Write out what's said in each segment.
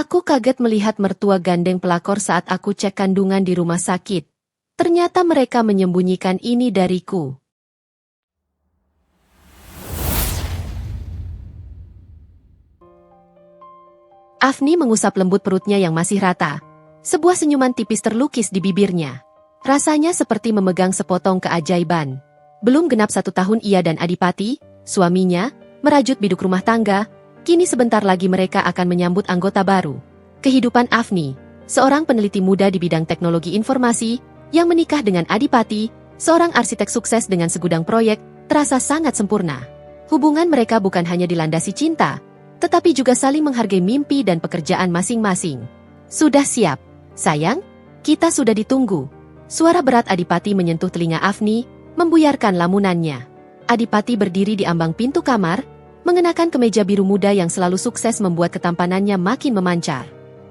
Aku kaget melihat mertua gandeng pelakor saat aku cek kandungan di rumah sakit. Ternyata mereka menyembunyikan ini dariku. Afni mengusap lembut perutnya yang masih rata. Sebuah senyuman tipis terlukis di bibirnya. Rasanya seperti memegang sepotong keajaiban. Belum genap 1 tahun ia dan Adipati, suaminya, merajut biduk rumah tangga. Kini sebentar lagi mereka akan menyambut anggota baru. Kehidupan Afni, seorang peneliti muda di bidang teknologi informasi, yang menikah dengan Adipati, seorang arsitek sukses dengan segudang proyek, terasa sangat sempurna. Hubungan mereka bukan hanya dilandasi cinta, tetapi juga saling menghargai mimpi dan pekerjaan masing-masing. Sudah siap, sayang? Kita sudah ditunggu. Suara berat Adipati menyentuh telinga Afni, membuyarkan lamunannya. Adipati berdiri di ambang pintu kamar, mengenakan kemeja biru muda yang selalu sukses membuat ketampanannya makin memancar.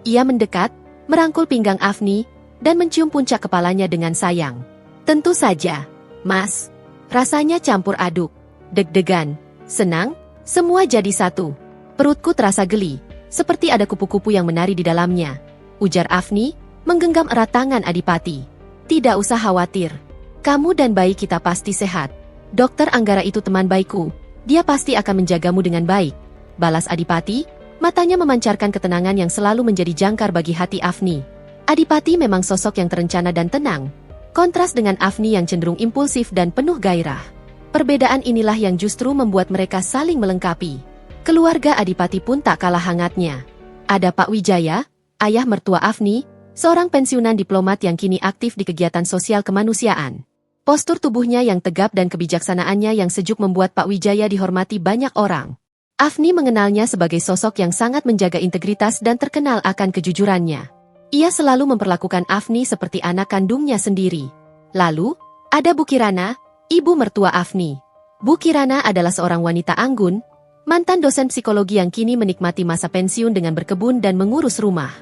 Ia mendekat, merangkul pinggang Afni, dan mencium puncak kepalanya dengan sayang. Tentu saja, Mas. Rasanya campur aduk. Deg-degan, senang, semua jadi satu. Perutku terasa geli, seperti ada kupu-kupu yang menari di dalamnya. Ujar Afni, menggenggam erat tangan Adipati. Tidak usah khawatir. Kamu dan bayi kita pasti sehat. Dokter Anggara itu teman baikku. Dia pasti akan menjagamu dengan baik. Balas Adipati, matanya memancarkan ketenangan yang selalu menjadi jangkar bagi hati Afni. Adipati memang sosok yang terencana dan tenang. Kontras dengan Afni yang cenderung impulsif dan penuh gairah. Perbedaan inilah yang justru membuat mereka saling melengkapi. Keluarga Adipati pun tak kalah hangatnya. Ada Pak Wijaya, ayah mertua Afni, seorang pensiunan diplomat yang kini aktif di kegiatan sosial kemanusiaan. Postur tubuhnya yang tegap dan kebijaksanaannya yang sejuk membuat Pak Wijaya dihormati banyak orang. Afni mengenalnya sebagai sosok yang sangat menjaga integritas dan terkenal akan kejujurannya. Ia selalu memperlakukan Afni seperti anak kandungnya sendiri. Lalu, ada Bu Kirana, ibu mertua Afni. Bu Kirana adalah seorang wanita anggun, mantan dosen psikologi yang kini menikmati masa pensiun dengan berkebun dan mengurus rumah.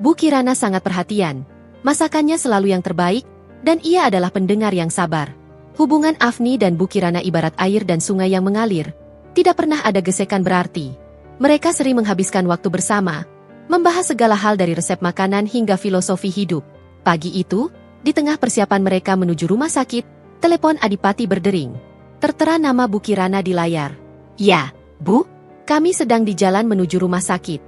Bu Kirana sangat perhatian. Masakannya selalu yang terbaik, dan ia adalah pendengar yang sabar. Hubungan Afni dan Bu Kirana ibarat air dan sungai yang mengalir. Tidak pernah ada gesekan berarti. Mereka sering menghabiskan waktu bersama, membahas segala hal dari resep makanan hingga filosofi hidup. Pagi itu, di tengah persiapan mereka menuju rumah sakit, telepon Adipati berdering. Tertera nama Bu Kirana di layar. Ya, Bu, kami sedang di jalan menuju rumah sakit.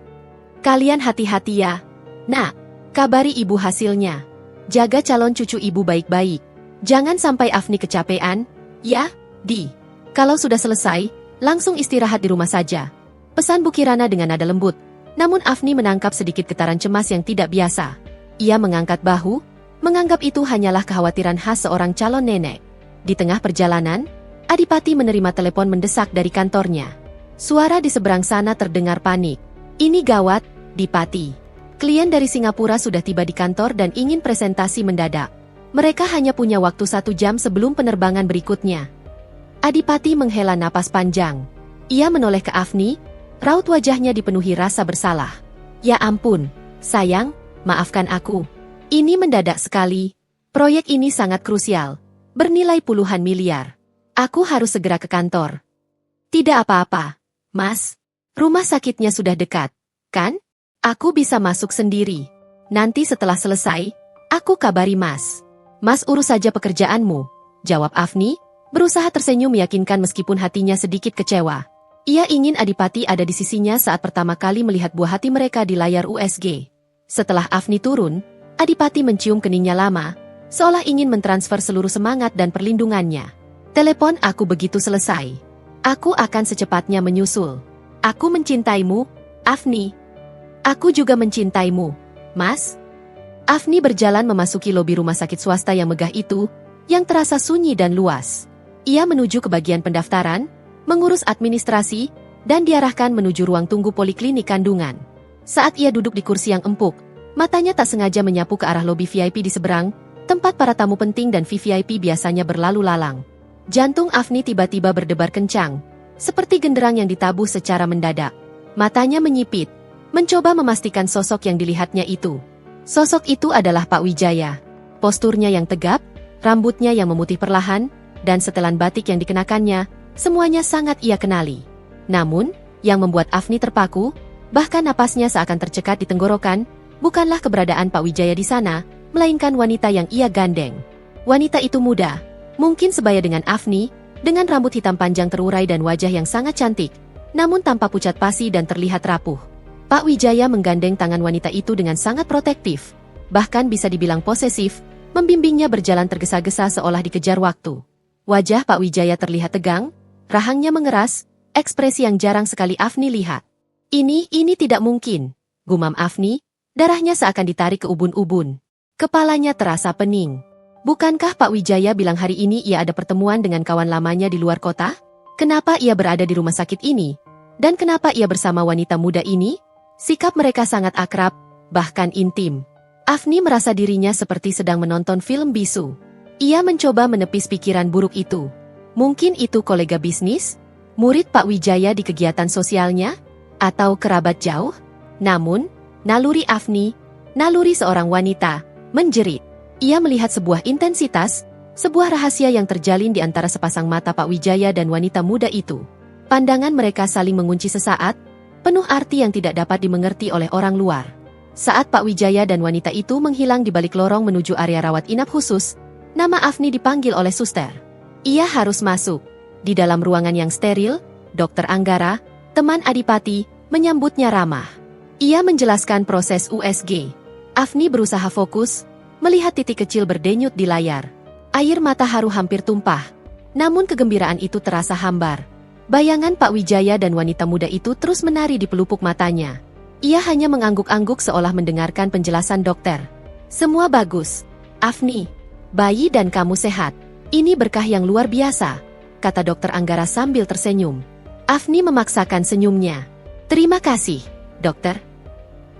Kalian hati-hati ya. Nak, kabari ibu hasilnya. Jaga calon cucu ibu baik-baik. Jangan sampai Afni kecapean. Ya, Di. Kalau sudah selesai, langsung istirahat di rumah saja. Pesan Bu Kirana dengan nada lembut. Namun Afni menangkap sedikit getaran cemas yang tidak biasa. Ia mengangkat bahu, menganggap itu hanyalah kekhawatiran khas seorang calon nenek. Di tengah perjalanan, Adipati menerima telepon mendesak dari kantornya. Suara di seberang sana terdengar panik. Ini gawat, Dipati. Klien dari Singapura sudah tiba di kantor dan ingin presentasi mendadak. Mereka hanya punya waktu 1 jam sebelum penerbangan berikutnya. Adipati menghela napas panjang. Ia menoleh ke Afni, raut wajahnya dipenuhi rasa bersalah. Ya ampun, sayang, maafkan aku. Ini mendadak sekali. Proyek ini sangat krusial, bernilai puluhan miliar. Aku harus segera ke kantor. Tidak apa-apa, Mas. Rumah sakitnya sudah dekat, kan? Aku bisa masuk sendiri. Nanti setelah selesai, aku kabari Mas. Mas urus saja pekerjaanmu, jawab Afni, berusaha tersenyum meyakinkan meskipun hatinya sedikit kecewa. Ia ingin Adipati ada di sisinya saat pertama kali melihat buah hati mereka di layar USG. Setelah Afni turun, Adipati mencium keningnya lama, seolah ingin mentransfer seluruh semangat dan perlindungannya. Telepon aku begitu selesai. Aku akan secepatnya menyusul. Aku mencintaimu, Afni. Aku juga mencintaimu, Mas. Afni berjalan memasuki lobi rumah sakit swasta yang megah itu, yang terasa sunyi dan luas. Ia menuju ke bagian pendaftaran, mengurus administrasi, dan diarahkan menuju ruang tunggu poliklinik kandungan. Saat ia duduk di kursi yang empuk, matanya tak sengaja menyapu ke arah lobi VIP di seberang, tempat para tamu penting dan VVIP biasanya berlalu lalang. Jantung Afni tiba-tiba berdebar kencang, seperti genderang yang ditabuh secara mendadak. Matanya menyipit, mencoba memastikan sosok yang dilihatnya itu. Sosok itu adalah Pak Wijaya. Posturnya yang tegap, rambutnya yang memutih perlahan, dan setelan batik yang dikenakannya, semuanya sangat ia kenali. Namun, yang membuat Afni terpaku, Bahkan napasnya seakan tercekat di tenggorokan, bukanlah keberadaan Pak Wijaya di sana, melainkan wanita yang ia gandeng. Wanita itu muda, mungkin sebaya dengan Afni, dengan rambut hitam panjang terurai dan wajah yang sangat cantik, namun tanpa pucat pasi dan terlihat rapuh. Pak Wijaya menggandeng tangan wanita itu dengan sangat protektif, bahkan bisa dibilang posesif, membimbingnya berjalan tergesa-gesa seolah dikejar waktu. Wajah Pak Wijaya terlihat tegang, rahangnya mengeras, ekspresi yang jarang sekali Afni lihat. Ini tidak mungkin, gumam Afni, darahnya seakan ditarik ke ubun-ubun. Kepalanya terasa pening. Bukankah Pak Wijaya bilang hari ini ia ada pertemuan dengan kawan lamanya di luar kota? Kenapa ia berada di rumah sakit ini? Dan kenapa ia bersama wanita muda ini? Sikap mereka sangat akrab, bahkan intim. Afni merasa dirinya seperti sedang menonton film bisu. Ia mencoba menepis pikiran buruk itu. Mungkin itu kolega bisnis? Murid Pak Wijaya di kegiatan sosialnya? Atau kerabat jauh? Namun, naluri Afni, naluri seorang wanita, menjerit. Ia melihat sebuah intensitas, sebuah rahasia yang terjalin di antara sepasang mata Pak Wijaya dan wanita muda itu. Pandangan mereka saling mengunci sesaat, penuh arti yang tidak dapat dimengerti oleh orang luar. Saat Pak Wijaya dan wanita itu menghilang di balik lorong menuju area rawat inap khusus, nama Afni dipanggil oleh suster. Ia harus masuk. Di dalam ruangan yang steril, Dr. Anggara, teman Adipati, menyambutnya ramah. Ia menjelaskan proses USG. Afni berusaha fokus, melihat titik kecil berdenyut di layar. Air mata haru hampir tumpah. Namun kegembiraan itu terasa hambar. Bayangan Pak Wijaya dan wanita muda itu terus menari di pelupuk matanya. Ia hanya mengangguk-angguk seolah mendengarkan penjelasan dokter. Semua bagus. Afni, bayi dan kamu sehat. Ini berkah yang luar biasa, kata Dokter Anggara sambil tersenyum. Afni memaksakan senyumnya. Terima kasih, dokter.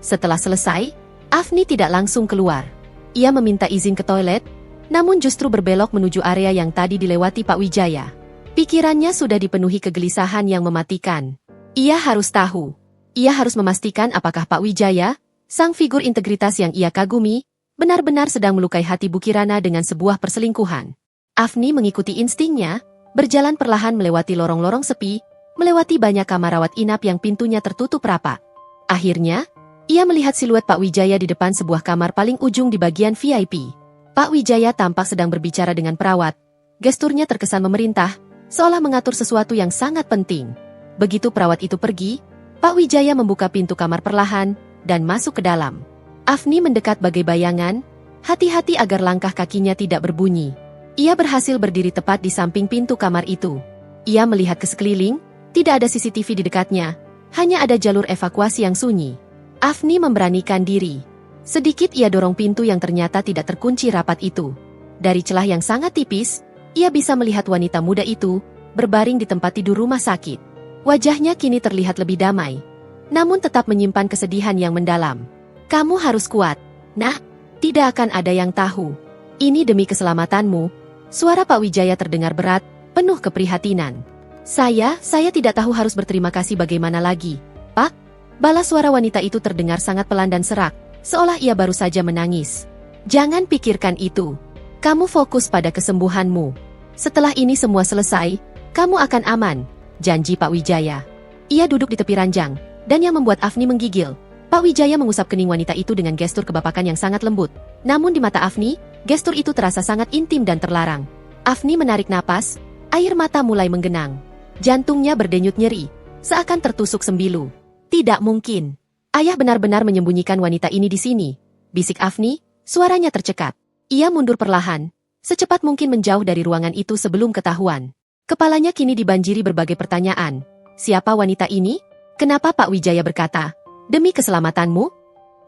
Setelah selesai, Afni tidak langsung keluar. Ia meminta izin ke toilet, namun justru berbelok menuju area yang tadi dilewati Pak Wijaya. Pikirannya sudah dipenuhi kegelisahan yang mematikan. Ia harus tahu. Ia harus memastikan apakah Pak Wijaya, sang figur integritas yang ia kagumi, benar-benar sedang melukai hati Bu Kirana dengan sebuah perselingkuhan. Afni mengikuti instingnya, berjalan perlahan melewati lorong-lorong sepi, melewati banyak kamar rawat inap yang pintunya tertutup rapat. Akhirnya, ia melihat siluet Pak Wijaya di depan sebuah kamar paling ujung di bagian VIP. Pak Wijaya tampak sedang berbicara dengan perawat. Gesturnya terkesan memerintah, seolah mengatur sesuatu yang sangat penting. Begitu perawat itu pergi, Pak Wijaya membuka pintu kamar perlahan dan masuk ke dalam. Afni mendekat bagai bayangan, hati-hati agar langkah kakinya tidak berbunyi. Ia berhasil berdiri tepat di samping pintu kamar itu. Ia melihat ke sekeliling, tidak ada CCTV di dekatnya, hanya ada jalur evakuasi yang sunyi. Afni memberanikan diri. Sedikit ia dorong pintu yang ternyata tidak terkunci rapat itu. Dari celah yang sangat tipis, ia bisa melihat wanita muda itu, berbaring di tempat tidur rumah sakit. Wajahnya kini terlihat lebih damai, namun tetap menyimpan kesedihan yang mendalam. Kamu harus kuat, nah, tidak akan ada yang tahu. Ini demi keselamatanmu. Suara Pak Wijaya terdengar berat, penuh keprihatinan. Saya tidak tahu harus berterima kasih bagaimana lagi, Pak. Balas suara wanita itu terdengar sangat pelan dan serak, seolah ia baru saja menangis. Jangan pikirkan itu. Kamu fokus pada kesembuhanmu. Setelah ini semua selesai, kamu akan aman, janji Pak Wijaya. Ia duduk di tepi ranjang, dan yang membuat Afni menggigil, Pak Wijaya mengusap kening wanita itu dengan gestur kebapakan yang sangat lembut. Namun di mata Afni, gestur itu terasa sangat intim dan terlarang. Afni menarik napas, air mata mulai menggenang. Jantungnya berdenyut nyeri, seakan tertusuk sembilu. Tidak mungkin. Ayah benar-benar menyembunyikan wanita ini di sini, bisik Afni, suaranya tercekat. Ia mundur perlahan, secepat mungkin menjauh dari ruangan itu sebelum ketahuan. Kepalanya kini dibanjiri berbagai pertanyaan. Siapa wanita ini? Kenapa Pak Wijaya berkata, demi keselamatanmu?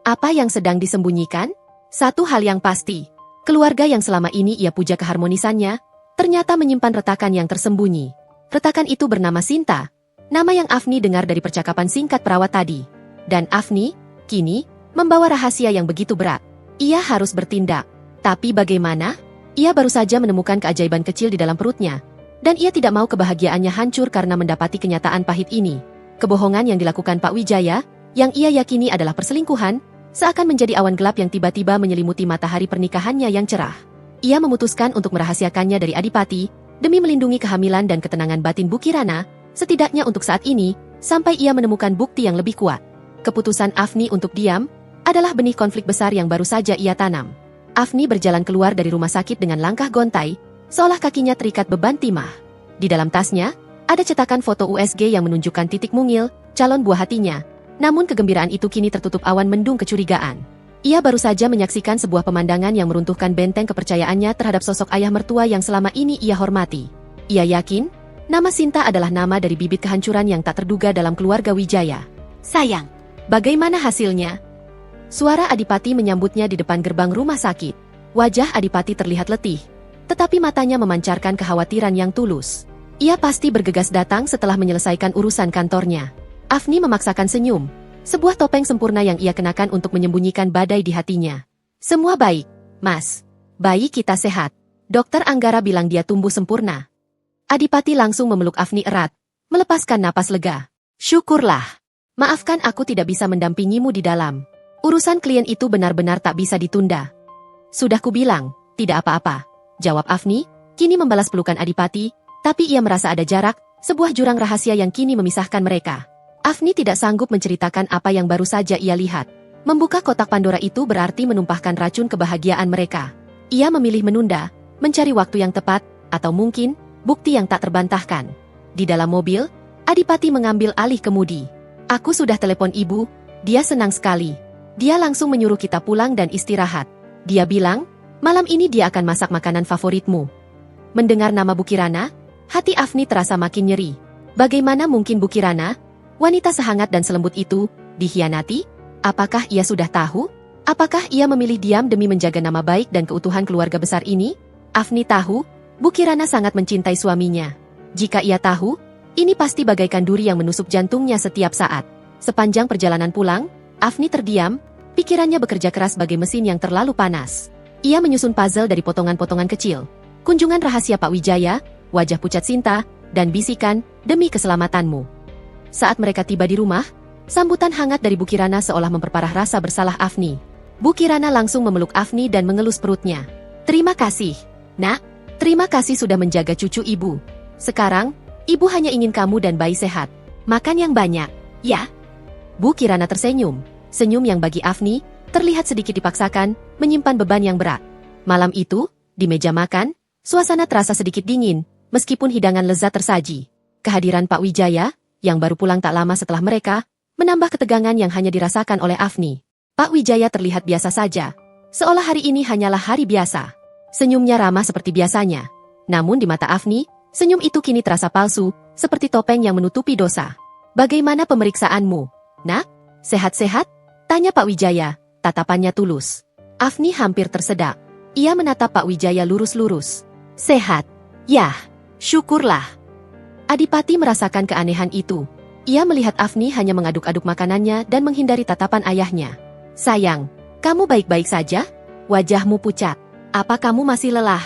Apa yang sedang disembunyikan? Satu hal yang pasti, keluarga yang selama ini ia puja keharmonisannya, ternyata menyimpan retakan yang tersembunyi. Retakan itu bernama Sinta, nama yang Afni dengar dari percakapan singkat perawat tadi. Dan Afni, kini, membawa rahasia yang begitu berat. Ia harus bertindak. Tapi bagaimana? Ia baru saja menemukan keajaiban kecil di dalam perutnya. Dan ia tidak mau kebahagiaannya hancur karena mendapati kenyataan pahit ini. Kebohongan yang dilakukan Pak Wijaya, yang ia yakini adalah perselingkuhan, seakan menjadi awan gelap yang tiba-tiba menyelimuti matahari pernikahannya yang cerah. Ia memutuskan untuk merahasiakannya dari Adipati, demi melindungi kehamilan dan ketenangan batin Bu Kirana, setidaknya untuk saat ini, sampai ia menemukan bukti yang lebih kuat. Keputusan Afni untuk diam adalah benih konflik besar yang baru saja ia tanam. Afni berjalan keluar dari rumah sakit dengan langkah gontai, seolah kakinya terikat beban timah. Di dalam tasnya, ada cetakan foto USG yang menunjukkan titik mungil, calon buah hatinya. Namun kegembiraan itu kini tertutup awan mendung kecurigaan. Ia baru saja menyaksikan sebuah pemandangan yang meruntuhkan benteng kepercayaannya terhadap sosok ayah mertua yang selama ini ia hormati. Ia yakin, nama Sinta adalah nama dari bibit kehancuran yang tak terduga dalam keluarga Wijaya. Sayang, bagaimana hasilnya? Suara Adipati menyambutnya di depan gerbang rumah sakit. Wajah Adipati terlihat letih, tetapi matanya memancarkan kekhawatiran yang tulus. Ia pasti bergegas datang setelah menyelesaikan urusan kantornya. Afni memaksakan senyum. Sebuah topeng sempurna yang ia kenakan untuk menyembunyikan badai di hatinya. Semua baik, Mas. Bayi kita sehat. Dokter Anggara bilang dia tumbuh sempurna. Adipati langsung memeluk Afni erat, melepaskan napas lega. Syukurlah. Maafkan aku tidak bisa mendampingimu di dalam. Urusan klien itu benar-benar tak bisa ditunda. Sudah kubilang, tidak apa-apa. Jawab Afni, kini membalas pelukan Adipati, tapi ia merasa ada jarak, sebuah jurang rahasia yang kini memisahkan mereka. Afni tidak sanggup menceritakan apa yang baru saja ia lihat. Membuka kotak Pandora itu berarti menumpahkan racun kebahagiaan mereka. Ia memilih menunda, mencari waktu yang tepat, atau mungkin, bukti yang tak terbantahkan. Di dalam mobil, Adipati mengambil alih kemudi. Aku sudah telepon ibu, dia senang sekali. Dia langsung menyuruh kita pulang dan istirahat. Dia bilang, malam ini dia akan masak makanan favoritmu. Mendengar nama Bu Kirana, hati Afni terasa makin nyeri. Bagaimana mungkin Bu Kirana, wanita sehangat dan selembut itu, dikhianati? Apakah ia sudah tahu? Apakah ia memilih diam demi menjaga nama baik dan keutuhan keluarga besar ini? Afni tahu, Bu Kirana sangat mencintai suaminya. Jika ia tahu, ini pasti bagaikan duri yang menusuk jantungnya setiap saat. Sepanjang perjalanan pulang, Afni terdiam, pikirannya bekerja keras bagai mesin yang terlalu panas. Ia menyusun puzzle dari potongan-potongan kecil. Kunjungan rahasia Pak Wijaya, wajah pucat Sinta, dan bisikan, demi keselamatanmu. Saat mereka tiba di rumah, sambutan hangat dari Bu Kirana seolah memperparah rasa bersalah Afni. Bu Kirana langsung memeluk Afni dan mengelus perutnya. Terima kasih, Nak. Terima kasih sudah menjaga cucu ibu. Sekarang, ibu hanya ingin kamu dan bayi sehat. Makan yang banyak, ya? Bu Kirana tersenyum. Senyum yang bagi Afni, terlihat sedikit dipaksakan, menyimpan beban yang berat. Malam itu, di meja makan, suasana terasa sedikit dingin, meskipun hidangan lezat tersaji. Kehadiran Pak Wijaya, yang baru pulang tak lama setelah mereka, menambah ketegangan yang hanya dirasakan oleh Afni. Pak Wijaya terlihat biasa saja, seolah hari ini hanyalah hari biasa. Senyumnya ramah seperti biasanya. Namun di mata Afni, senyum itu kini terasa palsu, seperti topeng yang menutupi dosa. Bagaimana pemeriksaanmu, Nak? Sehat-sehat? Tanya Pak Wijaya, tatapannya tulus. Afni hampir tersedak. Ia menatap Pak Wijaya lurus-lurus. Sehat? Yah, syukurlah. Adipati merasakan keanehan itu. Ia melihat Afni hanya mengaduk-aduk makanannya dan menghindari tatapan ayahnya. Sayang, kamu baik-baik saja? Wajahmu pucat. Apa kamu masih lelah?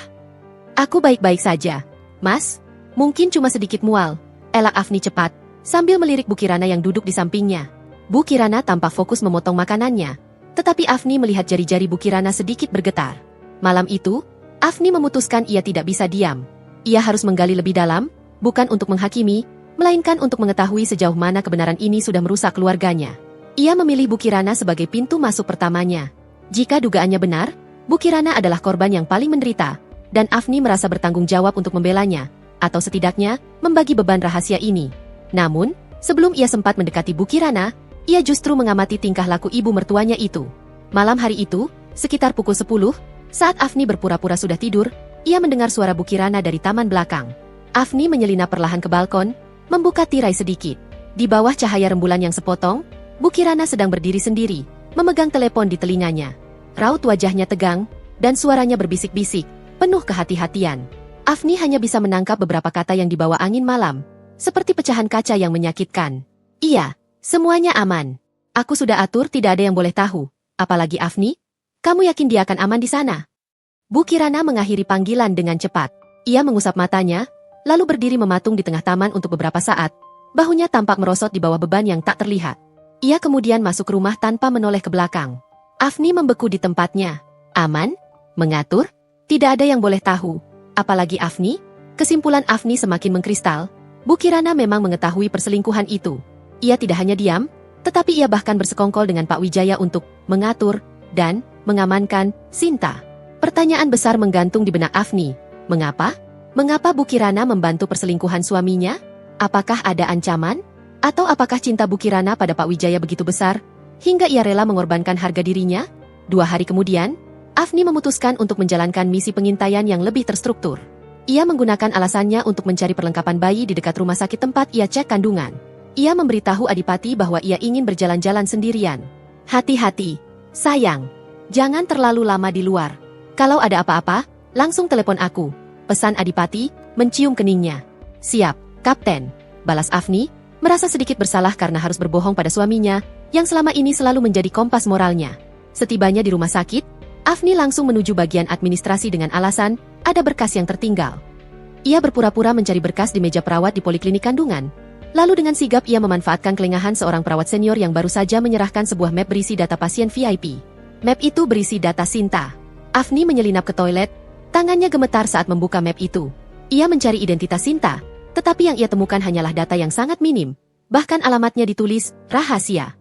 Aku baik-baik saja, Mas. Mungkin cuma sedikit mual. Elak Afni cepat, sambil melirik Bu Kirana yang duduk di sampingnya. Bu Kirana tampak fokus memotong makanannya. Tetapi Afni melihat jari-jari Bu Kirana sedikit bergetar. Malam itu, Afni memutuskan ia tidak bisa diam. Ia harus menggali lebih dalam, bukan untuk menghakimi, melainkan untuk mengetahui sejauh mana kebenaran ini sudah merusak keluarganya. Ia memilih Bu Kirana sebagai pintu masuk pertamanya. Jika dugaannya benar, Bu Kirana adalah korban yang paling menderita, dan Afni merasa bertanggung jawab untuk membelanya, atau setidaknya, membagi beban rahasia ini. Namun, sebelum ia sempat mendekati Bu Kirana, ia justru mengamati tingkah laku ibu mertuanya itu. Malam hari itu, sekitar pukul 10, saat Afni berpura-pura sudah tidur, ia mendengar suara Bu Kirana dari taman belakang. Afni menyelinap perlahan ke balkon, membuka tirai sedikit. Di bawah cahaya rembulan yang sepotong, Bu Kirana sedang berdiri sendiri, memegang telepon di telinganya. Raut wajahnya tegang, dan suaranya berbisik-bisik, penuh kehati-hatian. Afni hanya bisa menangkap beberapa kata yang dibawa angin malam, seperti pecahan kaca yang menyakitkan. Iya, semuanya aman. Aku sudah atur tidak ada yang boleh tahu. Apalagi Afni? Kamu yakin dia akan aman di sana? Bu Kirana mengakhiri panggilan dengan cepat. Ia mengusap matanya, lalu berdiri mematung di tengah taman untuk beberapa saat. Bahunya tampak merosot di bawah beban yang tak terlihat. Ia kemudian masuk rumah tanpa menoleh ke belakang. Afni membeku di tempatnya. Aman? Mengatur? Tidak ada yang boleh tahu. Apalagi Afni? Kesimpulan Afni semakin mengkristal. Bu Kirana memang mengetahui perselingkuhan itu. Ia tidak hanya diam, Tetapi ia bahkan bersekongkol dengan Pak Wijaya untuk mengatur dan mengamankan Sinta. Pertanyaan besar menggantung di benak Afni. Mengapa? Mengapa Bu Kirana membantu perselingkuhan suaminya? Apakah ada ancaman? Atau apakah cinta Bu Kirana pada Pak Wijaya begitu besar, hingga ia rela mengorbankan harga dirinya? 2 hari kemudian, Afni memutuskan untuk menjalankan misi pengintaian yang lebih terstruktur. Ia menggunakan alasannya untuk mencari perlengkapan bayi di dekat rumah sakit tempat ia cek kandungan. Ia memberitahu Adipati bahwa ia ingin berjalan-jalan sendirian. Hati-hati, sayang. Jangan terlalu lama di luar. Kalau ada apa-apa, langsung telepon aku. Pesan Adipati, mencium keningnya. Siap, Kapten. Balas Afni, merasa sedikit bersalah karena harus berbohong pada suaminya, yang selama ini selalu menjadi kompas moralnya. Setibanya di rumah sakit, Afni langsung menuju bagian administrasi dengan alasan, ada berkas yang tertinggal. Ia berpura-pura mencari berkas di meja perawat di poliklinik kandungan. Lalu dengan sigap ia memanfaatkan kelengahan seorang perawat senior yang baru saja menyerahkan sebuah map berisi data pasien VIP. Map itu berisi data Sinta. Afni menyelinap ke toilet, tangannya gemetar saat membuka map itu. Ia mencari identitas Sinta, tetapi yang ia temukan hanyalah data yang sangat minim. Bahkan alamatnya ditulis, rahasia.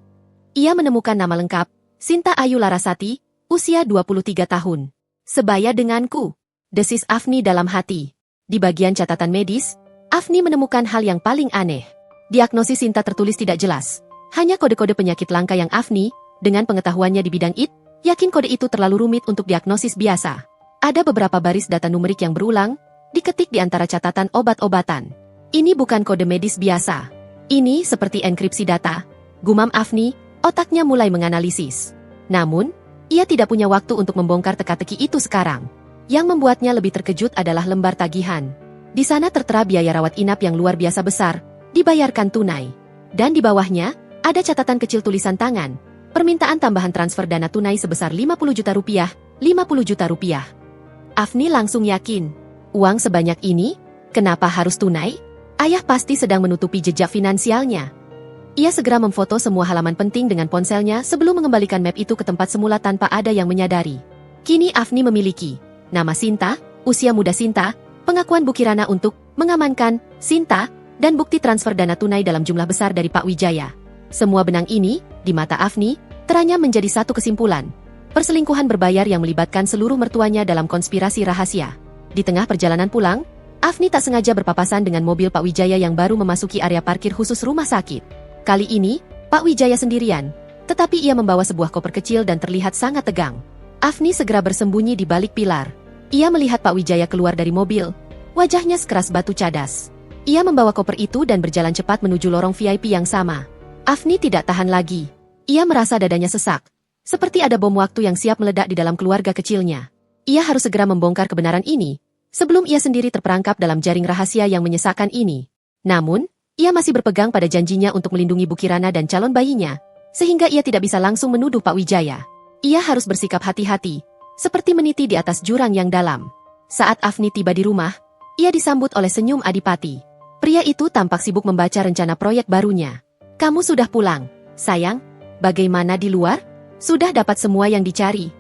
Ia menemukan nama lengkap, Sinta Ayu Larasati, usia 23 tahun. Sebaya denganku, desis Afni dalam hati. Di bagian catatan medis, Afni menemukan hal yang paling aneh. Diagnosis Sinta tertulis tidak jelas. Hanya kode-kode penyakit langka yang Afni, dengan pengetahuannya di bidang IT, yakin kode itu terlalu rumit untuk diagnosis biasa. Ada beberapa baris data numerik yang berulang, diketik di antara catatan obat-obatan. Ini bukan kode medis biasa. Ini seperti enkripsi data. Gumam Afni, otaknya mulai menganalisis. Namun, ia tidak punya waktu untuk membongkar teka-teki itu sekarang. Yang membuatnya lebih terkejut adalah lembar tagihan. Di sana tertera biaya rawat inap yang luar biasa besar, dibayarkan tunai. Dan di bawahnya, ada catatan kecil tulisan tangan. Permintaan tambahan transfer dana tunai sebesar 50 juta rupiah, 50 juta rupiah. Afni langsung yakin. Uang sebanyak ini? Kenapa harus tunai? Ayah pasti sedang menutupi jejak finansialnya. Ia segera memfoto semua halaman penting dengan ponselnya sebelum mengembalikan map itu ke tempat semula tanpa ada yang menyadari. Kini Afni memiliki nama Sinta, usia muda Sinta, pengakuan Bu Kirana untuk mengamankan Sinta, dan bukti transfer dana tunai dalam jumlah besar dari Pak Wijaya. Semua benang ini, di mata Afni, teranyam menjadi satu kesimpulan. Perselingkuhan berbayar yang melibatkan seluruh mertuanya dalam konspirasi rahasia. Di tengah perjalanan pulang, Afni tak sengaja berpapasan dengan mobil Pak Wijaya yang baru memasuki area parkir khusus rumah sakit. Kali ini, Pak Wijaya sendirian, tetapi ia membawa sebuah koper kecil dan terlihat sangat tegang. Afni segera bersembunyi di balik pilar. Ia melihat Pak Wijaya keluar dari mobil. Wajahnya sekeras batu cadas. Ia membawa koper itu dan berjalan cepat menuju lorong VIP yang sama. Afni tidak tahan lagi. Ia merasa dadanya sesak. Seperti ada bom waktu yang siap meledak di dalam keluarga kecilnya. Ia harus segera membongkar kebenaran ini, sebelum ia sendiri terperangkap dalam jaring rahasia yang menyesakkan ini. Namun, ia masih berpegang pada janjinya untuk melindungi Bu Kirana dan calon bayinya, sehingga ia tidak bisa langsung menuduh Pak Wijaya. Ia harus bersikap hati-hati, seperti meniti di atas jurang yang dalam. Saat Afni tiba di rumah, ia disambut oleh senyum Adipati. Pria itu tampak sibuk membaca rencana proyek barunya. Kamu sudah pulang, sayang? Bagaimana di luar? Sudah dapat semua yang dicari?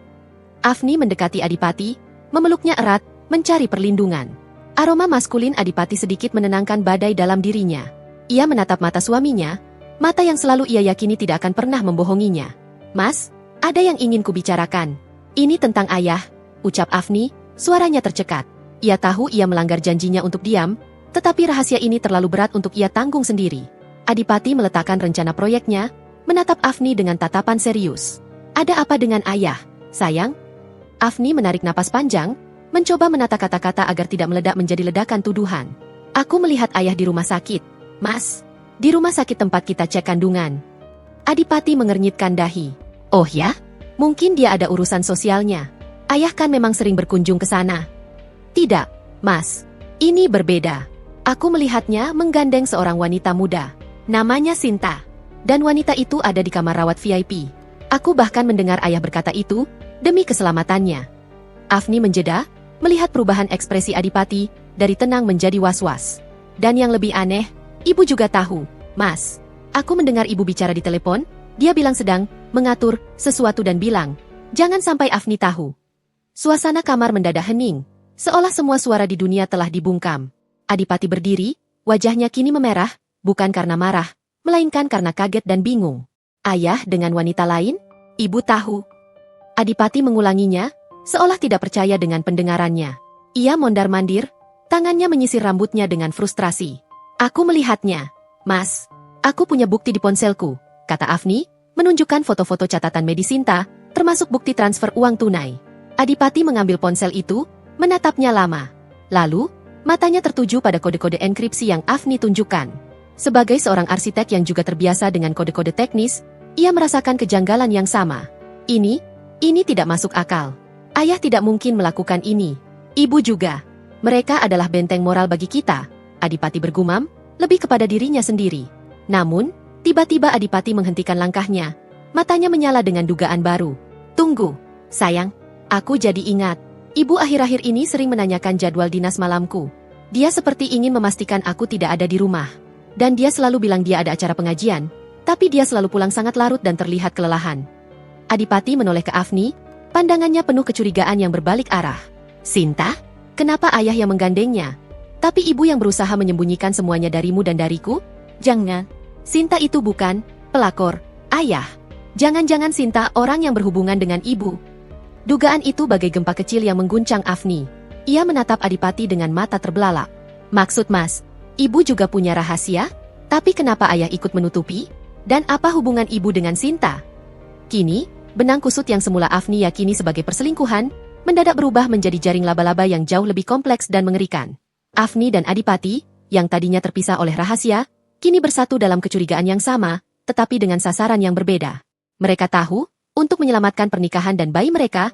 Afni mendekati Adipati, memeluknya erat, mencari perlindungan. Aroma maskulin Adipati sedikit menenangkan badai dalam dirinya. Ia menatap mata suaminya, mata yang selalu ia yakini tidak akan pernah membohonginya. Mas, ada yang ingin kubicarakan. Ini tentang ayah, ucap Afni, suaranya tercekat. Ia tahu ia melanggar janjinya untuk diam, tetapi rahasia ini terlalu berat untuk ia tanggung sendiri. Adipati meletakkan rencana proyeknya, menatap Afni dengan tatapan serius. Ada apa dengan ayah, sayang? Afni menarik napas panjang, mencoba menata kata-kata agar tidak meledak menjadi ledakan tuduhan. Aku melihat ayah di rumah sakit, Mas. Di rumah sakit tempat kita cek kandungan. Adipati mengernyitkan dahi. Oh ya? Mungkin dia ada urusan sosialnya. Ayah kan memang sering berkunjung ke sana. Tidak, Mas. Ini berbeda. Aku melihatnya menggandeng seorang wanita muda. Namanya Sinta. Dan wanita itu ada di kamar rawat VIP. Aku bahkan mendengar ayah berkata itu, demi keselamatannya. Afni menjeda, melihat perubahan ekspresi Adipati, dari tenang menjadi was-was. Dan yang lebih aneh, ibu juga tahu, Mas. Aku mendengar ibu bicara di telepon, dia bilang sedang mengatur sesuatu dan bilang, jangan sampai Afni tahu. Suasana kamar mendadak hening, seolah semua suara di dunia telah dibungkam. Adipati berdiri, wajahnya kini memerah, bukan karena marah, melainkan karena kaget dan bingung. Ayah dengan wanita lain? Ibu tahu. Adipati mengulanginya, seolah tidak percaya dengan pendengarannya. Ia mondar-mandir, tangannya menyisir rambutnya dengan frustrasi. Aku melihatnya. Mas, aku punya bukti di ponselku, kata Afni, menunjukkan foto-foto catatan medis Sinta, termasuk bukti transfer uang tunai. Adipati mengambil ponsel itu, menatapnya lama. Lalu, matanya tertuju pada kode-kode enkripsi yang Afni tunjukkan. Sebagai seorang arsitek yang juga terbiasa dengan kode-kode teknis, ia merasakan kejanggalan yang sama. Ini tidak masuk akal. Ayah tidak mungkin melakukan ini. Ibu juga. Mereka adalah benteng moral bagi kita, Adipati bergumam, lebih kepada dirinya sendiri. Namun, tiba-tiba Adipati menghentikan langkahnya. Matanya menyala dengan dugaan baru. Tunggu, sayang. Aku jadi ingat. Ibu akhir-akhir ini sering menanyakan jadwal dinas malamku. Dia seperti ingin memastikan aku tidak ada di rumah. Dan dia selalu bilang dia ada acara pengajian, tapi dia selalu pulang sangat larut dan terlihat kelelahan. Adipati menoleh ke Afni, pandangannya penuh kecurigaan yang berbalik arah. Sinta? Kenapa ayah yang menggandengnya? Tapi ibu yang berusaha menyembunyikan semuanya darimu dan dariku? Jangan. Sinta itu bukan pelakor, ayah. Jangan-jangan Sinta orang yang berhubungan dengan ibu. Dugaan itu bagai gempa kecil yang mengguncang Afni. Ia menatap Adipati dengan mata terbelalak. Maksud mas, ibu juga punya rahasia? Tapi kenapa ayah ikut menutupi? Dan apa hubungan ibu dengan Sinta? Kini, benang kusut yang semula Afni yakini sebagai perselingkuhan, mendadak berubah menjadi jaring laba-laba yang jauh lebih kompleks dan mengerikan. Afni dan Adipati, yang tadinya terpisah oleh rahasia, kini bersatu dalam kecurigaan yang sama, tetapi dengan sasaran yang berbeda. Mereka tahu, untuk menyelamatkan pernikahan dan bayi mereka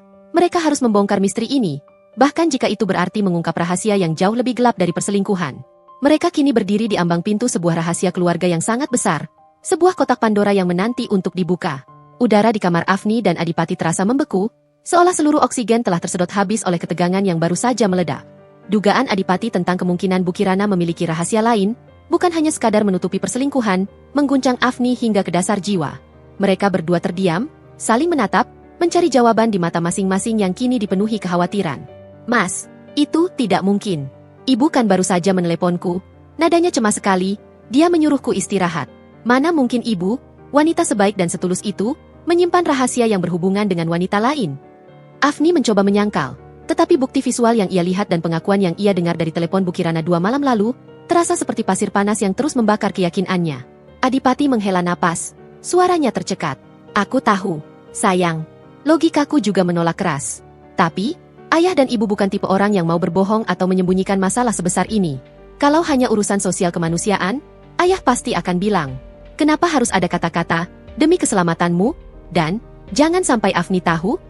harus membongkar misteri ini, bahkan jika itu berarti mengungkap rahasia yang jauh lebih gelap dari perselingkuhan. Mereka kini berdiri di ambang pintu sebuah rahasia keluarga yang sangat besar, sebuah kotak Pandora yang menanti untuk dibuka. Udara di kamar Afni dan Adipati terasa membeku, seolah seluruh oksigen telah tersedot habis oleh ketegangan yang baru saja meledak. Dugaan Adipati tentang kemungkinan Bu Kirana memiliki rahasia lain, bukan hanya sekadar menutupi perselingkuhan, mengguncang Afni hingga ke dasar jiwa. Mereka berdua terdiam, saling menatap, mencari jawaban di mata masing-masing yang kini dipenuhi kekhawatiran. Mas, itu tidak mungkin. Ibu kan baru saja meneleponku. Nadanya cemas sekali, dia menyuruhku istirahat. Mana mungkin ibu, wanita sebaik dan setulus itu, menyimpan rahasia yang berhubungan dengan wanita lain? Afni mencoba menyangkal, tetapi bukti visual yang ia lihat dan pengakuan yang ia dengar dari telepon Bu Kirana 2 malam lalu, terasa seperti pasir panas yang terus membakar keyakinannya. Adipati menghela napas, suaranya tercekat. Aku tahu, sayang. Logikaku juga menolak keras. Tapi, ayah dan ibu bukan tipe orang yang mau berbohong atau menyembunyikan masalah sebesar ini. Kalau hanya urusan sosial kemanusiaan, ayah pasti akan bilang, kenapa harus ada kata-kata, demi keselamatanmu, dan, jangan sampai Afni tahu?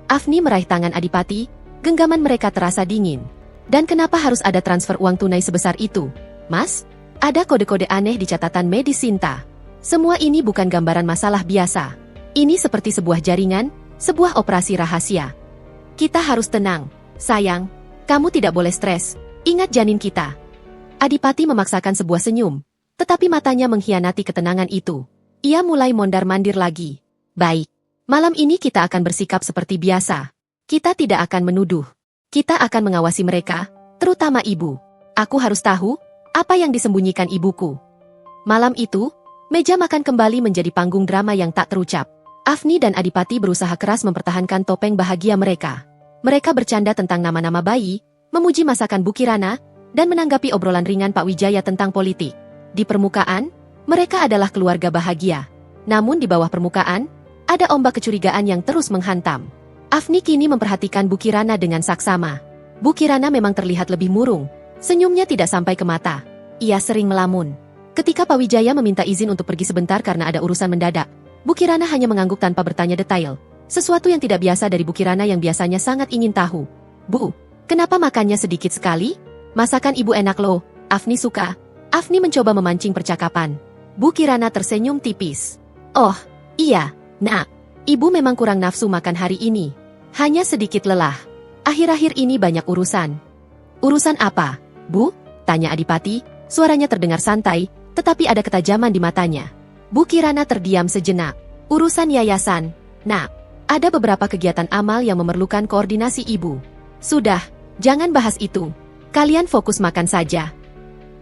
Afni meraih tangan Adipati, genggaman mereka terasa dingin. Dan kenapa harus ada transfer uang tunai sebesar itu? Mas, ada kode-kode aneh di catatan medis Sinta. Semua ini bukan gambaran masalah biasa. Ini seperti sebuah jaringan, sebuah operasi rahasia. Kita harus tenang, sayang. Kamu tidak boleh stres. Ingat janin kita. Adipati memaksakan sebuah senyum, tetapi matanya mengkhianati ketenangan itu. Ia mulai mondar-mandir lagi. Baik, malam ini kita akan bersikap seperti biasa. Kita tidak akan menuduh. Kita akan mengawasi mereka, terutama ibu. Aku harus tahu apa yang disembunyikan ibuku. Malam itu, meja makan kembali menjadi panggung drama yang tak terucap. Afni dan Adipati berusaha keras mempertahankan topeng bahagia mereka. Mereka bercanda tentang nama-nama bayi, memuji masakan Bu Kirana, dan menanggapi obrolan ringan Pak Wijaya tentang politik. Di permukaan, mereka adalah keluarga bahagia. Namun di bawah permukaan, ada ombak kecurigaan yang terus menghantam. Afni kini memperhatikan Bu Kirana dengan saksama. Bu Kirana memang terlihat lebih murung. Senyumnya tidak sampai ke mata. Ia sering melamun. Ketika Pak Wijaya meminta izin untuk pergi sebentar karena ada urusan mendadak, Bu Kirana hanya mengangguk tanpa bertanya detail. Sesuatu yang tidak biasa dari Bu Kirana yang biasanya sangat ingin tahu. Bu, kenapa makannya sedikit sekali? Masakan ibu enak loh, Afni suka. Afni mencoba memancing percakapan. Bu Kirana tersenyum tipis. Oh, iya, nak. Ibu memang kurang nafsu makan hari ini. Hanya sedikit lelah. Akhir-akhir ini banyak urusan. Urusan apa, Bu? Tanya Adipati, suaranya terdengar santai, tetapi ada ketajaman di matanya. Bu Kirana terdiam sejenak. Urusan yayasan, nak. Ada beberapa kegiatan amal yang memerlukan koordinasi ibu. Sudah, jangan bahas itu. Kalian fokus makan saja.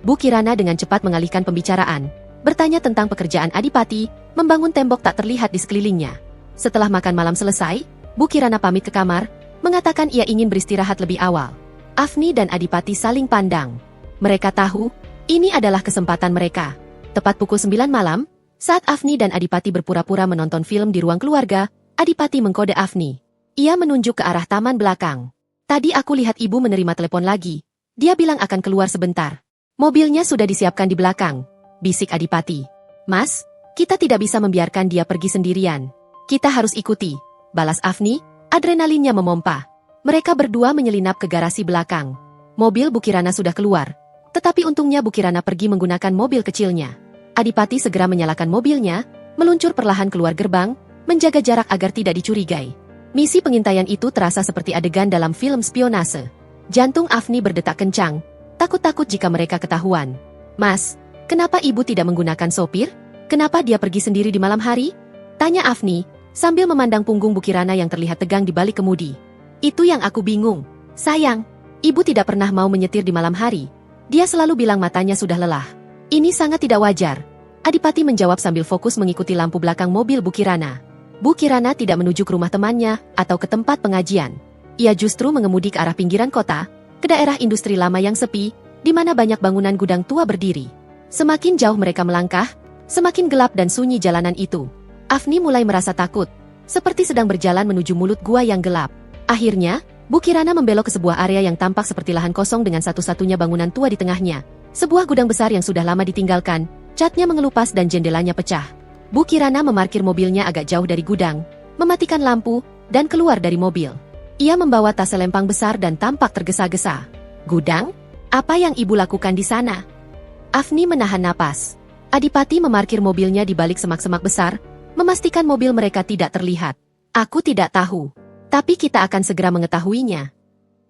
Bu Kirana dengan cepat mengalihkan pembicaraan. bertanya tentang pekerjaan Adipati, membangun tembok tak terlihat di sekelilingnya. Setelah makan malam selesai, Bu Kirana pamit ke kamar, mengatakan ia ingin beristirahat lebih awal. Afni dan Adipati saling pandang. Mereka tahu, ini adalah kesempatan mereka. Tepat pukul 9 malam, saat Afni dan Adipati berpura-pura menonton film di ruang keluarga, Adipati mengkode Afni. Ia menunjuk ke arah taman belakang. Tadi aku lihat ibu menerima telepon lagi. Dia bilang akan keluar sebentar. Mobilnya sudah disiapkan di belakang, bisik Adipati. Mas, kita tidak bisa membiarkan dia pergi sendirian. Kita harus ikuti, balas Afni, adrenalinnya memompa. Mereka berdua menyelinap ke garasi belakang. Mobil Bu Kirana sudah keluar, tetapi untungnya Bu Kirana pergi menggunakan mobil kecilnya. Adipati segera menyalakan mobilnya, meluncur perlahan keluar gerbang, menjaga jarak agar tidak dicurigai. Misi pengintaian itu terasa seperti adegan dalam film spionase. Jantung Afni berdetak kencang, takut-takut jika mereka ketahuan. Mas, kenapa ibu tidak menggunakan sopir? Kenapa dia pergi sendiri di malam hari? Tanya Afni, sambil memandang punggung Bu Kirana yang terlihat tegang di balik kemudi. Itu yang aku bingung. Sayang, ibu tidak pernah mau menyetir di malam hari. Dia selalu bilang matanya sudah lelah. Ini sangat tidak wajar. Adipati menjawab sambil fokus mengikuti lampu belakang mobil Bu Kirana. Bu Kirana tidak menuju ke rumah temannya atau ke tempat pengajian. Ia justru mengemudi ke arah pinggiran kota, ke daerah industri lama yang sepi, di mana banyak bangunan gudang tua berdiri. Semakin jauh mereka melangkah, semakin gelap dan sunyi jalanan itu. Afni mulai merasa takut, seperti sedang berjalan menuju mulut gua yang gelap. Akhirnya, Bu Kirana membelok ke sebuah area yang tampak seperti lahan kosong dengan satu-satunya bangunan tua di tengahnya. Sebuah gudang besar yang sudah lama ditinggalkan, catnya mengelupas dan jendelanya pecah. Bu Kirana memarkir mobilnya agak jauh dari gudang, mematikan lampu, dan keluar dari mobil. Ia membawa tas selempang besar dan tampak tergesa-gesa. Gudang? Apa yang ibu lakukan di sana? Afni menahan napas. Adipati memarkir mobilnya di balik semak-semak besar, memastikan mobil mereka tidak terlihat. Aku tidak tahu, tapi kita akan segera mengetahuinya.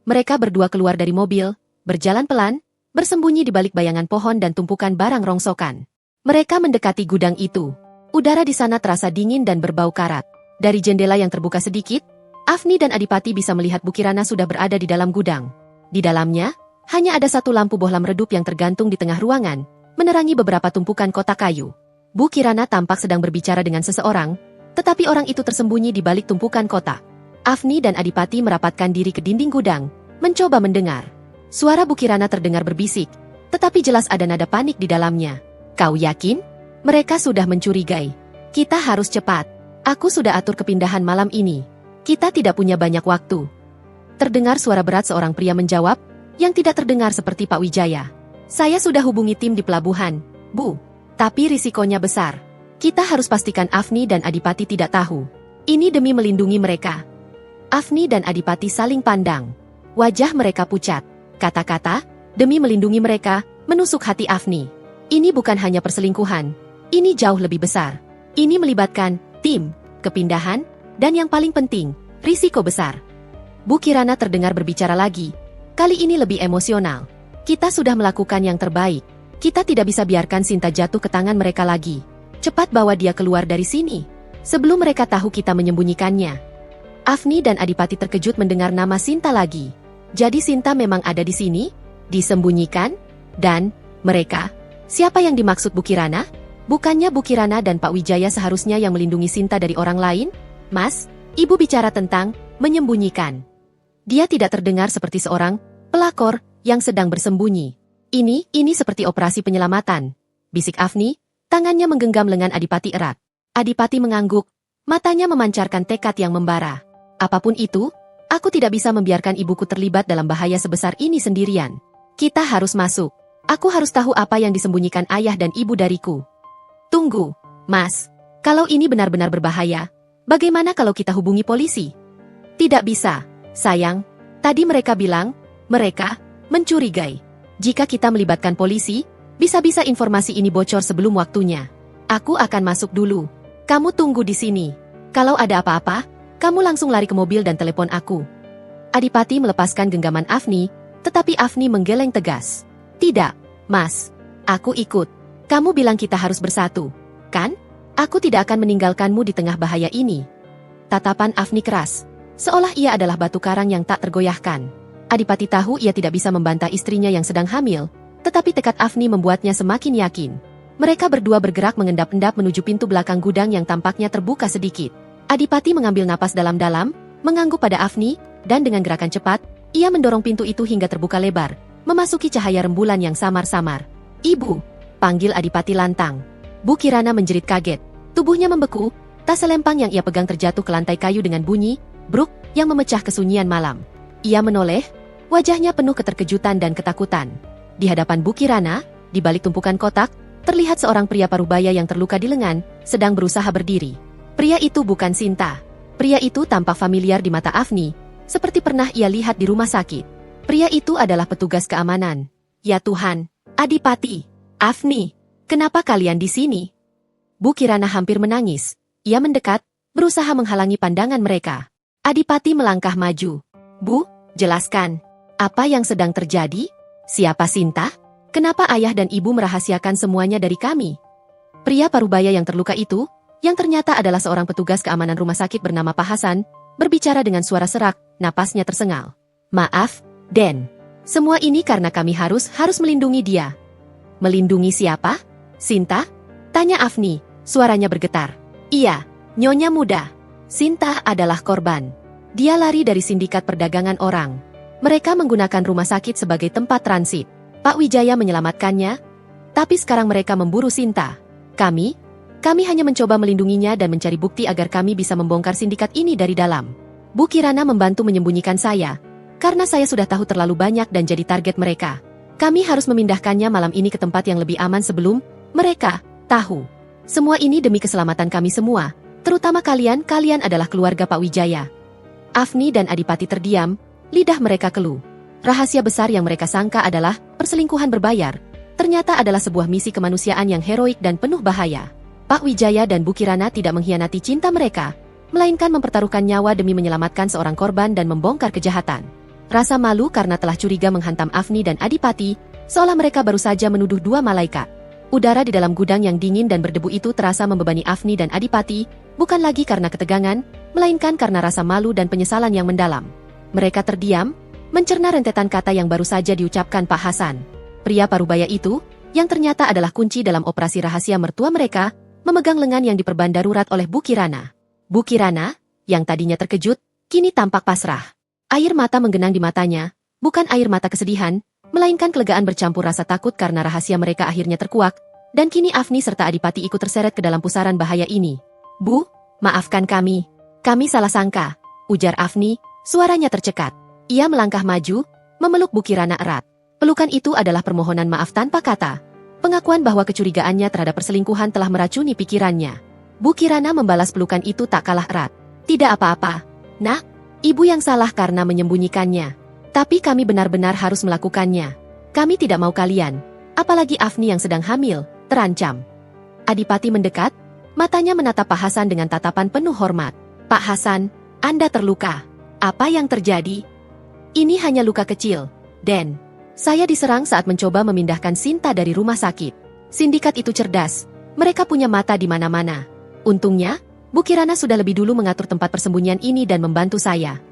Mereka berdua keluar dari mobil, berjalan pelan, bersembunyi di balik bayangan pohon dan tumpukan barang rongsokan. Mereka mendekati gudang itu. Udara di sana terasa dingin dan berbau karat. Dari jendela yang terbuka sedikit, Afni dan Adipati bisa melihat Bu Kirana sudah berada di dalam gudang. Di dalamnya, hanya ada satu lampu bohlam redup yang tergantung di tengah ruangan, menerangi beberapa tumpukan kotak kayu. Bu Kirana tampak sedang berbicara dengan seseorang, tetapi orang itu tersembunyi di balik tumpukan kotak. Afni dan Adipati merapatkan diri ke dinding gudang, mencoba mendengar. Suara Bu Kirana terdengar berbisik, tetapi jelas ada nada panik di dalamnya. Kau yakin? Mereka sudah mencurigai. Kita harus cepat. Aku sudah atur kepindahan malam ini. Kita tidak punya banyak waktu. Terdengar suara berat seorang pria menjawab, yang tidak terdengar seperti Pak Wijaya. Saya sudah hubungi tim di pelabuhan, Bu. Tapi risikonya besar. Kita harus pastikan Afni dan Adipati tidak tahu. Ini demi melindungi mereka. Afni dan Adipati saling pandang. Wajah mereka pucat. Kata-kata, demi melindungi mereka, menusuk hati Afni. Ini bukan hanya perselingkuhan. Ini jauh lebih besar. Ini melibatkan tim, kepindahan, dan yang paling penting, risiko besar. Bu Kirana terdengar berbicara lagi. Kali ini lebih emosional. Kita sudah melakukan yang terbaik. Kita tidak bisa biarkan Sinta jatuh ke tangan mereka lagi. Cepat bawa dia keluar dari sini, sebelum mereka tahu kita menyembunyikannya. Afni dan Adipati terkejut mendengar nama Sinta lagi. Jadi Sinta memang ada di sini, disembunyikan, dan mereka. Siapa yang dimaksud Bu Kirana? Bukannya Bu Kirana dan Pak Wijaya seharusnya yang melindungi Sinta dari orang lain? Mas, ibu bicara tentang menyembunyikan. Dia tidak terdengar seperti seorang pelakor yang sedang bersembunyi. Ini seperti operasi penyelamatan, bisik Afni, tangannya menggenggam lengan Adipati erat. Adipati mengangguk, matanya memancarkan tekad yang membara. Apapun itu, aku tidak bisa membiarkan ibuku terlibat dalam bahaya sebesar ini sendirian. Kita harus masuk. Aku harus tahu apa yang disembunyikan ayah dan ibu dariku. Tunggu, Mas. Kalau ini benar-benar berbahaya, bagaimana kalau kita hubungi polisi? Tidak bisa, sayang. Tadi mereka bilang, mereka mencurigai. Jika kita melibatkan polisi, bisa-bisa informasi ini bocor sebelum waktunya. Aku akan masuk dulu. Kamu tunggu di sini. Kalau ada apa-apa, kamu langsung lari ke mobil dan telepon aku. Adipati melepaskan genggaman Afni, tetapi Afni menggeleng tegas. Tidak, Mas. Aku ikut. Kamu bilang kita harus bersatu, kan? Aku tidak akan meninggalkanmu di tengah bahaya ini. Tatapan Afni keras, seolah ia adalah batu karang yang tak tergoyahkan. Adipati tahu ia tidak bisa membantah istrinya yang sedang hamil, tetapi tekad Afni membuatnya semakin yakin. Mereka berdua bergerak mengendap-endap menuju pintu belakang gudang yang tampaknya terbuka sedikit. Adipati mengambil napas dalam-dalam, mengangguk pada Afni, dan dengan gerakan cepat, ia mendorong pintu itu hingga terbuka lebar, memasuki cahaya rembulan yang samar-samar. "Ibu!" panggil Adipati lantang. Bu Kirana menjerit kaget. Tubuhnya membeku, tas selempang yang ia pegang terjatuh ke lantai kayu dengan bunyi, bruk, yang memecah kesunyian malam. Ia menoleh, wajahnya penuh keterkejutan dan ketakutan. Di hadapan Bu Kirana, di balik tumpukan kotak, terlihat seorang pria parubaya yang terluka di lengan, sedang berusaha berdiri. Pria itu bukan Sinta. Pria itu tampak familiar di mata Afni, seperti pernah ia lihat di rumah sakit. Pria itu adalah petugas keamanan. Ya Tuhan, Adipati, Afni, kenapa kalian di sini? Bu Kirana hampir menangis. Ia mendekat, berusaha menghalangi pandangan mereka. Adipati melangkah maju. "Bu, jelaskan. Apa yang sedang terjadi? Siapa Sinta? Kenapa ayah dan ibu merahasiakan semuanya dari kami?" Pria parubaya yang terluka itu, yang ternyata adalah seorang petugas keamanan rumah sakit bernama Pak Hasan, berbicara dengan suara serak, napasnya tersengal. "Maaf, Den. Semua ini karena kami harus melindungi dia." "Melindungi siapa? Sinta?" tanya Afni, suaranya bergetar. "Iya, Nyonya muda. Sinta adalah korban. Dia lari dari sindikat perdagangan orang. Mereka menggunakan rumah sakit sebagai tempat transit. Pak Wijaya menyelamatkannya, tapi sekarang mereka memburu Sinta. Kami hanya mencoba melindunginya dan mencari bukti agar kami bisa membongkar sindikat ini dari dalam. Bu Kirana membantu menyembunyikan saya, karena saya sudah tahu terlalu banyak dan jadi target mereka. Kami harus memindahkannya malam ini ke tempat yang lebih aman sebelum mereka tahu. Semua ini demi keselamatan kami semua, terutama kalian adalah keluarga Pak Wijaya." Afni dan Adipati terdiam, lidah mereka keluh. Rahasia besar yang mereka sangka adalah perselingkuhan berbayar, ternyata adalah sebuah misi kemanusiaan yang heroik dan penuh bahaya. Pak Wijaya dan Bu Kirana tidak mengkhianati cinta mereka, melainkan mempertaruhkan nyawa demi menyelamatkan seorang korban dan membongkar kejahatan. Rasa malu karena telah curiga menghantam Afni dan Adipati, seolah mereka baru saja menuduh dua malaikat. Udara di dalam gudang yang dingin dan berdebu itu terasa membebani Afni dan Adipati, bukan lagi karena ketegangan, melainkan karena rasa malu dan penyesalan yang mendalam. Mereka terdiam, mencerna rentetan kata yang baru saja diucapkan Pak Hasan. Pria parubaya itu, yang ternyata adalah kunci dalam operasi rahasia mertua mereka, memegang lengan yang diperban darurat oleh Bu Kirana. Bu Kirana, yang tadinya terkejut, kini tampak pasrah. Air mata menggenang di matanya, bukan air mata kesedihan, melainkan kelegaan bercampur rasa takut karena rahasia mereka akhirnya terkuak, dan kini Afni serta Adipati ikut terseret ke dalam pusaran bahaya ini. "Bu, maafkan kami. Kami salah sangka," ujar Afni, suaranya tercekat. Ia melangkah maju, memeluk Bu Kirana erat. Pelukan itu adalah permohonan maaf tanpa kata. Pengakuan bahwa kecurigaannya terhadap perselingkuhan telah meracuni pikirannya. Bu Kirana membalas pelukan itu tak kalah erat. "Tidak apa-apa, Nak. Ibu yang salah karena menyembunyikannya. Tapi kami benar-benar harus melakukannya. Kami tidak mau kalian, apalagi Afni yang sedang hamil, terancam." Adipati mendekat, matanya menatap Pak Hasan dengan tatapan penuh hormat. "Pak Hasan, Anda terluka. Apa yang terjadi?" "Ini hanya luka kecil, Den. Saya diserang saat mencoba memindahkan Sinta dari rumah sakit. Sindikat itu cerdas. Mereka punya mata di mana-mana. Untungnya, Bu Kirana sudah lebih dulu mengatur tempat persembunyian ini dan membantu saya."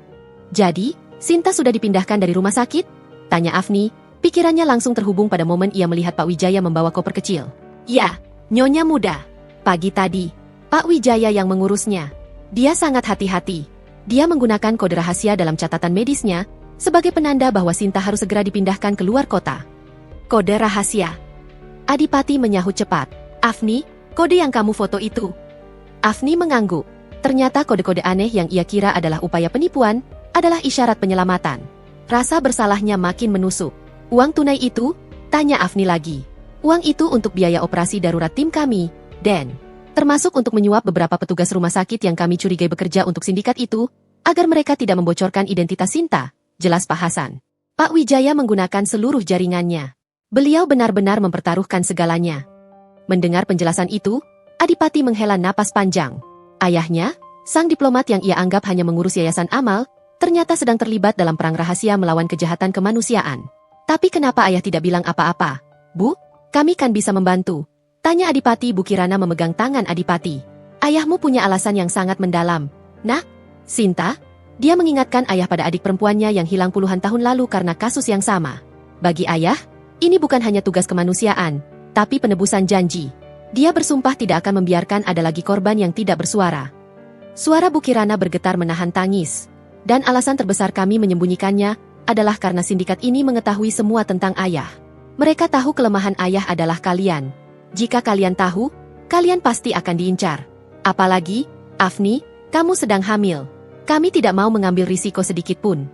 "Jadi, Sinta sudah dipindahkan dari rumah sakit?" tanya Afni, pikirannya langsung terhubung pada momen ia melihat Pak Wijaya membawa koper kecil. "Ya, Nyonya muda. Pagi tadi, Pak Wijaya yang mengurusnya. Dia sangat hati-hati. Dia menggunakan kode rahasia dalam catatan medisnya, sebagai penanda bahwa Sinta harus segera dipindahkan ke luar kota." "Kode rahasia?" Adipati menyahut cepat. "Afni, kode yang kamu foto itu." Afni mengangguk. Ternyata kode-kode aneh yang ia kira adalah upaya penipuan, adalah isyarat penyelamatan. Rasa bersalahnya makin menusuk. "Uang tunai itu?" tanya Afni lagi. "Uang itu untuk biaya operasi darurat tim kami, Den. Termasuk untuk menyuap beberapa petugas rumah sakit yang kami curigai bekerja untuk sindikat itu, agar mereka tidak membocorkan identitas Sinta," jelas Pak Hasan. Pak Wijaya menggunakan seluruh jaringannya. Beliau benar-benar mempertaruhkan segalanya. Mendengar penjelasan itu, Adipati menghela napas panjang. Ayahnya, sang diplomat yang ia anggap hanya mengurus yayasan amal, ternyata sedang terlibat dalam perang rahasia melawan kejahatan kemanusiaan. "Tapi kenapa ayah tidak bilang apa-apa?" "Bu, kami kan bisa membantu," tanya Adipati. Bu Kirana memegang tangan Adipati. "Ayahmu punya alasan yang sangat mendalam, Nak. Sinta," dia mengingatkan ayah pada adik perempuannya yang hilang puluhan tahun lalu karena kasus yang sama. "Bagi ayah, ini bukan hanya tugas kemanusiaan, tapi penebusan janji. Dia bersumpah tidak akan membiarkan ada lagi korban yang tidak bersuara. Suara Bu Kirana bergetar menahan tangis. Dan alasan terbesar kami menyembunyikannya adalah karena sindikat ini mengetahui semua tentang ayah. Mereka tahu kelemahan ayah adalah kalian. Jika kalian tahu, kalian pasti akan diincar. Apalagi, Afni, kamu sedang hamil. Kami tidak mau mengambil risiko sedikit pun.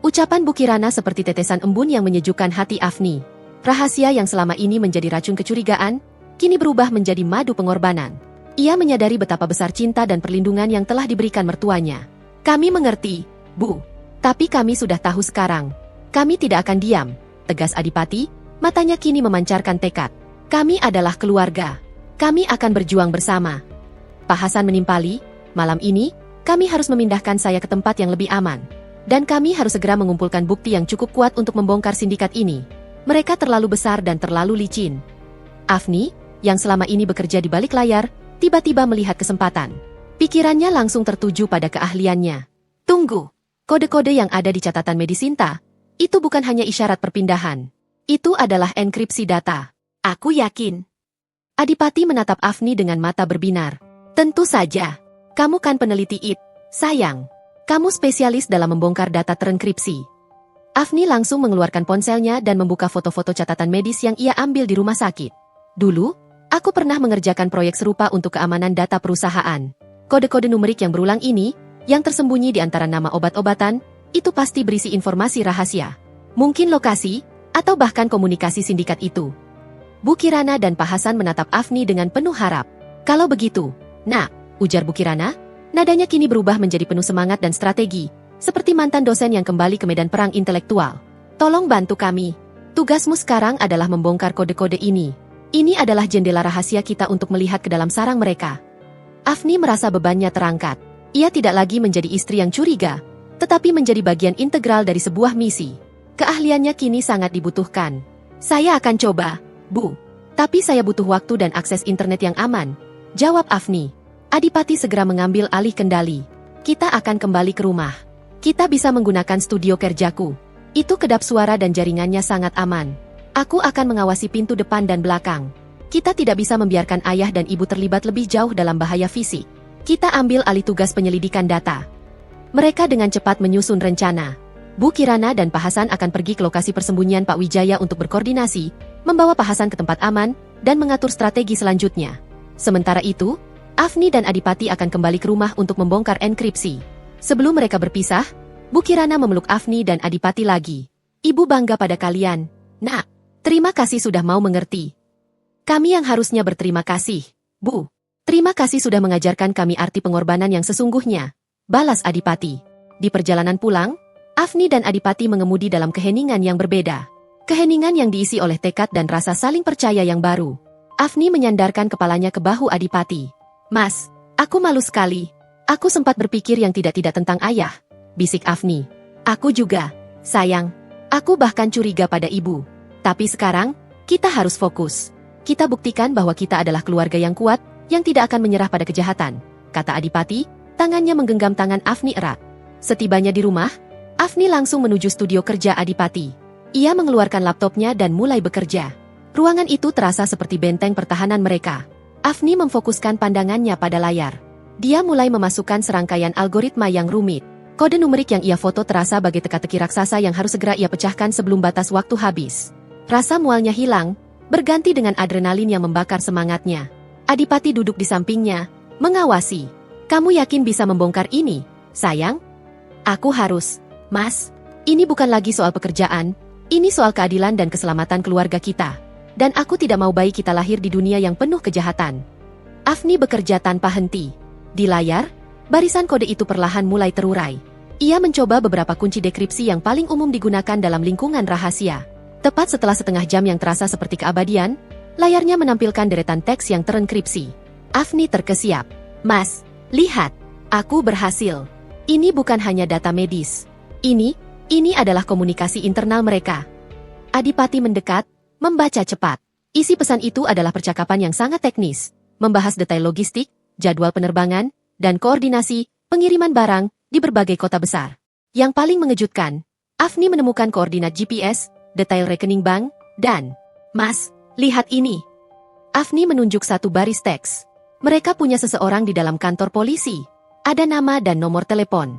Ucapan Bu Kirana seperti tetesan embun yang menyejukkan hati Afni. Rahasia yang selama ini menjadi racun kecurigaan, kini berubah menjadi madu pengorbanan. Ia menyadari betapa besar cinta dan perlindungan yang telah diberikan mertuanya. Kami mengerti, Bu. Tapi kami sudah tahu sekarang. Kami tidak akan diam, tegas Adipati, matanya kini memancarkan tekad. Kami adalah keluarga. Kami akan berjuang bersama. Pak Hasan menimpali, malam ini, kami harus memindahkan saya ke tempat yang lebih aman. Dan kami harus segera mengumpulkan bukti yang cukup kuat untuk membongkar sindikat ini. Mereka terlalu besar dan terlalu licin. Afni, yang selama ini bekerja di balik layar, tiba-tiba melihat kesempatan. Pikirannya langsung tertuju pada keahliannya. Tunggu, kode-kode yang ada di catatan medis Sinta, itu bukan hanya isyarat perpindahan. Itu adalah enkripsi data. Aku yakin. Adipati menatap Afni dengan mata berbinar. Tentu saja. Kamu kan peneliti IT, sayang. Kamu spesialis dalam membongkar data terenkripsi. Afni langsung mengeluarkan ponselnya dan membuka foto-foto catatan medis yang ia ambil di rumah sakit. Dulu, aku pernah mengerjakan proyek serupa untuk keamanan data perusahaan. Kode-kode numerik yang berulang ini, yang tersembunyi di antara nama obat-obatan, itu pasti berisi informasi rahasia. Mungkin lokasi, atau bahkan komunikasi sindikat itu. Bu Kirana dan Pak Hasan menatap Afni dengan penuh harap. Kalau begitu, nak, ujar Bu Kirana, nadanya kini berubah menjadi penuh semangat dan strategi, seperti mantan dosen yang kembali ke medan perang intelektual. Tolong bantu kami. Tugasmu sekarang adalah membongkar kode-kode ini. Ini adalah jendela rahasia kita untuk melihat ke dalam sarang mereka. Afni merasa bebannya terangkat. Ia tidak lagi menjadi istri yang curiga, tetapi menjadi bagian integral dari sebuah misi. Keahliannya kini sangat dibutuhkan. Saya akan coba, Bu. Tapi saya butuh waktu dan akses internet yang aman, jawab Afni. Adipati segera mengambil alih kendali. Kita akan kembali ke rumah. Kita bisa menggunakan studio kerjaku. Itu kedap suara dan jaringannya sangat aman. Aku akan mengawasi pintu depan dan belakang. Kita tidak bisa membiarkan ayah dan ibu terlibat lebih jauh dalam bahaya fisik. Kita ambil alih tugas penyelidikan data. Mereka dengan cepat menyusun rencana. Bu Kirana dan Pak Hasan akan pergi ke lokasi persembunyian Pak Wijaya untuk berkoordinasi, membawa Pak Hasan ke tempat aman, dan mengatur strategi selanjutnya. Sementara itu, Afni dan Adipati akan kembali ke rumah untuk membongkar enkripsi. Sebelum mereka berpisah, Bu Kirana memeluk Afni dan Adipati lagi. Ibu bangga pada kalian, nak. Terima kasih sudah mau mengerti. Kami yang harusnya berterima kasih, Bu. Terima kasih sudah mengajarkan kami arti pengorbanan yang sesungguhnya, balas Adipati. Di perjalanan pulang, Afni dan Adipati mengemudi dalam keheningan yang berbeda. Keheningan yang diisi oleh tekad dan rasa saling percaya yang baru. Afni menyandarkan kepalanya ke bahu Adipati. Mas, aku malu sekali. Aku sempat berpikir yang tidak-tidak tentang ayah, bisik Afni. Aku juga, sayang. Aku bahkan curiga pada ibu. Tapi sekarang, kita harus fokus. Kita buktikan bahwa kita adalah keluarga yang kuat, yang tidak akan menyerah pada kejahatan, kata Adipati, tangannya menggenggam tangan Afni erat. Setibanya di rumah, Afni langsung menuju studio kerja Adipati. Ia mengeluarkan laptopnya dan mulai bekerja. Ruangan itu terasa seperti benteng pertahanan mereka. Afni memfokuskan pandangannya pada layar. Dia mulai memasukkan serangkaian algoritma yang rumit. Kode numerik yang ia foto terasa bagai teka-teki raksasa yang harus segera ia pecahkan sebelum batas waktu habis. Rasa mualnya hilang, berganti dengan adrenalin yang membakar semangatnya. Adipati duduk di sampingnya, mengawasi. Kamu yakin bisa membongkar ini, sayang? Aku harus. Mas, ini bukan lagi soal pekerjaan, ini soal keadilan dan keselamatan keluarga kita. Dan aku tidak mau bayi kita lahir di dunia yang penuh kejahatan. Afni bekerja tanpa henti. Di layar, barisan kode itu perlahan mulai terurai. Ia mencoba beberapa kunci dekripsi yang paling umum digunakan dalam lingkungan rahasia. Tepat setelah setengah jam yang terasa seperti keabadian, layarnya menampilkan deretan teks yang terenkripsi. Afni terkesiap. Mas, lihat. Aku berhasil. Ini bukan hanya data medis. Ini adalah komunikasi internal mereka. Adipati mendekat, membaca cepat. Isi pesan itu adalah percakapan yang sangat teknis, membahas detail logistik, jadwal penerbangan, dan koordinasi pengiriman barang di berbagai kota besar. Yang paling mengejutkan, Afni menemukan koordinat GPS, detail rekening bank, dan Mas, lihat ini. Afni menunjuk satu baris teks. Mereka punya seseorang di dalam kantor polisi. Ada nama dan nomor telepon.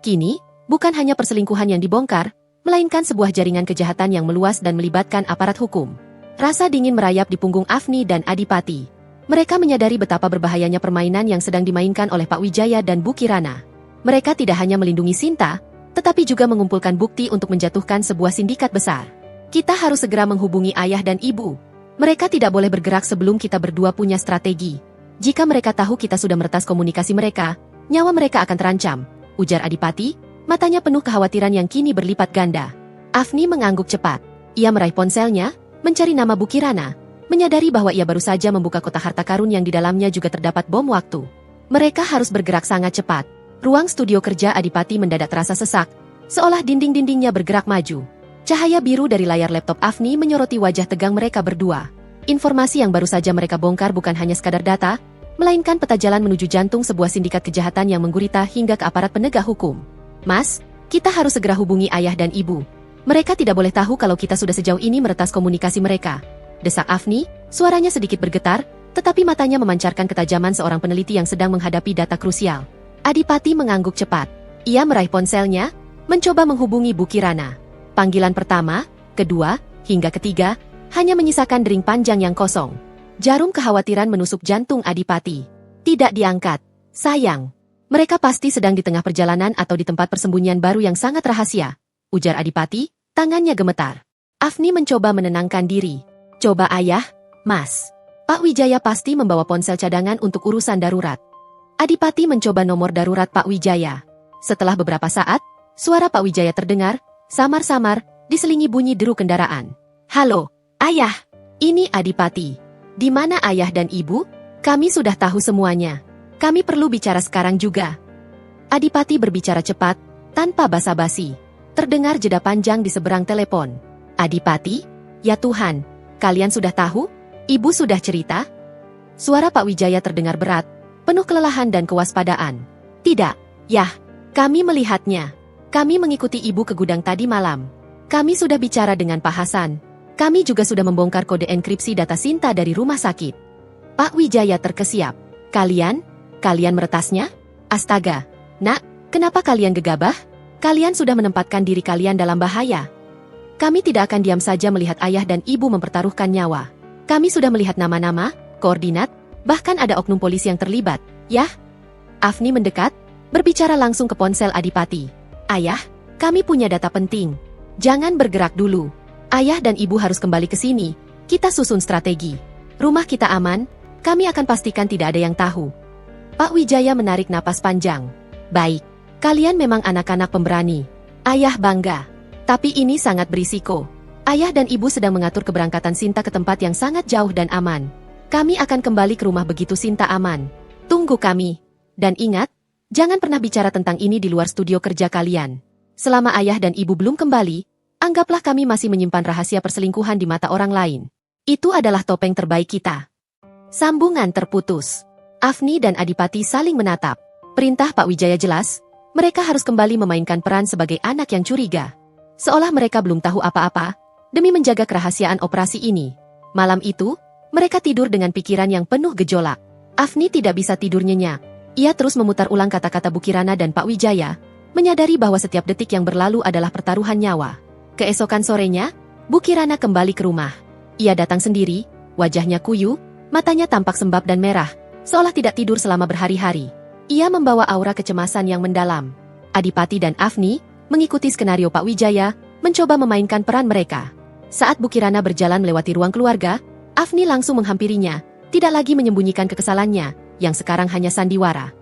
Kini, bukan hanya perselingkuhan yang dibongkar, melainkan sebuah jaringan kejahatan yang meluas dan melibatkan aparat hukum. Rasa dingin merayap di punggung Afni dan Adipati. Mereka menyadari betapa berbahayanya permainan yang sedang dimainkan oleh Pak Wijaya dan Bu Kirana. Mereka tidak hanya melindungi Sinta, tetapi juga mengumpulkan bukti untuk menjatuhkan sebuah sindikat besar. Kita harus segera menghubungi ayah dan ibu. Mereka tidak boleh bergerak sebelum kita berdua punya strategi. Jika mereka tahu kita sudah meretas komunikasi mereka, nyawa mereka akan terancam, ujar Adipati, matanya penuh kekhawatiran yang kini berlipat ganda. Afni mengangguk cepat. Ia meraih ponselnya, mencari nama Bu Kirana, menyadari bahwa ia baru saja membuka kotak harta karun yang di dalamnya juga terdapat bom waktu. Mereka harus bergerak sangat cepat. Ruang studio kerja Adipati mendadak terasa sesak, seolah dinding-dindingnya bergerak maju. Cahaya biru dari layar laptop Afni menyoroti wajah tegang mereka berdua. Informasi yang baru saja mereka bongkar bukan hanya sekadar data, melainkan peta jalan menuju jantung sebuah sindikat kejahatan yang menggurita hingga ke aparat penegak hukum. Mas, kita harus segera hubungi ayah dan ibu. Mereka tidak boleh tahu kalau kita sudah sejauh ini meretas komunikasi mereka. Desak Afni, suaranya sedikit bergetar, tetapi matanya memancarkan ketajaman seorang peneliti yang sedang menghadapi data krusial. Adipati mengangguk cepat. Ia meraih ponselnya, mencoba menghubungi Bu Kirana. Panggilan pertama, kedua, hingga ketiga, hanya menyisakan dering panjang yang kosong. Jarum kekhawatiran menusuk jantung Adipati. Tidak diangkat. Sayang. Mereka pasti sedang di tengah perjalanan atau di tempat persembunyian baru yang sangat rahasia, ujar Adipati, tangannya gemetar. Afni mencoba menenangkan diri. Coba ayah, mas. Pak Wijaya pasti membawa ponsel cadangan untuk urusan darurat. Adipati mencoba nomor darurat Pak Wijaya. Setelah beberapa saat, suara Pak Wijaya terdengar, samar-samar, diselingi bunyi deru kendaraan. Halo, ayah. Ini Adipati. Di mana ayah dan ibu? Kami sudah tahu semuanya. Kami perlu bicara sekarang juga. Adipati berbicara cepat, tanpa basa-basi. Terdengar jeda panjang di seberang telepon. Adipati? Ya Tuhan, kalian sudah tahu? Ibu sudah cerita? Suara Pak Wijaya terdengar berat, penuh kelelahan dan kewaspadaan. Tidak, yah, kami melihatnya. Kami mengikuti ibu ke gudang tadi malam. Kami sudah bicara dengan Pak Hasan. Kami juga sudah membongkar kode enkripsi data Sinta dari rumah sakit. Pak Wijaya terkesiap. Kalian meretasnya? Astaga, nak, kenapa kalian gegabah? Kalian sudah menempatkan diri kalian dalam bahaya. Kami tidak akan diam saja melihat ayah dan ibu mempertaruhkan nyawa. Kami sudah melihat nama-nama, koordinat, bahkan ada oknum polisi yang terlibat, yah? Afni mendekat, berbicara langsung ke ponsel Adipati. Ayah, kami punya data penting. Jangan bergerak dulu. Ayah dan ibu harus kembali ke sini. Kita susun strategi. Rumah kita aman, kami akan pastikan tidak ada yang tahu. Pak Wijaya menarik napas panjang. Baik, kalian memang anak-anak pemberani. Ayah bangga. Tapi ini sangat berisiko. Ayah dan ibu sedang mengatur keberangkatan Sinta ke tempat yang sangat jauh dan aman. Kami akan kembali ke rumah begitu Sinta aman. Tunggu kami. Dan ingat, jangan pernah bicara tentang ini di luar studio kerja kalian. Selama ayah dan ibu belum kembali, anggaplah kami masih menyimpan rahasia perselingkuhan di mata orang lain. Itu adalah topeng terbaik kita. Sambungan terputus. Afni dan Adipati saling menatap. Perintah Pak Wijaya jelas, mereka harus kembali memainkan peran sebagai anak yang curiga. Seolah mereka belum tahu apa-apa, demi menjaga kerahasiaan operasi ini. Malam itu, mereka tidur dengan pikiran yang penuh gejolak. Afni tidak bisa tidur nyenyak. Ia terus memutar ulang kata-kata Bu Kirana dan Pak Wijaya, menyadari bahwa setiap detik yang berlalu adalah pertaruhan nyawa. Keesokan sorenya, Bu Kirana kembali ke rumah. Ia datang sendiri, wajahnya kuyu, matanya tampak sembab dan merah, seolah tidak tidur selama berhari-hari. Ia membawa aura kecemasan yang mendalam. Adipati dan Afni mengikuti skenario Pak Wijaya, mencoba memainkan peran mereka. Saat Bu Kirana berjalan melewati ruang keluarga, Afni langsung menghampirinya, tidak lagi menyembunyikan kekesalannya, yang sekarang hanya sandiwara.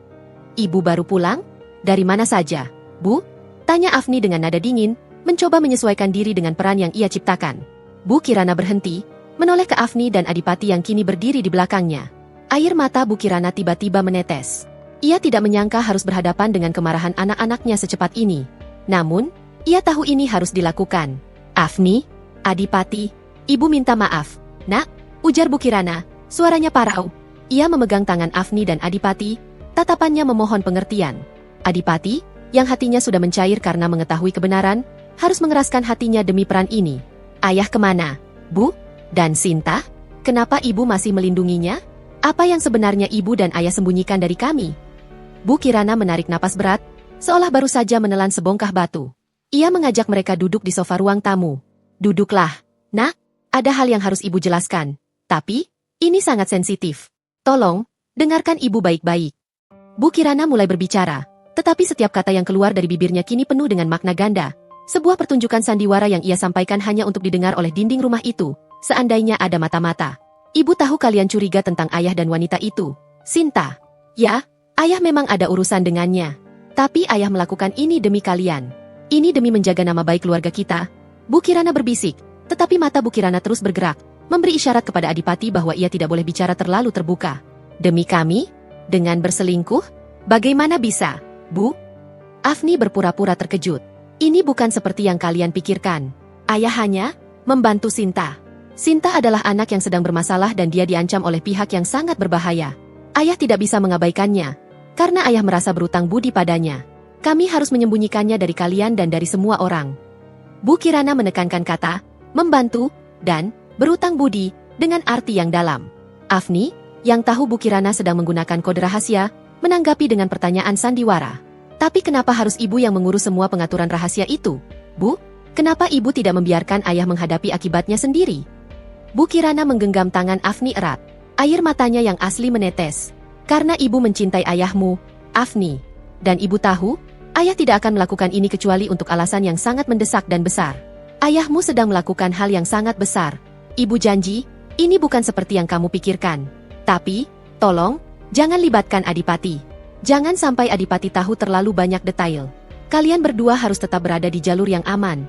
Ibu baru pulang? Dari mana saja, Bu? Tanya Afni dengan nada dingin, mencoba menyesuaikan diri dengan peran yang ia ciptakan. Bu Kirana berhenti, menoleh ke Afni dan Adipati yang kini berdiri di belakangnya. Air mata Bu Kirana tiba-tiba menetes. Ia tidak menyangka harus berhadapan dengan kemarahan anak-anaknya secepat ini. Namun, ia tahu ini harus dilakukan. Afni, Adipati, ibu minta maaf. Nak, ujar Bu Kirana, suaranya parau. Ia memegang tangan Afni dan Adipati, tatapannya memohon pengertian. Adipati, yang hatinya sudah mencair karena mengetahui kebenaran, harus mengeraskan hatinya demi peran ini. Ayah kemana? Bu? Dan Sinta? Kenapa ibu masih melindunginya? Apa yang sebenarnya ibu dan ayah sembunyikan dari kami? Bu Kirana menarik napas berat, seolah baru saja menelan sebongkah batu. Ia mengajak mereka duduk di sofa ruang tamu. Duduklah, nak, ada hal yang harus ibu jelaskan. Tapi, ini sangat sensitif. Tolong, dengarkan ibu baik-baik. Bu Kirana mulai berbicara, tetapi setiap kata yang keluar dari bibirnya kini penuh dengan makna ganda. Sebuah pertunjukan sandiwara yang ia sampaikan hanya untuk didengar oleh dinding rumah itu, seandainya ada mata-mata. Ibu tahu kalian curiga tentang ayah dan wanita itu, Sinta. Ya, ayah memang ada urusan dengannya. Tapi ayah melakukan ini demi kalian. Ini demi menjaga nama baik keluarga kita. Bu Kirana berbisik, tetapi mata Bu Kirana terus bergerak, memberi isyarat kepada Adipati bahwa ia tidak boleh bicara terlalu terbuka. Demi kami? Dengan berselingkuh? Bagaimana bisa, Bu? Afni berpura-pura terkejut. Ini bukan seperti yang kalian pikirkan. Ayah hanya membantu Sinta. Sinta adalah anak yang sedang bermasalah dan dia diancam oleh pihak yang sangat berbahaya. Ayah tidak bisa mengabaikannya, karena ayah merasa berutang budi padanya. Kami harus menyembunyikannya dari kalian dan dari semua orang. Bu Kirana menekankan kata, membantu, dan berutang budi, dengan arti yang dalam. Afni, yang tahu Bu Kirana sedang menggunakan kode rahasia, menanggapi dengan pertanyaan sandiwara. Tapi kenapa harus ibu yang mengurus semua pengaturan rahasia itu? Bu, kenapa ibu tidak membiarkan ayah menghadapi akibatnya sendiri? Bu Kirana menggenggam tangan Afni erat. Air matanya yang asli menetes. Karena ibu mencintai ayahmu, Afni. Dan ibu tahu, ayah tidak akan melakukan ini kecuali untuk alasan yang sangat mendesak dan besar. Ayahmu sedang melakukan hal yang sangat besar. Ibu janji, ini bukan seperti yang kamu pikirkan. Tapi, tolong, jangan libatkan Adipati. Jangan sampai Adipati tahu terlalu banyak detail. Kalian berdua harus tetap berada di jalur yang aman.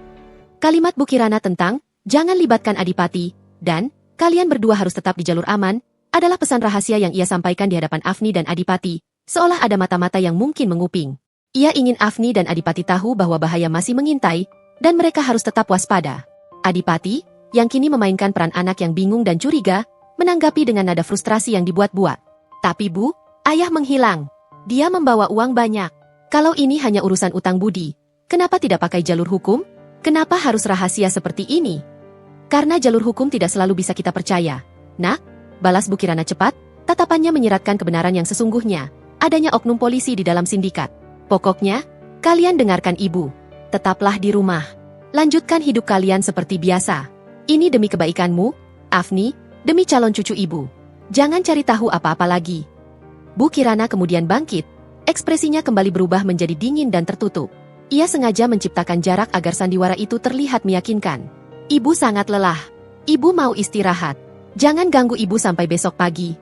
Kalimat Bu Kirana tentang, jangan libatkan Adipati, dan, kalian berdua harus tetap di jalur aman, adalah pesan rahasia yang ia sampaikan di hadapan Afni dan Adipati, seolah ada mata-mata yang mungkin menguping. Ia ingin Afni dan Adipati tahu bahwa bahaya masih mengintai, dan mereka harus tetap waspada. Adipati, yang kini memainkan peran anak yang bingung dan curiga, menanggapi dengan nada frustrasi yang dibuat-buat. Tapi Bu, ayah menghilang. Dia membawa uang banyak. Kalau ini hanya urusan utang budi, kenapa tidak pakai jalur hukum? Kenapa harus rahasia seperti ini? Karena jalur hukum tidak selalu bisa kita percaya. Nak, balas Bu Kirana cepat, tatapannya menyiratkan kebenaran yang sesungguhnya, adanya oknum polisi di dalam sindikat. Pokoknya, kalian dengarkan ibu. Tetaplah di rumah. Lanjutkan hidup kalian seperti biasa. Ini demi kebaikanmu, Afni, demi calon cucu ibu. Jangan cari tahu apa-apa lagi. Bu Kirana kemudian bangkit. Ekspresinya kembali berubah menjadi dingin dan tertutup. Ia sengaja menciptakan jarak agar sandiwara itu terlihat meyakinkan. Ibu sangat lelah. Ibu mau istirahat. Jangan ganggu ibu sampai besok pagi.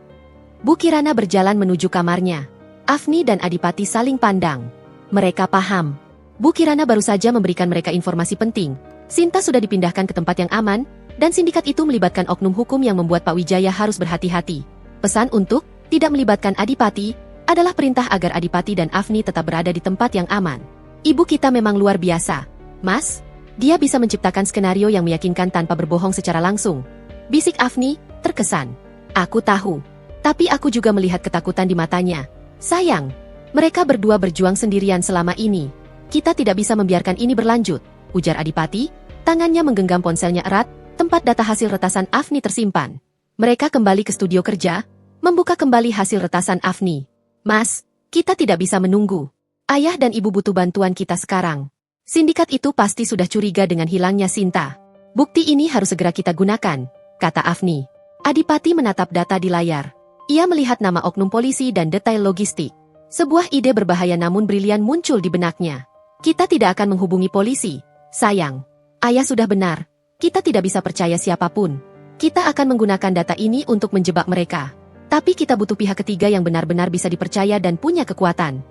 Bu Kirana berjalan menuju kamarnya. Afni dan Adipati saling pandang. Mereka paham. Bu Kirana baru saja memberikan mereka informasi penting. Sinta sudah dipindahkan ke tempat yang aman, dan sindikat itu melibatkan oknum hukum yang membuat Pak Wijaya harus berhati-hati. Pesan untuk tidak melibatkan Adipati adalah perintah agar Adipati dan Afni tetap berada di tempat yang aman. Ibu kita memang luar biasa. Mas, dia bisa menciptakan skenario yang meyakinkan tanpa berbohong secara langsung. Bisik Afni, terkesan. Aku tahu. Tapi aku juga melihat ketakutan di matanya. Sayang, mereka berdua berjuang sendirian selama ini. Kita tidak bisa membiarkan ini berlanjut, ujar Adipati. Tangannya menggenggam ponselnya erat, tempat data hasil retasan Afni tersimpan. Mereka kembali ke studio kerja, membuka kembali hasil retasan Afni. Mas, kita tidak bisa menunggu. Ayah dan ibu butuh bantuan kita sekarang. Sindikat itu pasti sudah curiga dengan hilangnya Sinta. Bukti ini harus segera kita gunakan, kata Afni. Adipati menatap data di layar. Ia melihat nama oknum polisi dan detail logistik. Sebuah ide berbahaya namun brilian muncul di benaknya. Kita tidak akan menghubungi polisi, sayang. Ayah sudah benar. Kita tidak bisa percaya siapapun. Kita akan menggunakan data ini untuk menjebak mereka. Tapi kita butuh pihak ketiga yang benar-benar bisa dipercaya dan punya kekuatan.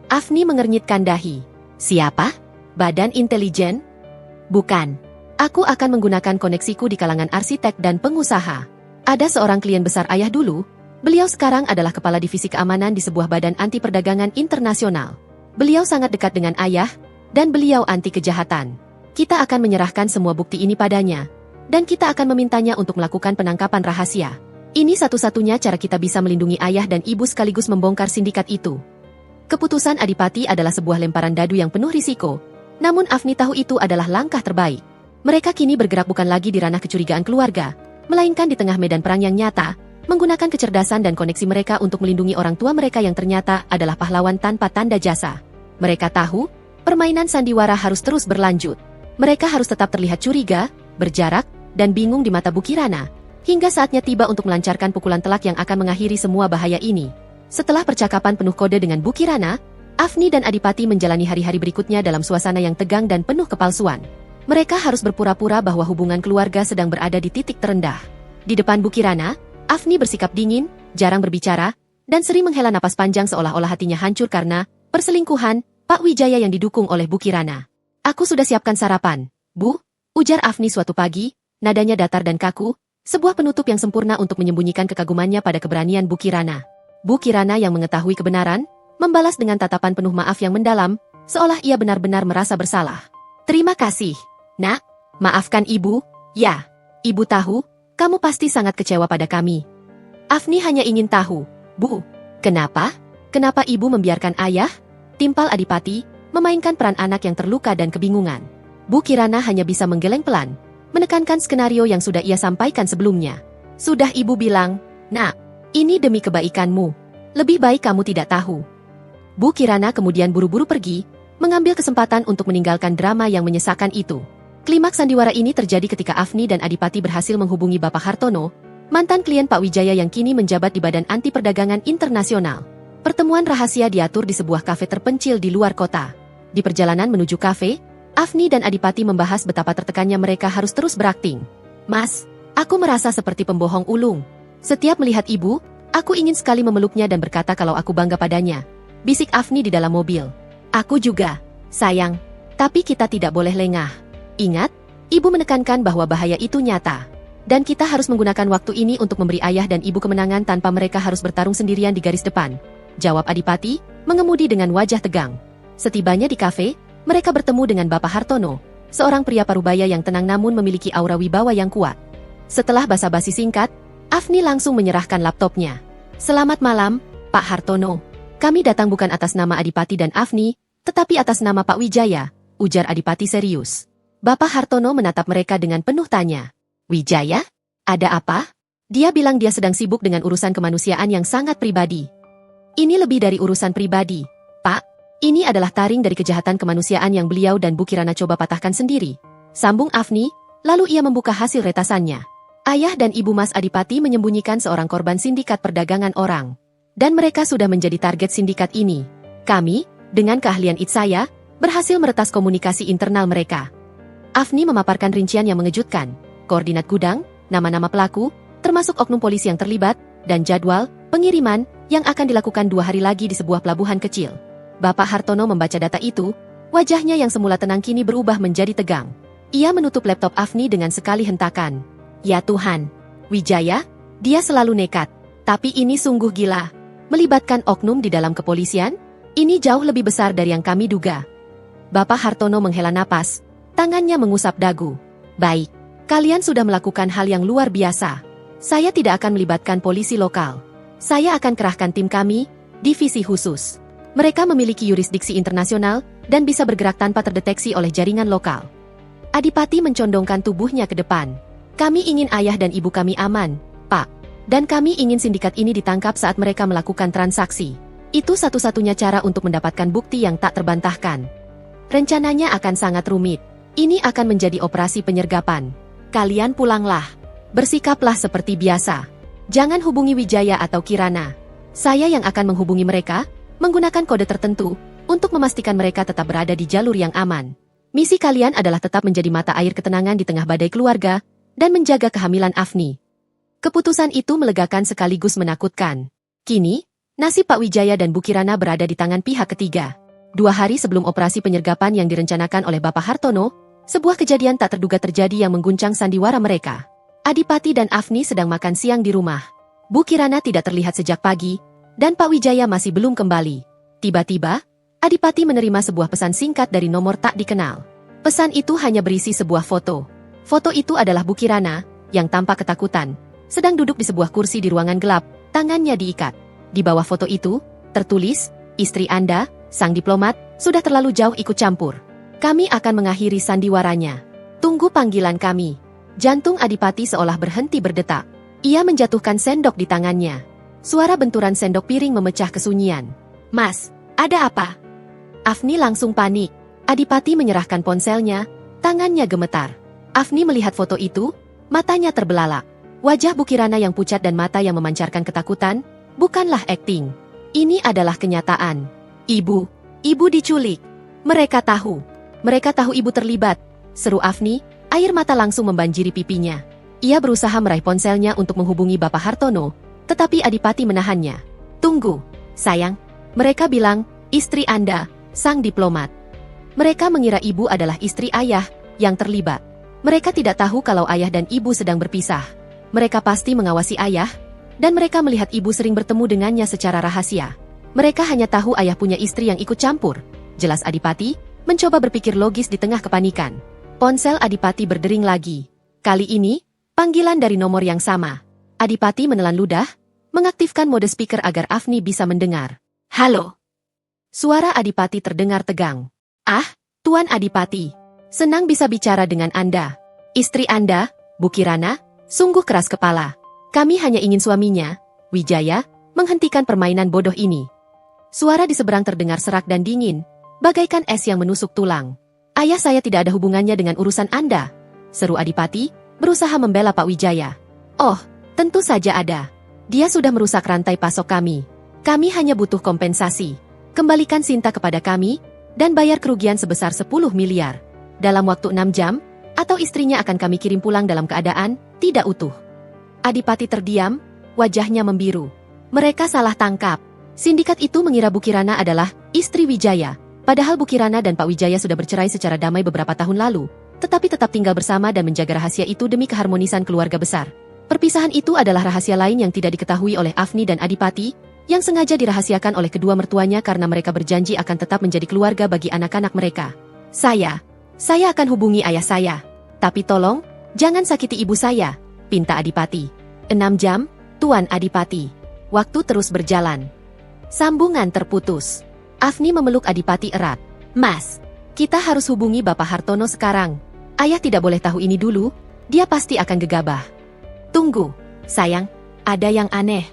Afni mengernyitkan dahi. Siapa? Badan intelijen? Bukan. Aku akan menggunakan koneksiku di kalangan arsitek dan pengusaha. Ada seorang klien besar ayah dulu. Beliau sekarang adalah kepala divisi keamanan di sebuah badan anti perdagangan internasional. Beliau sangat dekat dengan ayah, dan beliau anti kejahatan. Kita akan menyerahkan semua bukti ini padanya, dan kita akan memintanya untuk melakukan penangkapan rahasia. Ini satu-satunya cara kita bisa melindungi ayah dan ibu sekaligus membongkar sindikat itu. Keputusan Adipati adalah sebuah lemparan dadu yang penuh risiko. Namun Afni tahu itu adalah langkah terbaik. Mereka kini bergerak bukan lagi di ranah kecurigaan keluarga, melainkan di tengah medan perang yang nyata, menggunakan kecerdasan dan koneksi mereka untuk melindungi orang tua mereka yang ternyata adalah pahlawan tanpa tanda jasa. Mereka tahu, permainan sandiwara harus terus berlanjut. Mereka harus tetap terlihat curiga, berjarak, dan bingung di mata Bu Kirana, hingga saatnya tiba untuk melancarkan pukulan telak yang akan mengakhiri semua bahaya ini. Setelah percakapan penuh kode dengan Bu Kirana, Afni dan Adipati menjalani hari-hari berikutnya dalam suasana yang tegang dan penuh kepalsuan. Mereka harus berpura-pura bahwa hubungan keluarga sedang berada di titik terendah. Di depan Bu Kirana, Afni bersikap dingin, jarang berbicara, dan sering menghela napas panjang seolah-olah hatinya hancur karena perselingkuhan Pak Wijaya yang didukung oleh Bu Kirana. "Aku sudah siapkan sarapan, Bu," ujar Afni suatu pagi, nadanya datar dan kaku, sebuah penutup yang sempurna untuk menyembunyikan kekagumannya pada keberanian Bu Kirana. Bu Kirana yang mengetahui kebenaran, membalas dengan tatapan penuh maaf yang mendalam, seolah ia benar-benar merasa bersalah. "Terima kasih, Nak. Maafkan Ibu." "Ya, Ibu tahu, kamu pasti sangat kecewa pada kami." Afni hanya ingin tahu, "Bu, kenapa? Kenapa Ibu membiarkan Ayah?" Timpal Adipati, memainkan peran anak yang terluka dan kebingungan. Bu Kirana hanya bisa menggeleng pelan, menekankan skenario yang sudah ia sampaikan sebelumnya. "Sudah Ibu bilang, Nak, ini demi kebaikanmu. Lebih baik kamu tidak tahu." Bu Kirana kemudian buru-buru pergi, mengambil kesempatan untuk meninggalkan drama yang menyesakan itu. Klimaks sandiwara ini terjadi ketika Afni dan Adipati berhasil menghubungi Bapak Hartono, mantan klien Pak Wijaya yang kini menjabat di Badan Anti Perdagangan Internasional. Pertemuan rahasia diatur di sebuah kafe terpencil di luar kota. Di perjalanan menuju kafe, Afni dan Adipati membahas betapa tertekannya mereka harus terus berakting. "Mas, aku merasa seperti pembohong ulung. Setiap melihat Ibu, aku ingin sekali memeluknya dan berkata kalau aku bangga padanya," bisik Afni di dalam mobil. "Aku juga, sayang. Tapi kita tidak boleh lengah. Ingat, Ibu menekankan bahwa bahaya itu nyata. Dan kita harus menggunakan waktu ini untuk memberi Ayah dan Ibu kemenangan tanpa mereka harus bertarung sendirian di garis depan," jawab Adipati, mengemudi dengan wajah tegang. Setibanya di kafe, mereka bertemu dengan Bapak Hartono, seorang pria parubaya yang tenang namun memiliki aura wibawa yang kuat. Setelah basa-basi singkat, Afni langsung menyerahkan laptopnya. "Selamat malam, Pak Hartono. Kami datang bukan atas nama Adipati dan Afni, tetapi atas nama Pak Wijaya," ujar Adipati serius. Bapak Hartono menatap mereka dengan penuh tanya. "Wijaya? Ada apa?" Dia bilang dia sedang sibuk dengan urusan kemanusiaan yang sangat pribadi. "Ini lebih dari urusan pribadi, Pak. Ini adalah taring dari kejahatan kemanusiaan yang beliau dan Bu Kirana coba patahkan sendiri," sambung Afni, lalu ia membuka hasil retasannya. "Ayah dan Ibu Mas Adipati menyembunyikan seorang korban sindikat perdagangan orang. Dan mereka sudah menjadi target sindikat ini. Kami, dengan keahlian saya, berhasil meretas komunikasi internal mereka." Afni memaparkan rincian yang mengejutkan, koordinat gudang, nama-nama pelaku, termasuk oknum polisi yang terlibat, dan jadwal pengiriman yang akan dilakukan 2 hari lagi di sebuah pelabuhan kecil. Bapak Hartono membaca data itu, wajahnya yang semula tenang kini berubah menjadi tegang. Ia menutup laptop Afni dengan sekali hentakan. "Ya Tuhan, Wijaya, dia selalu nekat. Tapi ini sungguh gila. Melibatkan oknum di dalam kepolisian? Ini jauh lebih besar dari yang kami duga." Bapak Hartono menghela napas, tangannya mengusap dagu. "Baik, kalian sudah melakukan hal yang luar biasa. Saya tidak akan melibatkan polisi lokal. Saya akan kerahkan tim kami, divisi khusus. Mereka memiliki yurisdiksi internasional dan bisa bergerak tanpa terdeteksi oleh jaringan lokal." Adipati mencondongkan tubuhnya ke depan. "Kami ingin Ayah dan Ibu kami aman, Pak. Dan kami ingin sindikat ini ditangkap saat mereka melakukan transaksi. Itu satu-satunya cara untuk mendapatkan bukti yang tak terbantahkan. Rencananya akan sangat rumit. Ini akan menjadi operasi penyergapan. Kalian pulanglah. Bersikaplah seperti biasa. Jangan hubungi Wijaya atau Kirana. Saya yang akan menghubungi mereka, menggunakan kode tertentu, untuk memastikan mereka tetap berada di jalur yang aman. Misi kalian adalah tetap menjadi mata air ketenangan di tengah badai keluarga, dan menjaga kehamilan Afni." Keputusan itu melegakan sekaligus menakutkan. Kini, nasib Pak Wijaya dan Bu Kirana berada di tangan pihak ketiga. 2 hari sebelum operasi penyergapan yang direncanakan oleh Bapak Hartono, sebuah kejadian tak terduga terjadi yang mengguncang sandiwara mereka. Adipati dan Afni sedang makan siang di rumah. Bu Kirana tidak terlihat sejak pagi, dan Pak Wijaya masih belum kembali. Tiba-tiba, Adipati menerima sebuah pesan singkat dari nomor tak dikenal. Pesan itu hanya berisi sebuah foto. Foto itu adalah Bu Kirana, yang tampak ketakutan, sedang duduk di sebuah kursi di ruangan gelap, tangannya diikat. Di bawah foto itu, tertulis, "Istri Anda, sang diplomat, sudah terlalu jauh ikut campur. Kami akan mengakhiri sandiwaranya. Tunggu panggilan kami." Jantung Adipati seolah berhenti berdetak. Ia menjatuhkan sendok di tangannya. Suara benturan sendok piring memecah kesunyian. "Mas, ada apa?" Afni langsung panik. Adipati menyerahkan ponselnya, tangannya gemetar. Afni melihat foto itu, matanya terbelalak. Wajah Bu Kirana yang pucat dan mata yang memancarkan ketakutan, bukanlah akting. Ini adalah kenyataan. Ibu diculik. Mereka tahu ibu terlibat, seru Afni, air mata langsung membanjiri pipinya. Ia berusaha meraih ponselnya untuk menghubungi Bapak Hartono, tetapi Adipati menahannya. "Tunggu, sayang. Mereka bilang, istri Anda, sang diplomat. Mereka mengira ibu adalah istri ayah yang terlibat. Mereka tidak tahu kalau ayah dan ibu sedang berpisah. Mereka pasti mengawasi ayah, dan mereka melihat ibu sering bertemu dengannya secara rahasia. Mereka hanya tahu ayah punya istri yang ikut campur," jelas Adipati, mencoba berpikir logis di tengah kepanikan. Ponsel Adipati berdering lagi. Kali ini, panggilan dari nomor yang sama. Adipati menelan ludah, mengaktifkan mode speaker agar Afni bisa mendengar. "Halo." Suara Adipati terdengar tegang. "Ah, Tuan Adipati. Senang bisa bicara dengan Anda. Istri Anda, Bu Kirana, sungguh keras kepala. Kami hanya ingin suaminya, Wijaya, menghentikan permainan bodoh ini." Suara di seberang terdengar serak dan dingin, bagaikan es yang menusuk tulang. "Ayah saya tidak ada hubungannya dengan urusan Anda," seru Adipati, berusaha membela Pak Wijaya. "Oh, tentu saja ada. Dia sudah merusak rantai pasok kami. Kami hanya butuh kompensasi. Kembalikan Sinta kepada kami, dan bayar kerugian sebesar 10 miliar. Dalam waktu 6 jam, atau istrinya akan kami kirim pulang dalam keadaan tidak utuh." Adipati terdiam, wajahnya membiru. Mereka salah tangkap. Sindikat itu mengira Bu Kirana adalah istri Wijaya, padahal Bu Kirana dan Pak Wijaya sudah bercerai secara damai beberapa tahun lalu, tetapi tetap tinggal bersama dan menjaga rahasia itu demi keharmonisan keluarga besar. Perpisahan itu adalah rahasia lain yang tidak diketahui oleh Afni dan Adipati, yang sengaja dirahasiakan oleh kedua mertuanya karena mereka berjanji akan tetap menjadi keluarga bagi anak-anak mereka. Saya akan hubungi ayah saya. Tapi tolong, jangan sakiti ibu saya, pinta Adipati. 6 jam, Tuan Adipati. Waktu terus berjalan. Sambungan terputus. Afni memeluk Adipati erat. "Mas, kita harus hubungi Bapak Hartono sekarang. Ayah tidak boleh tahu ini dulu, dia pasti akan gegabah." "Tunggu, sayang, ada yang aneh."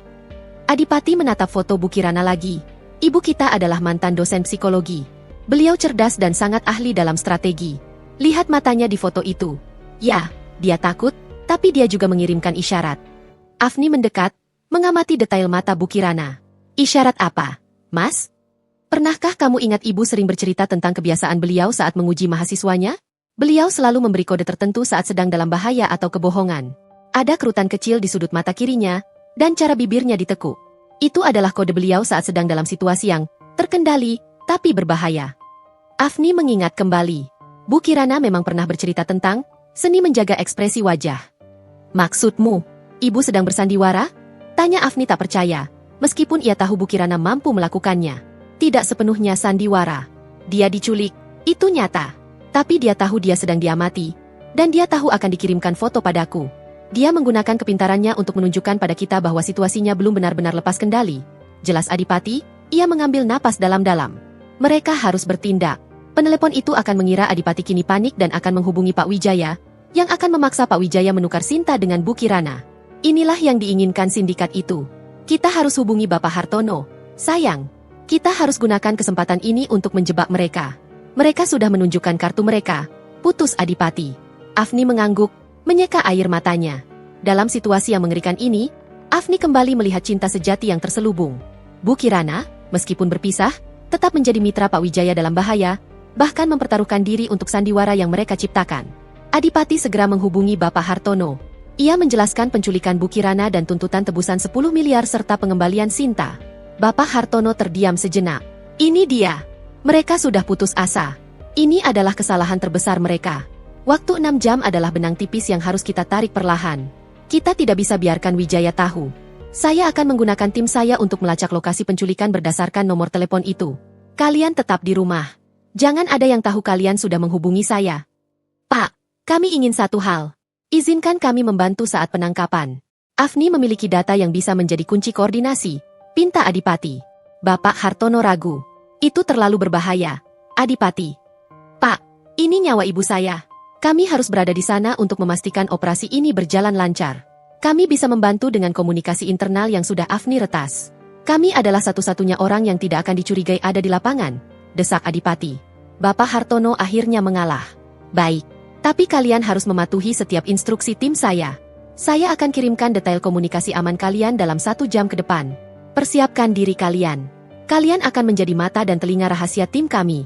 Adipati menatap foto Bu Kirana lagi. Ibu kita adalah mantan dosen psikologi. Beliau cerdas dan sangat ahli dalam strategi. Lihat matanya di foto itu. Ya, dia takut, tapi dia juga mengirimkan isyarat. Afni mendekat, mengamati detail mata Bu Kirana. "Isyarat apa, Mas? Pernahkah kamu ingat ibu sering bercerita tentang kebiasaan beliau saat menguji mahasiswanya? Beliau selalu memberi kode tertentu saat sedang dalam bahaya atau kebohongan. Ada kerutan kecil di sudut mata kirinya, dan cara bibirnya ditekuk. Itu adalah kode beliau saat sedang dalam situasi yang terkendali, tapi berbahaya." Afni mengingat kembali. Bu Kirana memang pernah bercerita tentang seni menjaga ekspresi wajah. "Maksudmu, ibu sedang bersandiwara?" tanya Afni tak percaya. Meskipun ia tahu Bu Kirana mampu melakukannya. Tidak sepenuhnya sandiwara. Dia diculik, itu nyata. Tapi dia tahu dia sedang diamati. Dan dia tahu akan dikirimkan foto padaku. Dia menggunakan kepintarannya untuk menunjukkan pada kita bahwa situasinya belum benar-benar lepas kendali. Jelas Adipati, ia mengambil napas dalam-dalam. Mereka harus bertindak. Penelepon itu akan mengira Adipati kini panik dan akan menghubungi Pak Wijaya, yang akan memaksa Pak Wijaya menukar Sinta dengan Bu Kirana. Inilah yang diinginkan sindikat itu. Kita harus hubungi Bapak Hartono. Sayang, kita harus gunakan kesempatan ini untuk menjebak mereka. Mereka sudah menunjukkan kartu mereka. Putus Adipati. Afni mengangguk, menyeka air matanya. Dalam situasi yang mengerikan ini, Afni kembali melihat cinta sejati yang terselubung. Bu Kirana, meskipun berpisah, tetap menjadi mitra Pak Wijaya dalam bahaya, bahkan mempertaruhkan diri untuk sandiwara yang mereka ciptakan. Adipati segera menghubungi Bapak Hartono. Ia menjelaskan penculikan Bu Kirana dan tuntutan tebusan 10 miliar serta pengembalian Sinta. Bapak Hartono terdiam sejenak. Ini dia. Mereka sudah putus asa. Ini adalah kesalahan terbesar mereka. Waktu 6 jam adalah benang tipis yang harus kita tarik perlahan. Kita tidak bisa biarkan Wijaya tahu. Saya akan menggunakan tim saya untuk melacak lokasi penculikan berdasarkan nomor telepon itu. Kalian tetap di rumah. Jangan ada yang tahu kalian sudah menghubungi saya. Pak, kami ingin satu hal. Izinkan kami membantu saat penangkapan. Afni memiliki data yang bisa menjadi kunci koordinasi, pinta Adipati. Bapak Hartono ragu. Itu terlalu berbahaya. Adipati. Pak, ini nyawa ibu saya. Kami harus berada di sana untuk memastikan operasi ini berjalan lancar. Kami bisa membantu dengan komunikasi internal yang sudah Afni retas. Kami adalah satu-satunya orang yang tidak akan dicurigai ada di lapangan, desak Adipati. Bapak Hartono akhirnya mengalah. Baik, tapi kalian harus mematuhi setiap instruksi tim saya. Saya akan kirimkan detail komunikasi aman kalian dalam 1 jam ke depan. Persiapkan diri kalian. Kalian akan menjadi mata dan telinga rahasia tim kami.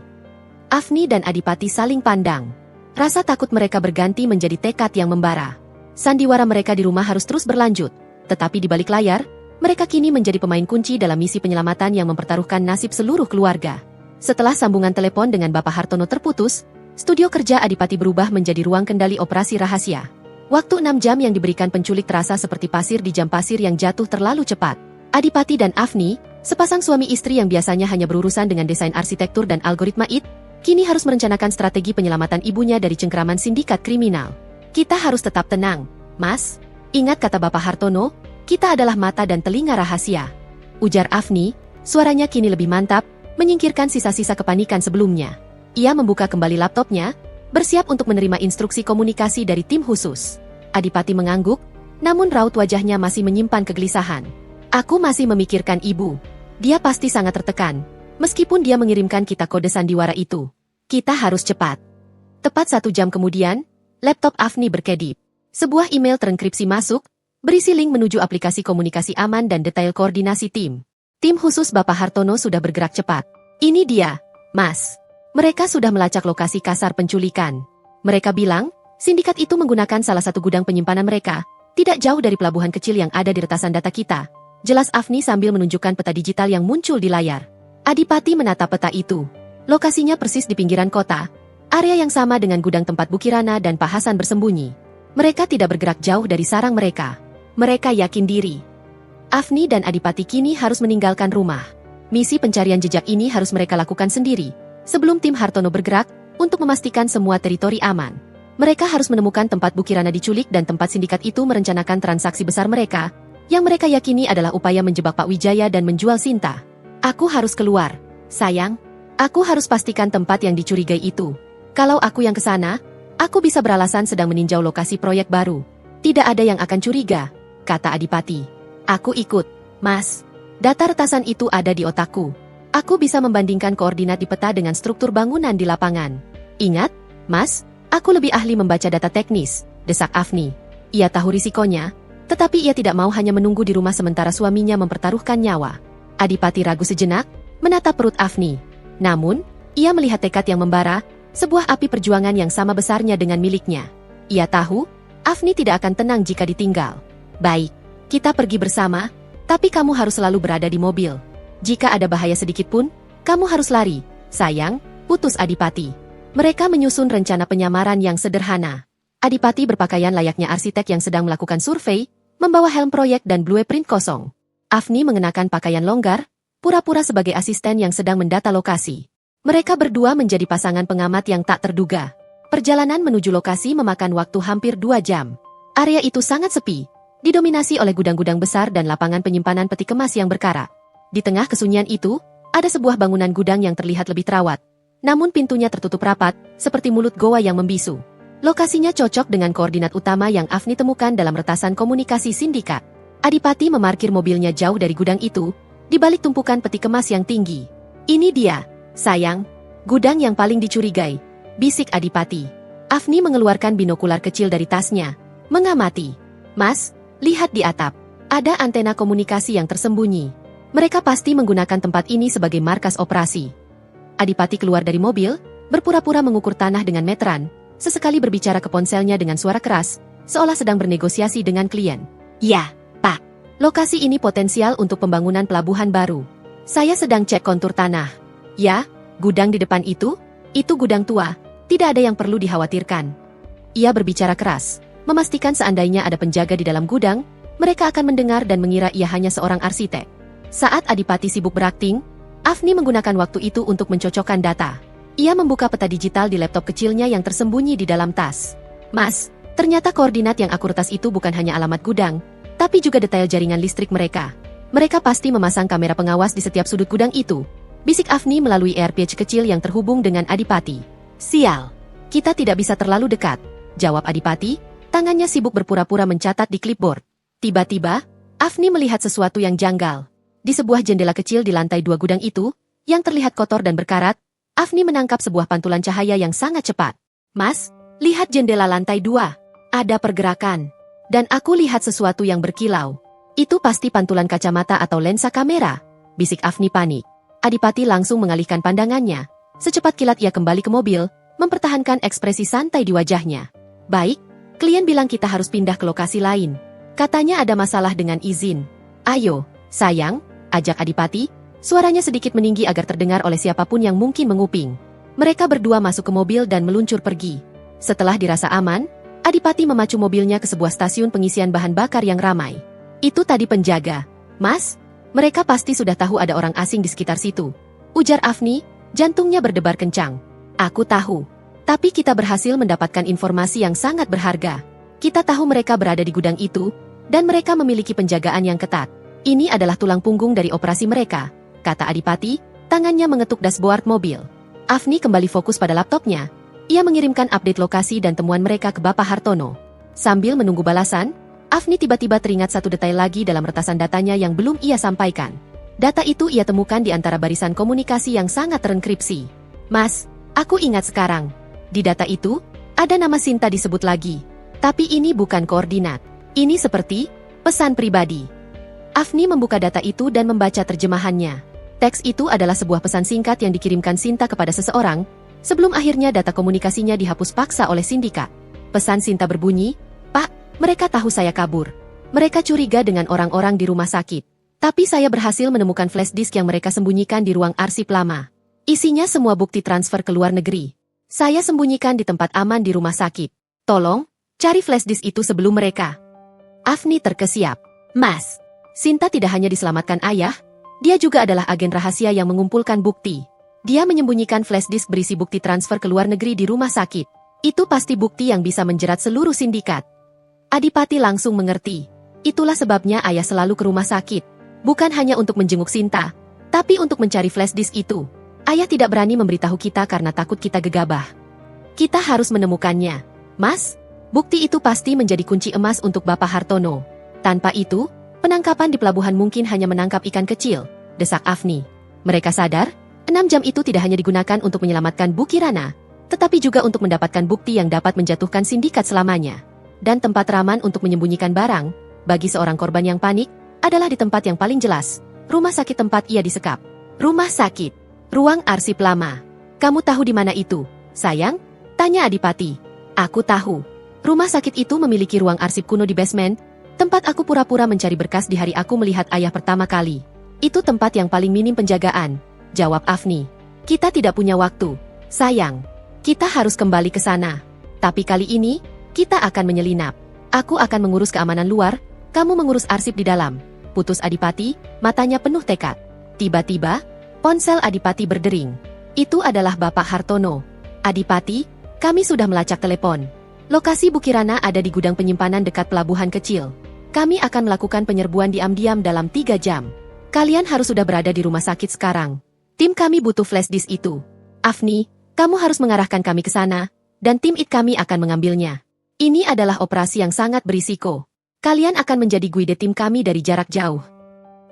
Afni dan Adipati saling pandang. Rasa takut mereka berganti menjadi tekad yang membara. Sandiwara mereka di rumah harus terus berlanjut, tetapi di balik layar, mereka kini menjadi pemain kunci dalam misi penyelamatan yang mempertaruhkan nasib seluruh keluarga. Setelah sambungan telepon dengan Bapak Hartono terputus, studio kerja Adipati berubah menjadi ruang kendali operasi rahasia. Waktu 6 jam yang diberikan penculik terasa seperti pasir di jam pasir yang jatuh terlalu cepat. Adipati dan Afni, sepasang suami istri yang biasanya hanya berurusan dengan desain arsitektur dan algoritma IT, kini harus merencanakan strategi penyelamatan ibunya dari cengkeraman sindikat kriminal. Kita harus tetap tenang, Mas. Ingat kata Bapak Hartono, kita adalah mata dan telinga rahasia. Ujar Afni, suaranya kini lebih mantap, menyingkirkan sisa-sisa kepanikan sebelumnya. Ia membuka kembali laptopnya, bersiap untuk menerima instruksi komunikasi dari tim khusus. Adipati mengangguk, namun raut wajahnya masih menyimpan kegelisahan. Aku masih memikirkan ibu. Dia pasti sangat tertekan, meskipun dia mengirimkan kita kode sandiwara itu. Kita harus cepat. Tepat 1 jam kemudian, laptop Afni berkedip. Sebuah email terenkripsi masuk, berisi link menuju aplikasi komunikasi aman dan detail koordinasi tim. Tim khusus Bapak Hartono sudah bergerak cepat. Ini dia, Mas. Mereka sudah melacak lokasi kasar penculikan. Mereka bilang, sindikat itu menggunakan salah satu gudang penyimpanan mereka, tidak jauh dari pelabuhan kecil yang ada di retasan data kita. Jelas Afni sambil menunjukkan peta digital yang muncul di layar. Adipati menatap peta itu. Lokasinya persis di pinggiran kota, area yang sama dengan gudang tempat Bu Kirana dan Pak Hasan bersembunyi. Mereka tidak bergerak jauh dari sarang mereka. Mereka yakin diri. Afni dan Adipati kini harus meninggalkan rumah. Misi pencarian jejak ini harus mereka lakukan sendiri, sebelum tim Hartono bergerak, untuk memastikan semua teritori aman. Mereka harus menemukan tempat Bu Kirana diculik dan tempat sindikat itu merencanakan transaksi besar mereka, yang mereka yakini adalah upaya menjebak Pak Wijaya dan menjual Sinta. Aku harus keluar, sayang. Aku harus pastikan tempat yang dicurigai itu. Kalau aku yang kesana, aku bisa beralasan sedang meninjau lokasi proyek baru. Tidak ada yang akan curiga, kata Adipati. Aku ikut, Mas. Data retasan itu ada di otakku. Aku bisa membandingkan koordinat di peta dengan struktur bangunan di lapangan. Ingat, Mas, aku lebih ahli membaca data teknis, desak Afni. Ia tahu risikonya, tetapi ia tidak mau hanya menunggu di rumah sementara suaminya mempertaruhkan nyawa. Adipati ragu sejenak, menatap perut Afni. Namun, ia melihat tekad yang membara, sebuah api perjuangan yang sama besarnya dengan miliknya. Ia tahu, Afni tidak akan tenang jika ditinggal. Baik, kita pergi bersama, tapi kamu harus selalu berada di mobil. Jika ada bahaya sedikit pun, kamu harus lari, sayang, putus Adipati. Mereka menyusun rencana penyamaran yang sederhana. Adipati berpakaian layaknya arsitek yang sedang melakukan survei, membawa helm proyek dan blueprint kosong. Afni mengenakan pakaian longgar, pura-pura sebagai asisten yang sedang mendata lokasi. Mereka berdua menjadi pasangan pengamat yang tak terduga. Perjalanan menuju lokasi memakan waktu hampir 2 jam. Area itu sangat sepi, didominasi oleh gudang-gudang besar dan lapangan penyimpanan peti kemas yang berkarat. Di tengah kesunyian itu, ada sebuah bangunan gudang yang terlihat lebih terawat. Namun pintunya tertutup rapat, seperti mulut goa yang membisu. Lokasinya cocok dengan koordinat utama yang Afni temukan dalam retasan komunikasi sindikat. Adipati memarkir mobilnya jauh dari gudang itu, di balik tumpukan peti kemas yang tinggi. Ini dia, sayang, gudang yang paling dicurigai, bisik Adipati. Afni mengeluarkan binokular kecil dari tasnya, mengamati. Mas, lihat di atap. Ada antena komunikasi yang tersembunyi. Mereka pasti menggunakan tempat ini sebagai markas operasi. Adipati keluar dari mobil, berpura-pura mengukur tanah dengan meteran, sesekali berbicara ke ponselnya dengan suara keras, seolah sedang bernegosiasi dengan klien. Ya, Pak. Lokasi ini potensial untuk pembangunan pelabuhan baru. Saya sedang cek kontur tanah. Ya, gudang di depan itu gudang tua, tidak ada yang perlu dikhawatirkan. Ia berbicara keras, memastikan seandainya ada penjaga di dalam gudang, mereka akan mendengar dan mengira ia hanya seorang arsitek. Saat Adipati sibuk berakting, Afni menggunakan waktu itu untuk mencocokkan data. Ia membuka peta digital di laptop kecilnya yang tersembunyi di dalam tas. Mas, ternyata koordinat yang akuretas itu bukan hanya alamat gudang, tapi juga detail jaringan listrik mereka. Mereka pasti memasang kamera pengawas di setiap sudut gudang itu, bisik Afni melalui AirPage kecil yang terhubung dengan Adipati. Sial, Kita tidak bisa terlalu dekat, jawab Adipati, tangannya sibuk berpura-pura mencatat di clipboard. Tiba-tiba, Afni melihat sesuatu yang janggal. Di sebuah jendela kecil di lantai 2 gudang itu, yang terlihat kotor dan berkarat, Afni menangkap sebuah pantulan cahaya yang sangat cepat. Mas, lihat jendela lantai 2. Ada pergerakan. Dan aku lihat sesuatu yang berkilau. Itu pasti pantulan kacamata atau lensa kamera, bisik Afni panik. Adipati langsung mengalihkan pandangannya. Secepat kilat ia kembali ke mobil, mempertahankan ekspresi santai di wajahnya. Baik, klien bilang kita harus pindah ke lokasi lain. Katanya ada masalah dengan izin. Ayo, sayang, ajak Adipati. Suaranya sedikit meninggi agar terdengar oleh siapapun yang mungkin menguping. Mereka berdua masuk ke mobil dan meluncur pergi. Setelah dirasa aman, Adipati memacu mobilnya ke sebuah stasiun pengisian bahan bakar yang ramai. Itu tadi penjaga. Mas, mereka pasti sudah tahu ada orang asing di sekitar situ, ujar Afni, jantungnya berdebar kencang. Aku tahu. Tapi kita berhasil mendapatkan informasi yang sangat berharga. Kita tahu mereka berada di gudang itu, dan mereka memiliki penjagaan yang ketat. Ini adalah tulang punggung dari operasi mereka, kata Adipati, tangannya mengetuk dashboard mobil. Afni kembali fokus pada laptopnya. Ia mengirimkan update lokasi dan temuan mereka ke Bapak Hartono. Sambil menunggu balasan, Afni tiba-tiba teringat satu detail lagi dalam retasan datanya yang belum ia sampaikan. Data itu ia temukan di antara barisan komunikasi yang sangat terenkripsi. Mas, aku ingat sekarang. Di data itu, ada nama Sinta disebut lagi. Tapi ini bukan koordinat. Ini seperti pesan pribadi. Afni membuka data itu dan membaca terjemahannya. Teks itu adalah sebuah pesan singkat yang dikirimkan Sinta kepada seseorang, sebelum akhirnya data komunikasinya dihapus paksa oleh sindikat. Pesan Sinta berbunyi, Pak, mereka tahu saya kabur. Mereka curiga dengan orang-orang di rumah sakit. Tapi saya berhasil menemukan flash disk yang mereka sembunyikan di ruang arsip lama. Isinya semua bukti transfer ke luar negeri. Saya sembunyikan di tempat aman di rumah sakit. Tolong, cari flash disk itu sebelum mereka. Afni terkesiap. Mas, Sinta tidak hanya diselamatkan ayah, dia juga adalah agen rahasia yang mengumpulkan bukti. Dia menyembunyikan flash disk berisi bukti transfer ke luar negeri di rumah sakit. Itu pasti bukti yang bisa menjerat seluruh sindikat. Adipati langsung mengerti. Itulah sebabnya ayah selalu ke rumah sakit. Bukan hanya untuk menjenguk Sinta, tapi untuk mencari flash disk itu. Ayah tidak berani memberitahu kita karena takut kita gegabah. Kita harus menemukannya. Mas, bukti itu pasti menjadi kunci emas untuk Bapak Hartono. Tanpa itu, penangkapan di pelabuhan mungkin hanya menangkap ikan kecil, desak Afni. Mereka sadar, 6 jam itu tidak hanya digunakan untuk menyelamatkan Bu Kirana, tetapi juga untuk mendapatkan bukti yang dapat menjatuhkan sindikat selamanya. Dan tempat raman untuk menyembunyikan barang, bagi seorang korban yang panik, adalah di tempat yang paling jelas, rumah sakit tempat ia disekap. Rumah sakit, ruang arsip lama. Kamu tahu di mana itu, sayang? Tanya Adipati. Aku tahu. Rumah sakit itu memiliki ruang arsip kuno di basement, tempat aku pura-pura mencari berkas di hari aku melihat ayah pertama kali. Itu tempat yang paling minim penjagaan, jawab Afni. Kita tidak punya waktu, sayang. Kita harus kembali ke sana. Tapi kali ini, kita akan menyelinap. Aku akan mengurus keamanan luar, kamu mengurus arsip di dalam. Putus Adipati, matanya penuh tekad. Tiba-tiba, ponsel Adipati berdering. Itu adalah Bapak Hartono. Adipati, kami sudah melacak telepon. Lokasi Bu Kirana ada di gudang penyimpanan dekat pelabuhan kecil. Kami akan melakukan penyerbuan diam-diam dalam 3 jam. Kalian harus sudah berada di rumah sakit sekarang. Tim kami butuh flash disk itu. Afni, kamu harus mengarahkan kami ke sana, dan tim IT kami akan mengambilnya. Ini adalah operasi yang sangat berisiko. Kalian akan menjadi guide tim kami dari jarak jauh.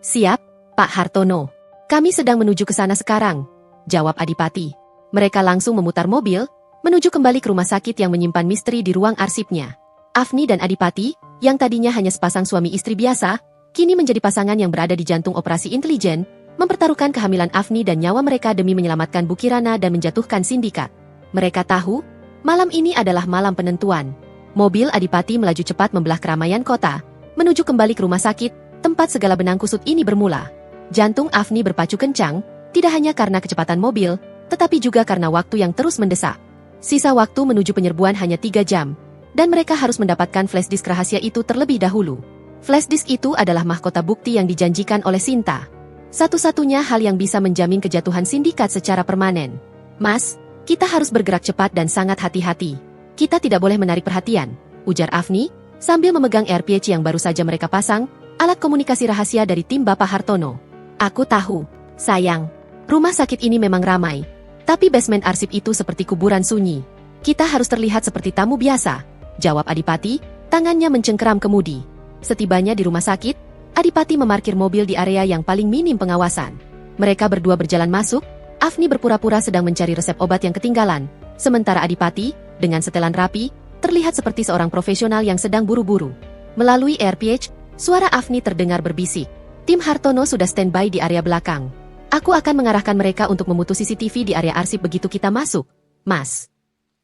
Siap, Pak Hartono. Kami sedang menuju ke sana sekarang, jawab Adipati. Mereka langsung memutar mobil, menuju kembali ke rumah sakit yang menyimpan misteri di ruang arsipnya. Afni dan Adipati, yang tadinya hanya sepasang suami istri biasa, kini menjadi pasangan yang berada di jantung operasi intelijen, mempertaruhkan kehamilan Afni dan nyawa mereka demi menyelamatkan Bu Kirana dan menjatuhkan sindikat. Mereka tahu, malam ini adalah malam penentuan. Mobil Adipati melaju cepat membelah keramaian kota, menuju kembali ke rumah sakit, tempat segala benang kusut ini bermula. Jantung Afni berpacu kencang, tidak hanya karena kecepatan mobil, tetapi juga karena waktu yang terus mendesak. Sisa waktu menuju penyerbuan hanya 3 jam, dan mereka harus mendapatkan flash disk rahasia itu terlebih dahulu. Flash disk itu adalah mahkota bukti yang dijanjikan oleh Sinta. Satu-satunya hal yang bisa menjamin kejatuhan sindikat secara permanen. Mas, kita harus bergerak cepat dan sangat hati-hati. Kita tidak boleh menarik perhatian, ujar Afni, sambil memegang AirPage yang baru saja mereka pasang, alat komunikasi rahasia dari tim Bapak Hartono. Aku tahu, sayang, rumah sakit ini memang ramai, tapi basement arsip itu seperti kuburan sunyi. Kita harus terlihat seperti tamu biasa, jawab Adipati, tangannya mencengkeram kemudi. Setibanya di rumah sakit, Adipati memarkir mobil di area yang paling minim pengawasan. Mereka berdua berjalan masuk, Afni berpura-pura sedang mencari resep obat yang ketinggalan, sementara Adipati, dengan setelan rapi, terlihat seperti seorang profesional yang sedang buru-buru. Melalui AirPage, suara Afni terdengar berbisik. Tim Hartono sudah standby di area belakang. Aku akan mengarahkan mereka untuk memutus CCTV di area arsip begitu kita masuk, Mas.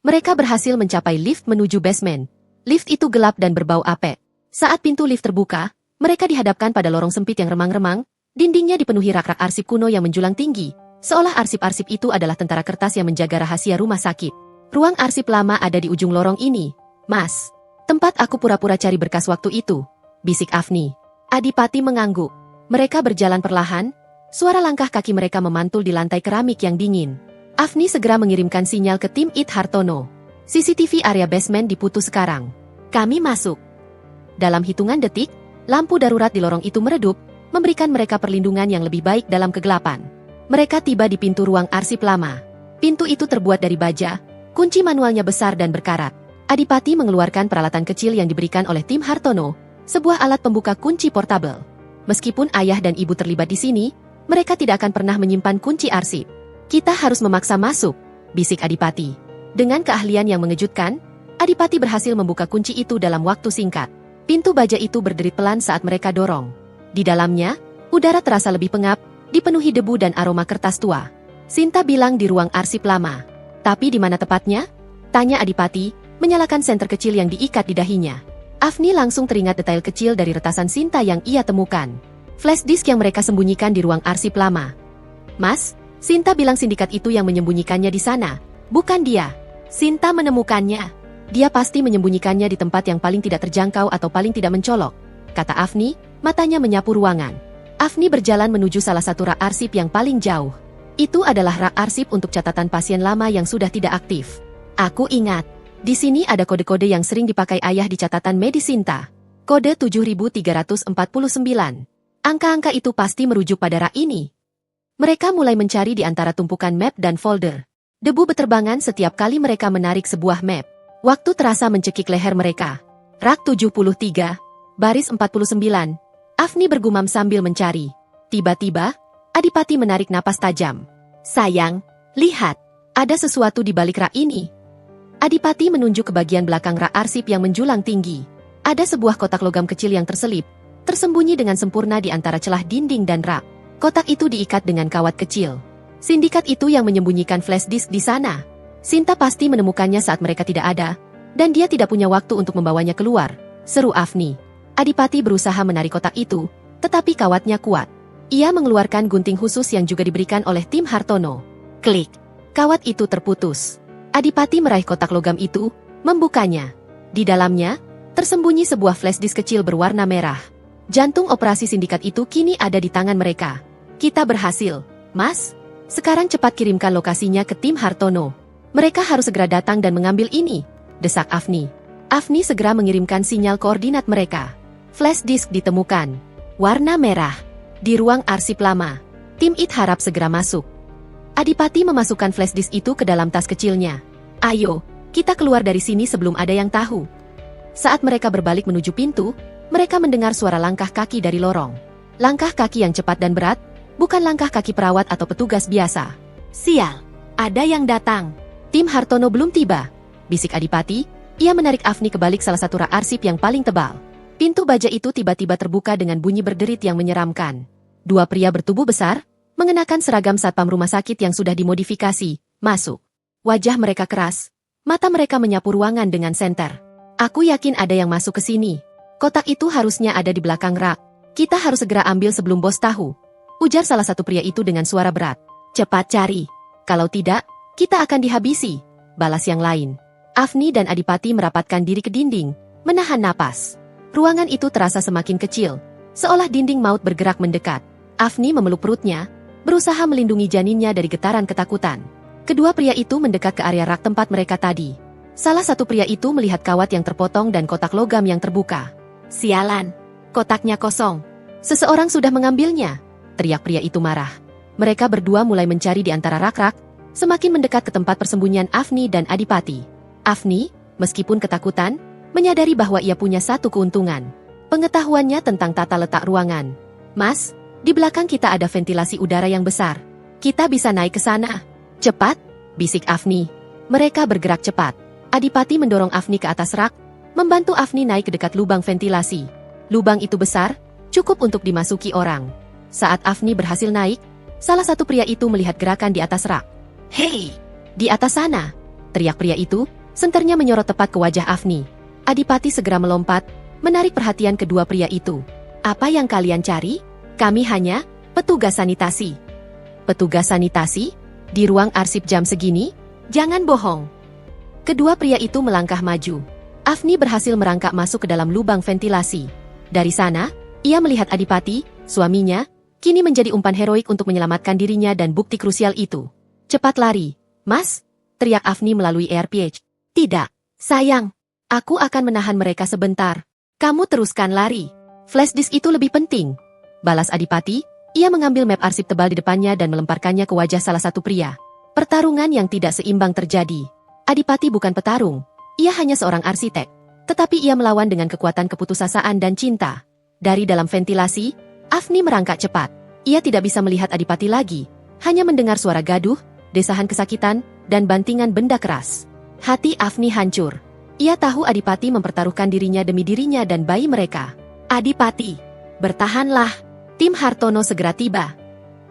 Mereka berhasil mencapai lift menuju basement. Lift itu gelap dan berbau apek. Saat pintu lift terbuka, mereka dihadapkan pada lorong sempit yang remang-remang, dindingnya dipenuhi rak-rak arsip kuno yang menjulang tinggi, seolah arsip-arsip itu adalah tentara kertas yang menjaga rahasia rumah sakit. Ruang arsip lama ada di ujung lorong ini, Mas. Tempat aku pura-pura cari berkas waktu itu, bisik Afni. Adipati mengangguk. Mereka berjalan perlahan, suara langkah kaki mereka memantul di lantai keramik yang dingin. Afni segera mengirimkan sinyal ke tim IT Hartono. CCTV area basement diputus sekarang. Kami masuk. Dalam hitungan detik, lampu darurat di lorong itu meredup, memberikan mereka perlindungan yang lebih baik dalam kegelapan. Mereka tiba di pintu ruang arsip lama. Pintu itu terbuat dari baja, kunci manualnya besar dan berkarat. Adipati mengeluarkan peralatan kecil yang diberikan oleh tim Hartono, sebuah alat pembuka kunci portabel. Meskipun ayah dan ibu terlibat di sini, mereka tidak akan pernah menyimpan kunci arsip. Kita harus memaksa masuk, bisik Adipati. Dengan keahlian yang mengejutkan, Adipati berhasil membuka kunci itu dalam waktu singkat. Pintu baja itu berderit pelan saat mereka dorong. Di dalamnya, udara terasa lebih pengap, dipenuhi debu dan aroma kertas tua. Sinta bilang di ruang arsip lama. Tapi di mana tepatnya? Tanya Adipati, menyalakan senter kecil yang diikat di dahinya. Afni langsung teringat detail kecil dari retasan Sinta yang ia temukan. Flash disk yang mereka sembunyikan di ruang arsip lama. Mas, Sinta bilang sindikat itu yang menyembunyikannya di sana, bukan dia. Sinta menemukannya. Dia pasti menyembunyikannya di tempat yang paling tidak terjangkau atau paling tidak mencolok, kata Afni, matanya menyapu ruangan. Afni berjalan menuju salah satu rak arsip yang paling jauh. Itu adalah rak arsip untuk catatan pasien lama yang sudah tidak aktif. Aku ingat. Di sini ada kode-kode yang sering dipakai ayah di catatan medis Sinta. Kode 7349. Angka-angka itu pasti merujuk pada rak ini. Mereka mulai mencari di antara tumpukan map dan folder. Debu beterbangan setiap kali mereka menarik sebuah map. Waktu terasa mencekik leher mereka. Rak 73, baris 49. Afni bergumam sambil mencari. Tiba-tiba, Adipati menarik napas tajam. Sayang, lihat, ada sesuatu di balik rak ini. Adipati menunjuk ke bagian belakang rak arsip yang menjulang tinggi. Ada sebuah kotak logam kecil yang terselip, tersembunyi dengan sempurna di antara celah dinding dan rak. Kotak itu diikat dengan kawat kecil. Sindikat itu yang menyembunyikan flash disk di sana. Sinta pasti menemukannya saat mereka tidak ada, dan dia tidak punya waktu untuk membawanya keluar, seru Afni. Adipati berusaha menarik kotak itu, tetapi kawatnya kuat. Ia mengeluarkan gunting khusus yang juga diberikan oleh tim Hartono. Klik. Kawat itu terputus. Adipati meraih kotak logam itu, membukanya. Di dalamnya, tersembunyi sebuah flash disk kecil berwarna merah. Jantung operasi sindikat itu kini ada di tangan mereka. Kita berhasil, Mas. Sekarang cepat kirimkan lokasinya ke tim Hartono. Mereka harus segera datang dan mengambil ini, desak Afni. Afni segera mengirimkan sinyal koordinat mereka. Flash disk ditemukan. Warna merah. Di ruang arsip lama. Tim IT harap segera masuk. Adipati memasukkan flash disk itu ke dalam tas kecilnya. Ayo, kita keluar dari sini sebelum ada yang tahu. Saat mereka berbalik menuju pintu, mereka mendengar suara langkah kaki dari lorong. Langkah kaki yang cepat dan berat, bukan langkah kaki perawat atau petugas biasa. Sial, ada yang datang. Tim Hartono belum tiba, bisik Adipati. Ia menarik Afni ke balik salah satu rak arsip yang paling tebal. Pintu baja itu tiba-tiba terbuka dengan bunyi berderit yang menyeramkan. Dua pria bertubuh besar, mengenakan seragam satpam rumah sakit yang sudah dimodifikasi, masuk. Wajah mereka keras, mata mereka menyapu ruangan dengan senter. Aku yakin ada yang masuk ke sini. Kotak itu harusnya ada di belakang rak. Kita harus segera ambil sebelum bos tahu. Ujar salah satu pria itu dengan suara berat. Cepat cari. Kalau tidak, kita akan dihabisi. Balas yang lain. Afni dan Adipati merapatkan diri ke dinding, menahan napas. Ruangan itu terasa semakin kecil, seolah dinding maut bergerak mendekat. Afni memeluk perutnya, berusaha melindungi janinnya dari getaran ketakutan. Kedua pria itu mendekat ke area rak tempat mereka tadi. Salah satu pria itu melihat kawat yang terpotong dan kotak logam yang terbuka. Sialan, kotaknya kosong. Seseorang sudah mengambilnya, teriak pria itu marah. Mereka berdua mulai mencari di antara rak-rak, semakin mendekat ke tempat persembunyian Afni dan Adipati. Afni, meskipun ketakutan, menyadari bahwa ia punya satu keuntungan. Pengetahuannya tentang tata letak ruangan. Mas, di belakang kita ada ventilasi udara yang besar. Kita bisa naik ke sana. Cepat, bisik Afni. Mereka bergerak cepat. Adipati mendorong Afni ke atas rak, membantu Afni naik ke dekat lubang ventilasi. Lubang itu besar, cukup untuk dimasuki orang. Saat Afni berhasil naik, salah satu pria itu melihat gerakan di atas rak. "Hei, di atas sana!" teriak pria itu, senternya menyorot tepat ke wajah Afni. Adipati segera melompat, menarik perhatian kedua pria itu. "Apa yang kalian cari? Kami hanya petugas sanitasi." "Petugas sanitasi? Di ruang arsip jam segini? Jangan bohong." Kedua pria itu melangkah maju. Afni berhasil merangkak masuk ke dalam lubang ventilasi. Dari sana, ia melihat Adipati, suaminya, kini menjadi umpan heroik untuk menyelamatkan dirinya dan bukti krusial itu. "Cepat lari, Mas!" teriak Afni melalui AirPH. "Tidak, sayang. Aku akan menahan mereka sebentar. Kamu teruskan lari. Flash disk itu lebih penting." Balas Adipati, ia mengambil map arsip tebal di depannya dan melemparkannya ke wajah salah satu pria. Pertarungan yang tidak seimbang terjadi. Adipati bukan petarung, ia hanya seorang arsitek. Tetapi ia melawan dengan kekuatan keputusasaan dan cinta. Dari dalam ventilasi, Afni merangkak cepat. Ia tidak bisa melihat Adipati lagi, hanya mendengar suara gaduh, desahan kesakitan, dan bantingan benda keras. Hati Afni hancur. Ia tahu Adipati mempertaruhkan dirinya demi dirinya dan bayi mereka. "Adipati, bertahanlah. Tim Hartono segera tiba."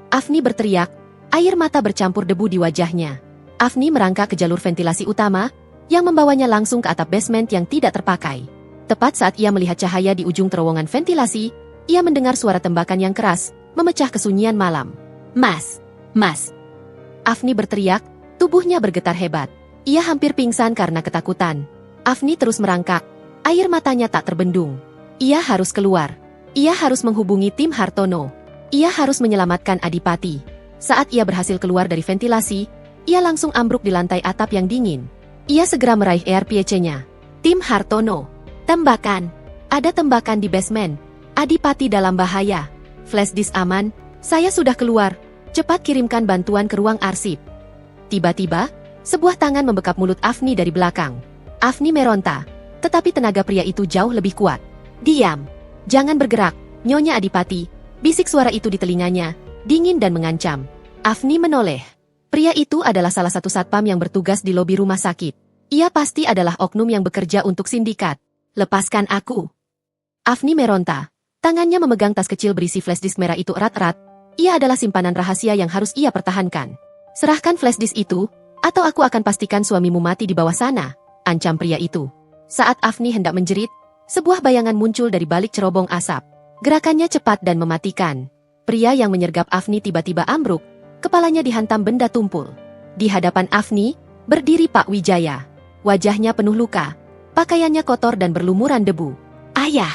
Afni berteriak, air mata bercampur debu di wajahnya. Afni merangkak ke jalur ventilasi utama, yang membawanya langsung ke atap basement yang tidak terpakai. Tepat saat ia melihat cahaya di ujung terowongan ventilasi, ia mendengar suara tembakan yang keras, memecah kesunyian malam. Mas! Mas!" Afni berteriak, tubuhnya bergetar hebat. Ia hampir pingsan karena ketakutan. Afni terus merangkak, air matanya tak terbendung. Ia harus keluar. Ia harus menghubungi tim Hartono. Ia harus menyelamatkan Adipati. Saat ia berhasil keluar dari ventilasi, ia langsung ambruk di lantai atap yang dingin. Ia segera meraih AirPC-nya. "Tim Hartono. Tembakan. Ada tembakan di basement. Adipati dalam bahaya. Flash disk aman. Saya sudah keluar. Cepat kirimkan bantuan ke ruang arsip." Tiba-tiba, sebuah tangan membekap mulut Afni dari belakang. Afni meronta, tetapi tenaga pria itu jauh lebih kuat. "Diam. Jangan bergerak, Nyonya Adipati," bisik suara itu di telinganya, dingin dan mengancam. Afni menoleh. Pria itu adalah salah satu satpam yang bertugas di lobi rumah sakit. Ia pasti adalah oknum yang bekerja untuk sindikat. "Lepaskan aku." Afni meronta. Tangannya memegang tas kecil berisi flash disk merah itu erat-erat. Ia adalah simpanan rahasia yang harus ia pertahankan. "Serahkan flash disk itu, atau aku akan pastikan suamimu mati di bawah sana," ancam pria itu. Saat Afni hendak menjerit, sebuah bayangan muncul dari balik cerobong asap. Gerakannya cepat dan mematikan. Pria yang menyergap Afni tiba-tiba ambruk, kepalanya dihantam benda tumpul. Di hadapan Afni, berdiri Pak Wijaya. Wajahnya penuh luka, pakaiannya kotor dan berlumuran debu. "Ayah!"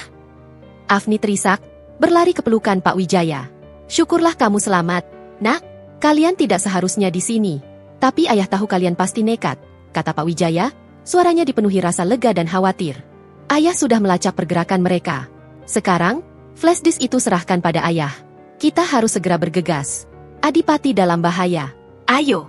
Afni terisak, berlari ke pelukan Pak Wijaya. "Syukurlah kamu selamat, Nak. Kalian tidak seharusnya di sini. Tapi ayah tahu kalian pasti nekat," kata Pak Wijaya, suaranya dipenuhi rasa lega dan khawatir. "Ayah sudah melacak pergerakan mereka. Sekarang, flash disk itu serahkan pada ayah. Kita harus segera bergegas. Adipati dalam bahaya. Ayo!"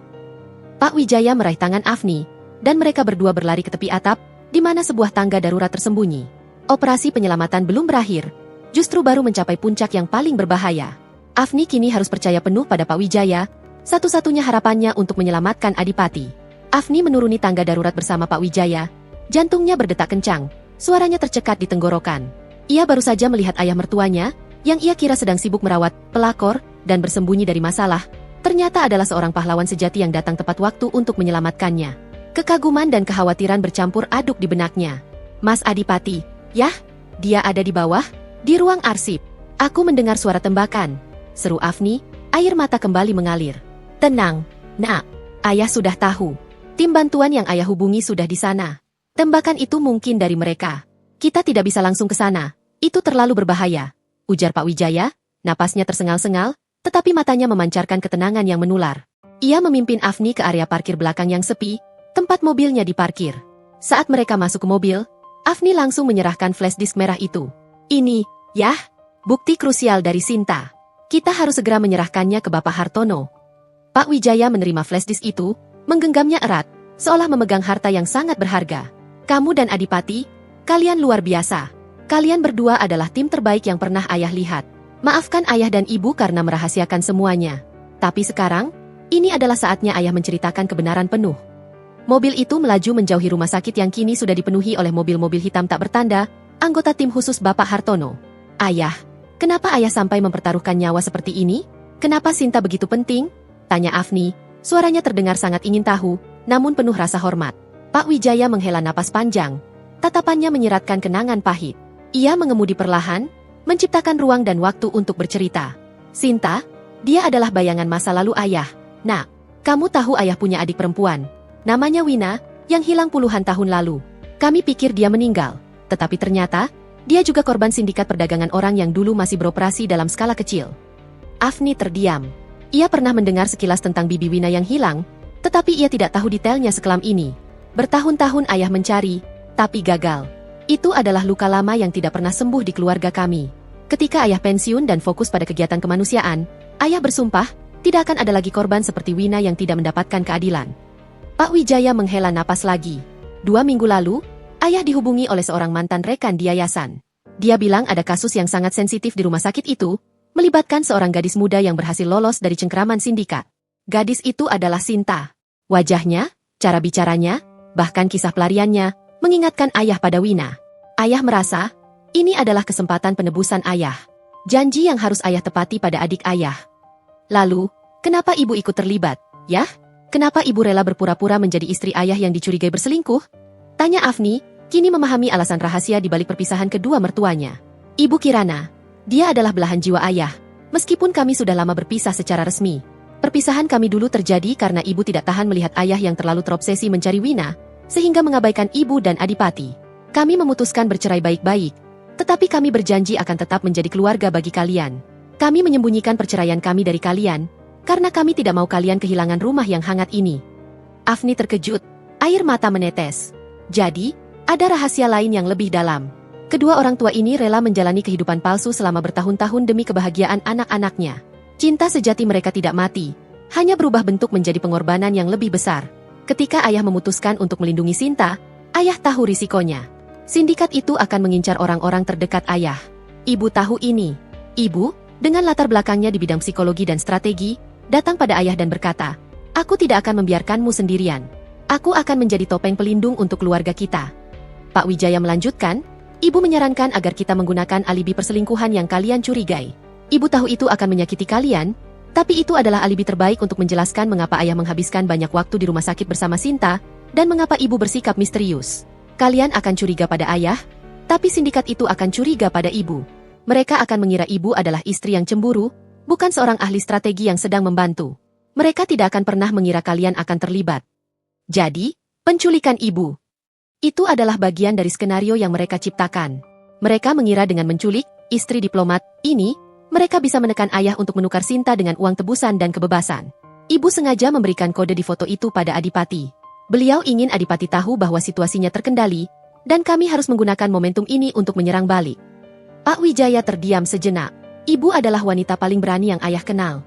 Pak Wijaya meraih tangan Afni, dan mereka berdua berlari ke tepi atap, di mana sebuah tangga darurat tersembunyi. Operasi penyelamatan belum berakhir, justru baru mencapai puncak yang paling berbahaya. Afni kini harus percaya penuh pada Pak Wijaya, satu-satunya harapannya untuk menyelamatkan Adipati. Afni menuruni tangga darurat bersama Pak Wijaya, jantungnya berdetak kencang, suaranya tercekat di tenggorokan. Ia baru saja melihat ayah mertuanya, yang ia kira sedang sibuk merawat pelakor dan bersembunyi dari masalah, ternyata adalah seorang pahlawan sejati yang datang tepat waktu untuk menyelamatkannya. Kekaguman dan kekhawatiran bercampur aduk di benaknya. "Mas Adipati, yah, dia ada di bawah, di ruang arsip. Aku mendengar suara tembakan," seru Afni, air mata kembali mengalir. "Tenang, Nak. Ayah sudah tahu. Tim bantuan yang ayah hubungi sudah di sana. Tembakan itu mungkin dari mereka. Kita tidak bisa langsung ke sana. Itu terlalu berbahaya," ujar Pak Wijaya, napasnya tersengal-sengal, tetapi matanya memancarkan ketenangan yang menular. Ia memimpin Afni ke area parkir belakang yang sepi, tempat mobilnya diparkir. Saat mereka masuk ke mobil, Afni langsung menyerahkan flash disk merah itu. "Ini, yah, bukti krusial dari Sinta. Kita harus segera menyerahkannya ke Bapak Hartono." Pak Wijaya menerima flash disk itu, menggenggamnya erat, seolah memegang harta yang sangat berharga. Kamu dan Adipati, kalian luar biasa. Kalian berdua adalah tim terbaik yang pernah ayah lihat. Maafkan ayah dan ibu karena merahasiakan semuanya. Tapi sekarang, ini adalah saatnya ayah menceritakan kebenaran penuh. Mobil itu melaju menjauhi rumah sakit yang kini sudah dipenuhi oleh mobil-mobil hitam tak bertanda, anggota tim khusus Bapak Hartono. Ayah, kenapa ayah sampai mempertaruhkan nyawa seperti ini? Kenapa Sinta begitu penting? Tanya Afni, suaranya terdengar sangat ingin tahu, namun penuh rasa hormat. Pak Wijaya menghela napas panjang. Tatapannya menyiratkan kenangan pahit. Ia mengemudi perlahan, menciptakan ruang dan waktu untuk bercerita. Sinta, dia adalah bayangan masa lalu ayah. Nak, kamu tahu ayah punya adik perempuan. Namanya Wina, yang hilang puluhan tahun lalu. Kami pikir dia meninggal. Tetapi ternyata, dia juga korban sindikat perdagangan orang yang dulu masih beroperasi dalam skala kecil. Afni terdiam. Ia pernah mendengar sekilas tentang Bibi Wina yang hilang, tetapi ia tidak tahu detailnya sekelam ini. Bertahun-tahun ayah mencari, tapi gagal. Itu adalah luka lama yang tidak pernah sembuh di keluarga kami. Ketika ayah pensiun dan fokus pada kegiatan kemanusiaan, ayah bersumpah, tidak akan ada lagi korban seperti Wina yang tidak mendapatkan keadilan. Pak Wijaya menghela napas lagi. 2 minggu lalu, ayah dihubungi oleh seorang mantan rekan di yayasan. Dia bilang ada kasus yang sangat sensitif di rumah sakit itu, melibatkan seorang gadis muda yang berhasil lolos dari cengkeraman sindikat. Gadis itu adalah Sinta. Wajahnya, cara bicaranya, bahkan kisah pelariannya, mengingatkan ayah pada Wina. Ayah merasa, ini adalah kesempatan penebusan ayah. Janji yang harus ayah tepati pada adik ayah. Lalu, kenapa ibu ikut terlibat, ya? Kenapa ibu rela berpura-pura menjadi istri ayah yang dicurigai berselingkuh? Tanya Afni, kini memahami alasan rahasia di balik perpisahan kedua mertuanya. Ibu Kirana, dia adalah belahan jiwa ayah. Meskipun kami sudah lama berpisah secara resmi. Perpisahan kami dulu terjadi karena ibu tidak tahan melihat ayah yang terlalu terobsesi mencari Wina, sehingga mengabaikan ibu dan Adipati. Kami memutuskan bercerai baik-baik, tetapi kami berjanji akan tetap menjadi keluarga bagi kalian. Kami menyembunyikan perceraian kami dari kalian, karena kami tidak mau kalian kehilangan rumah yang hangat ini. Afni terkejut, air mata menetes. Jadi, ada rahasia lain yang lebih dalam. Kedua orang tua ini rela menjalani kehidupan palsu selama bertahun-tahun demi kebahagiaan anak-anaknya. Cinta sejati mereka tidak mati, hanya berubah bentuk menjadi pengorbanan yang lebih besar. Ketika ayah memutuskan untuk melindungi Sinta, ayah tahu risikonya. Sindikat itu akan mengincar orang-orang terdekat ayah. Ibu tahu ini. Ibu, dengan latar belakangnya di bidang psikologi dan strategi, datang pada ayah dan berkata, "Aku tidak akan membiarkanmu sendirian. Aku akan menjadi topeng pelindung untuk keluarga kita." Pak Wijaya melanjutkan, "Ibu menyarankan agar kita menggunakan alibi perselingkuhan yang kalian curigai. Ibu tahu itu akan menyakiti kalian, tapi itu adalah alibi terbaik untuk menjelaskan mengapa ayah menghabiskan banyak waktu di rumah sakit bersama Sinta, dan mengapa ibu bersikap misterius. Kalian akan curiga pada ayah, tapi sindikat itu akan curiga pada ibu. Mereka akan mengira ibu adalah istri yang cemburu, bukan seorang ahli strategi yang sedang membantu. Mereka tidak akan pernah mengira kalian akan terlibat. Jadi, penculikan ibu. Itu adalah bagian dari skenario yang mereka ciptakan. Mereka mengira dengan menculik istri diplomat ini, mereka bisa menekan ayah untuk menukar Sinta dengan uang tebusan dan kebebasan. Ibu sengaja memberikan kode di foto itu pada Adipati. Beliau ingin Adipati tahu bahwa situasinya terkendali, dan kami harus menggunakan momentum ini untuk menyerang balik. Pak Wijaya terdiam sejenak. Ibu adalah wanita paling berani yang ayah kenal.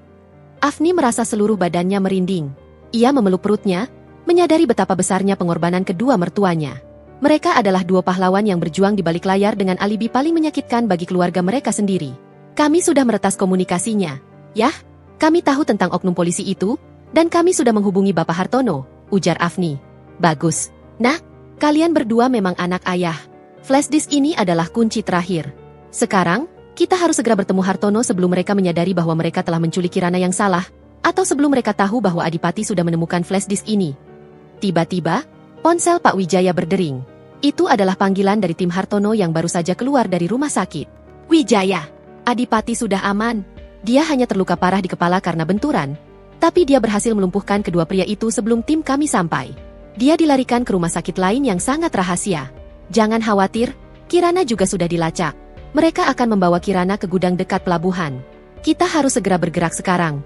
Afni merasa seluruh badannya merinding. Ia memeluk perutnya, menyadari betapa besarnya pengorbanan kedua mertuanya. Mereka adalah dua pahlawan yang berjuang di balik layar dengan alibi paling menyakitkan bagi keluarga mereka sendiri. Kami sudah meretas komunikasinya. Yah, kami tahu tentang oknum polisi itu, dan kami sudah menghubungi Bapak Hartono, ujar Afni. Bagus. Nah, kalian berdua memang anak ayah. Flash disk ini adalah kunci terakhir. Sekarang, kita harus segera bertemu Hartono sebelum mereka menyadari bahwa mereka telah menculik Kirana yang salah, atau sebelum mereka tahu bahwa Adipati sudah menemukan flash disk ini. Tiba-tiba, ponsel Pak Wijaya berdering. Itu adalah panggilan dari tim Hartono yang baru saja keluar dari rumah sakit. Wijaya, Adipati sudah aman. Dia hanya terluka parah di kepala karena benturan, tapi dia berhasil melumpuhkan kedua pria itu sebelum tim kami sampai. Dia dilarikan ke rumah sakit lain yang sangat rahasia. Jangan khawatir, Kirana juga sudah dilacak. Mereka akan membawa Kirana ke gudang dekat pelabuhan. Kita harus segera bergerak sekarang.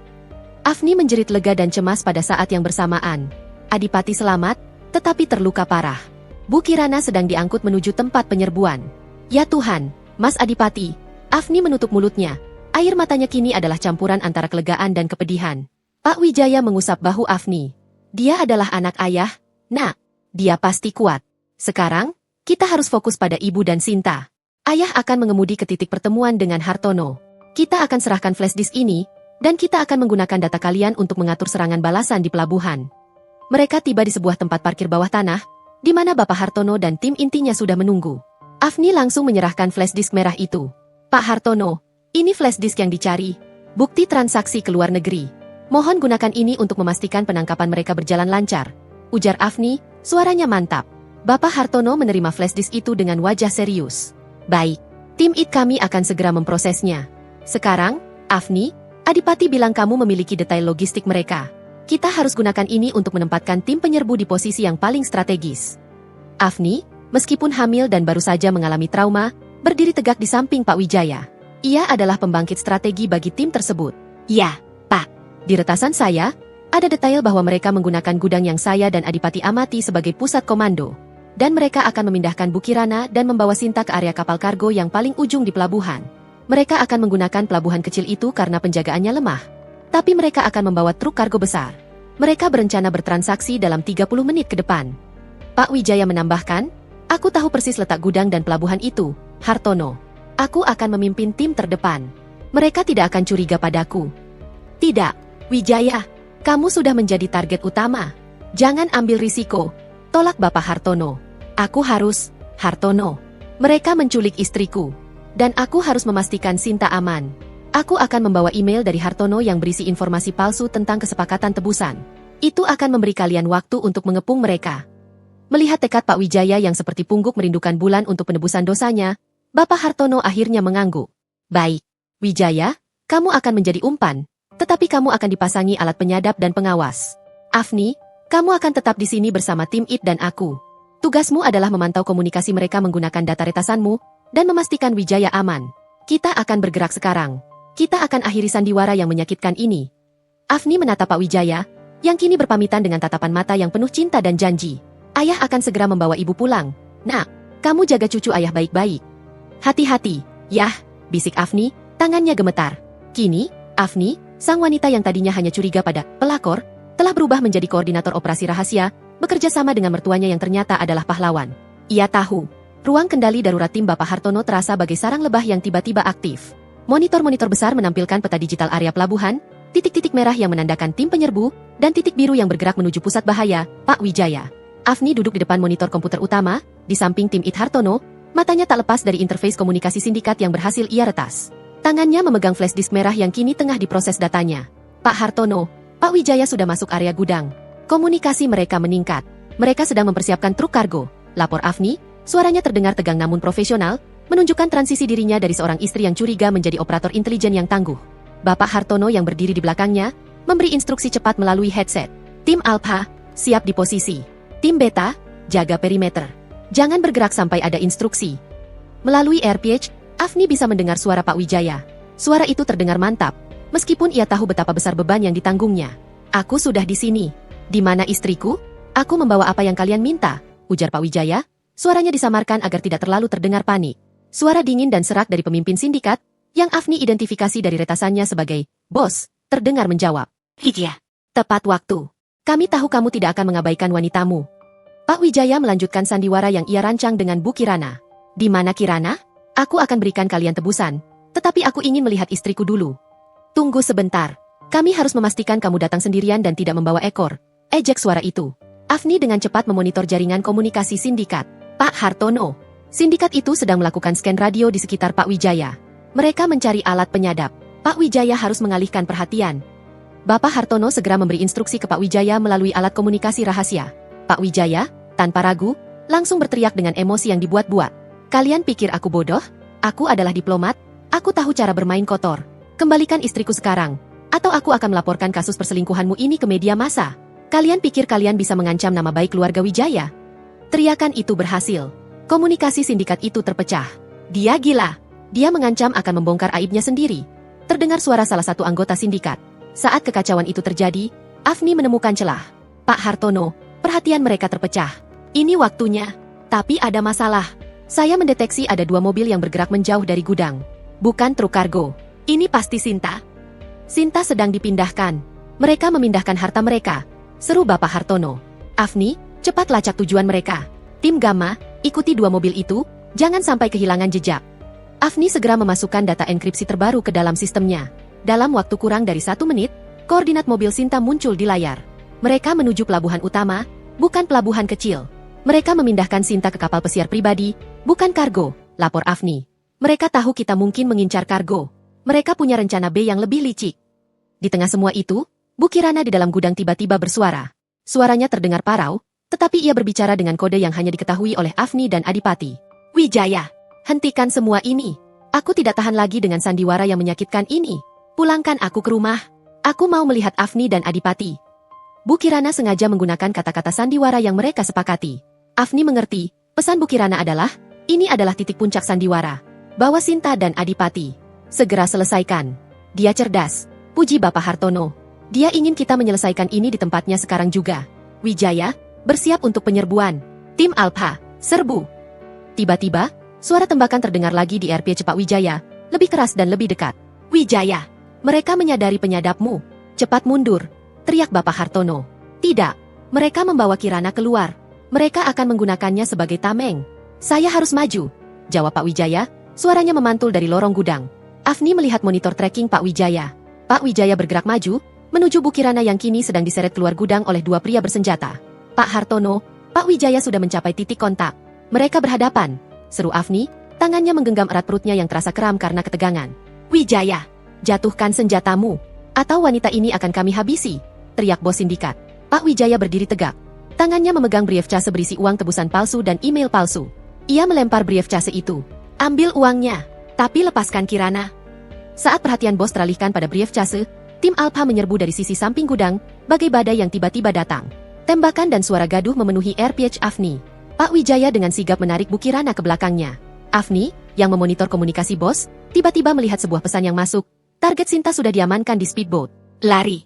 Afni menjerit lega dan cemas pada saat yang bersamaan. Adipati selamat, tetapi terluka parah. Bu Kirana sedang diangkut menuju tempat penyerbuan. Ya Tuhan, Mas Adipati. Afni menutup mulutnya. Air matanya kini adalah campuran antara kelegaan dan kepedihan. Pak Wijaya mengusap bahu Afni. Dia adalah anak ayah, Nak, dia pasti kuat. Sekarang, kita harus fokus pada ibu dan Sinta. Ayah akan mengemudi ke titik pertemuan dengan Hartono. Kita akan serahkan flash disk ini, dan kita akan menggunakan data kalian untuk mengatur serangan balasan di pelabuhan. Mereka tiba di sebuah tempat parkir bawah tanah, di mana Bapak Hartono dan tim intinya sudah menunggu. Afni langsung menyerahkan flash disk merah itu. Pak Hartono, ini flash disk yang dicari. Bukti transaksi ke luar negeri. Mohon gunakan ini untuk memastikan penangkapan mereka berjalan lancar. Ujar Afni, suaranya mantap. Bapak Hartono menerima flash disk itu dengan wajah serius. Baik, tim IT kami akan segera memprosesnya. Sekarang, Afni, Adipati bilang kamu memiliki detail logistik mereka. Kita harus gunakan ini untuk menempatkan tim penyerbu di posisi yang paling strategis. Afni, meskipun hamil dan baru saja mengalami trauma, berdiri tegak di samping Pak Wijaya. Ia adalah pembangkit strategi bagi tim tersebut. Ya, Pak. Di retasan saya, ada detail bahwa mereka menggunakan gudang yang saya dan Adipati amati sebagai pusat komando. Dan mereka akan memindahkan Bukirana dan membawa Sinta ke area kapal kargo yang paling ujung di pelabuhan. Mereka akan menggunakan pelabuhan kecil itu karena penjagaannya lemah. Tapi mereka akan membawa truk kargo besar. Mereka berencana bertransaksi dalam 30 menit ke depan. Pak Wijaya menambahkan, aku tahu persis letak gudang dan pelabuhan itu, Hartono. Aku akan memimpin tim terdepan. Mereka tidak akan curiga padaku. Tidak, Wijaya. Kamu sudah menjadi target utama. Jangan ambil risiko. Tolak Bapak Hartono. Aku harus, Hartono. Mereka menculik istriku. Dan aku harus memastikan Sinta aman. Aku akan membawa email dari Hartono yang berisi informasi palsu tentang kesepakatan tebusan. Itu akan memberi kalian waktu untuk mengepung mereka. Melihat tekad Pak Wijaya yang seperti pungguk merindukan bulan untuk penebusan dosanya, Bapak Hartono akhirnya mengangguk. Baik, Wijaya, kamu akan menjadi umpan, tetapi kamu akan dipasangi alat penyadap dan pengawas. Afni, kamu akan tetap di sini bersama tim IT dan aku. Tugasmu adalah memantau komunikasi mereka menggunakan data retasanmu, dan memastikan Wijaya aman. Kita akan bergerak sekarang. Kita akan akhiri sandiwara yang menyakitkan ini. Afni menatap Pak Wijaya, yang kini berpamitan dengan tatapan mata yang penuh cinta dan janji. Ayah akan segera membawa ibu pulang. Nak, kamu jaga cucu ayah baik-baik. Hati-hati, Yah, bisik Afni, tangannya gemetar. Kini, Afni, sang wanita yang tadinya hanya curiga pada pelakor, telah berubah menjadi koordinator operasi rahasia, bekerja sama dengan mertuanya yang ternyata adalah pahlawan. Ia tahu, ruang kendali darurat tim Bapak Hartono terasa bagai sarang lebah yang tiba-tiba aktif. Monitor-monitor besar menampilkan peta digital area pelabuhan, titik-titik merah yang menandakan tim penyerbu, dan titik biru yang bergerak menuju pusat bahaya, Pak Wijaya. Afni duduk di depan monitor komputer utama, di samping tim IT Hartono, matanya tak lepas dari interface komunikasi sindikat yang berhasil ia retas. Tangannya memegang flash disk merah yang kini tengah diproses datanya. Pak Hartono, Pak Wijaya sudah masuk area gudang. Komunikasi mereka meningkat. Mereka sedang mempersiapkan truk kargo. Lapor Afni, suaranya terdengar tegang namun profesional, menunjukkan transisi dirinya dari seorang istri yang curiga menjadi operator intelijen yang tangguh. Bapak Hartono yang berdiri di belakangnya, memberi instruksi cepat melalui headset. Tim Alpha, siap di posisi. Tim Beta, jaga perimeter. Jangan bergerak sampai ada instruksi. Melalui AirPage, Afni bisa mendengar suara Pak Wijaya. Suara itu terdengar mantap, meskipun ia tahu betapa besar beban yang ditanggungnya. Aku sudah di sini. Di mana istriku? Aku membawa apa yang kalian minta, ujar Pak Wijaya. Suaranya disamarkan agar tidak terlalu terdengar panik. Suara dingin dan serak dari pemimpin sindikat, yang Afni identifikasi dari retasannya sebagai bos, terdengar menjawab. Iya, tepat waktu. Kami tahu kamu tidak akan mengabaikan wanitamu. Pak Wijaya melanjutkan sandiwara yang ia rancang dengan Bu Kirana. Di mana Kirana? Aku akan berikan kalian tebusan, tetapi aku ingin melihat istriku dulu. Tunggu sebentar. Kami harus memastikan kamu datang sendirian dan tidak membawa ekor. Ejek suara itu. Afni dengan cepat memonitor jaringan komunikasi sindikat. Pak Hartono. Sindikat itu sedang melakukan scan radio di sekitar Pak Wijaya. Mereka mencari alat penyadap. Pak Wijaya harus mengalihkan perhatian. Bapak Hartono segera memberi instruksi ke Pak Wijaya melalui alat komunikasi rahasia. Pak Wijaya, tanpa ragu, langsung berteriak dengan emosi yang dibuat-buat. Kalian pikir aku bodoh? Aku adalah diplomat. Aku tahu cara bermain kotor. Kembalikan istriku sekarang. Atau aku akan melaporkan kasus perselingkuhanmu ini ke media massa. Kalian pikir kalian bisa mengancam nama baik keluarga Wijaya? Teriakan itu berhasil. Komunikasi sindikat itu terpecah. Dia gila. Dia mengancam akan membongkar aibnya sendiri. Terdengar suara salah satu anggota sindikat. Saat kekacauan itu terjadi, Afni menemukan celah. Pak Hartono, perhatian mereka terpecah. Ini waktunya. Tapi ada masalah. Saya mendeteksi ada 2 mobil yang bergerak menjauh dari gudang. Bukan truk kargo. Ini pasti Sinta. Sinta sedang dipindahkan. Mereka memindahkan harta mereka. Seru Bapak Hartono. Afni, Cepat lacak tujuan mereka. Tim Gamma, ikuti 2 mobil itu, jangan sampai kehilangan jejak. Afni segera memasukkan data enkripsi terbaru ke dalam sistemnya. Dalam waktu kurang dari 1 menit, koordinat mobil Sinta muncul di layar. Mereka menuju pelabuhan utama, bukan pelabuhan kecil. Mereka memindahkan Sinta ke kapal pesiar pribadi, bukan kargo, lapor Afni. Mereka tahu kita mungkin mengincar kargo. Mereka punya rencana B yang lebih licik. Di tengah semua itu, Bu Kirana di dalam gudang tiba-tiba bersuara. Suaranya terdengar parau, tetapi ia berbicara dengan kode yang hanya diketahui oleh Afni dan Adipati. Wijaya, hentikan semua ini. Aku tidak tahan lagi dengan sandiwara yang menyakitkan ini. Pulangkan aku ke rumah. Aku mau melihat Afni dan Adipati. Bu Kirana sengaja menggunakan kata-kata sandiwara yang mereka sepakati. Afni mengerti, pesan Bu Kirana adalah, ini adalah titik puncak sandiwara. Bawa Sinta dan Adipati. Segera selesaikan. Dia cerdas. Puji Bapak Hartono. Dia ingin kita menyelesaikan ini di tempatnya sekarang juga. Wijaya, bersiap untuk penyerbuan. Tim Alpha, serbu. Tiba-tiba, suara tembakan terdengar lagi di RP Cepak Wijaya, lebih keras dan lebih dekat. Wijaya, mereka menyadari penyadapmu. Cepat mundur, teriak Bapak Hartono. Tidak, mereka membawa Kirana keluar. Mereka akan menggunakannya sebagai tameng. Saya harus maju, jawab Pak Wijaya, suaranya memantul dari lorong gudang. Afni melihat monitor tracking Pak Wijaya. Pak Wijaya bergerak maju, menuju Bu Kirana yang kini sedang diseret keluar gudang oleh 2 pria bersenjata. Pak Hartono, Pak Wijaya sudah mencapai titik kontak. Mereka berhadapan, seru Afni, tangannya menggenggam erat perutnya yang terasa kram karena ketegangan. Wijaya, jatuhkan senjatamu, atau wanita ini akan kami habisi, teriak bos sindikat. Pak Wijaya berdiri tegak. Tangannya memegang briefcase berisi uang tebusan palsu dan email palsu. Ia melempar briefcase itu. Ambil uangnya, tapi lepaskan Kirana. Saat perhatian bos teralihkan pada briefcase, tim Alpha menyerbu dari sisi samping gudang, bagai badai yang tiba-tiba datang. Tembakan dan suara gaduh memenuhi RPH Afni. Pak Wijaya dengan sigap menarik Bu Kirana ke belakangnya. Afni, yang memonitor komunikasi bos, tiba-tiba melihat sebuah pesan yang masuk. Target Sinta sudah diamankan di speedboat. Lari.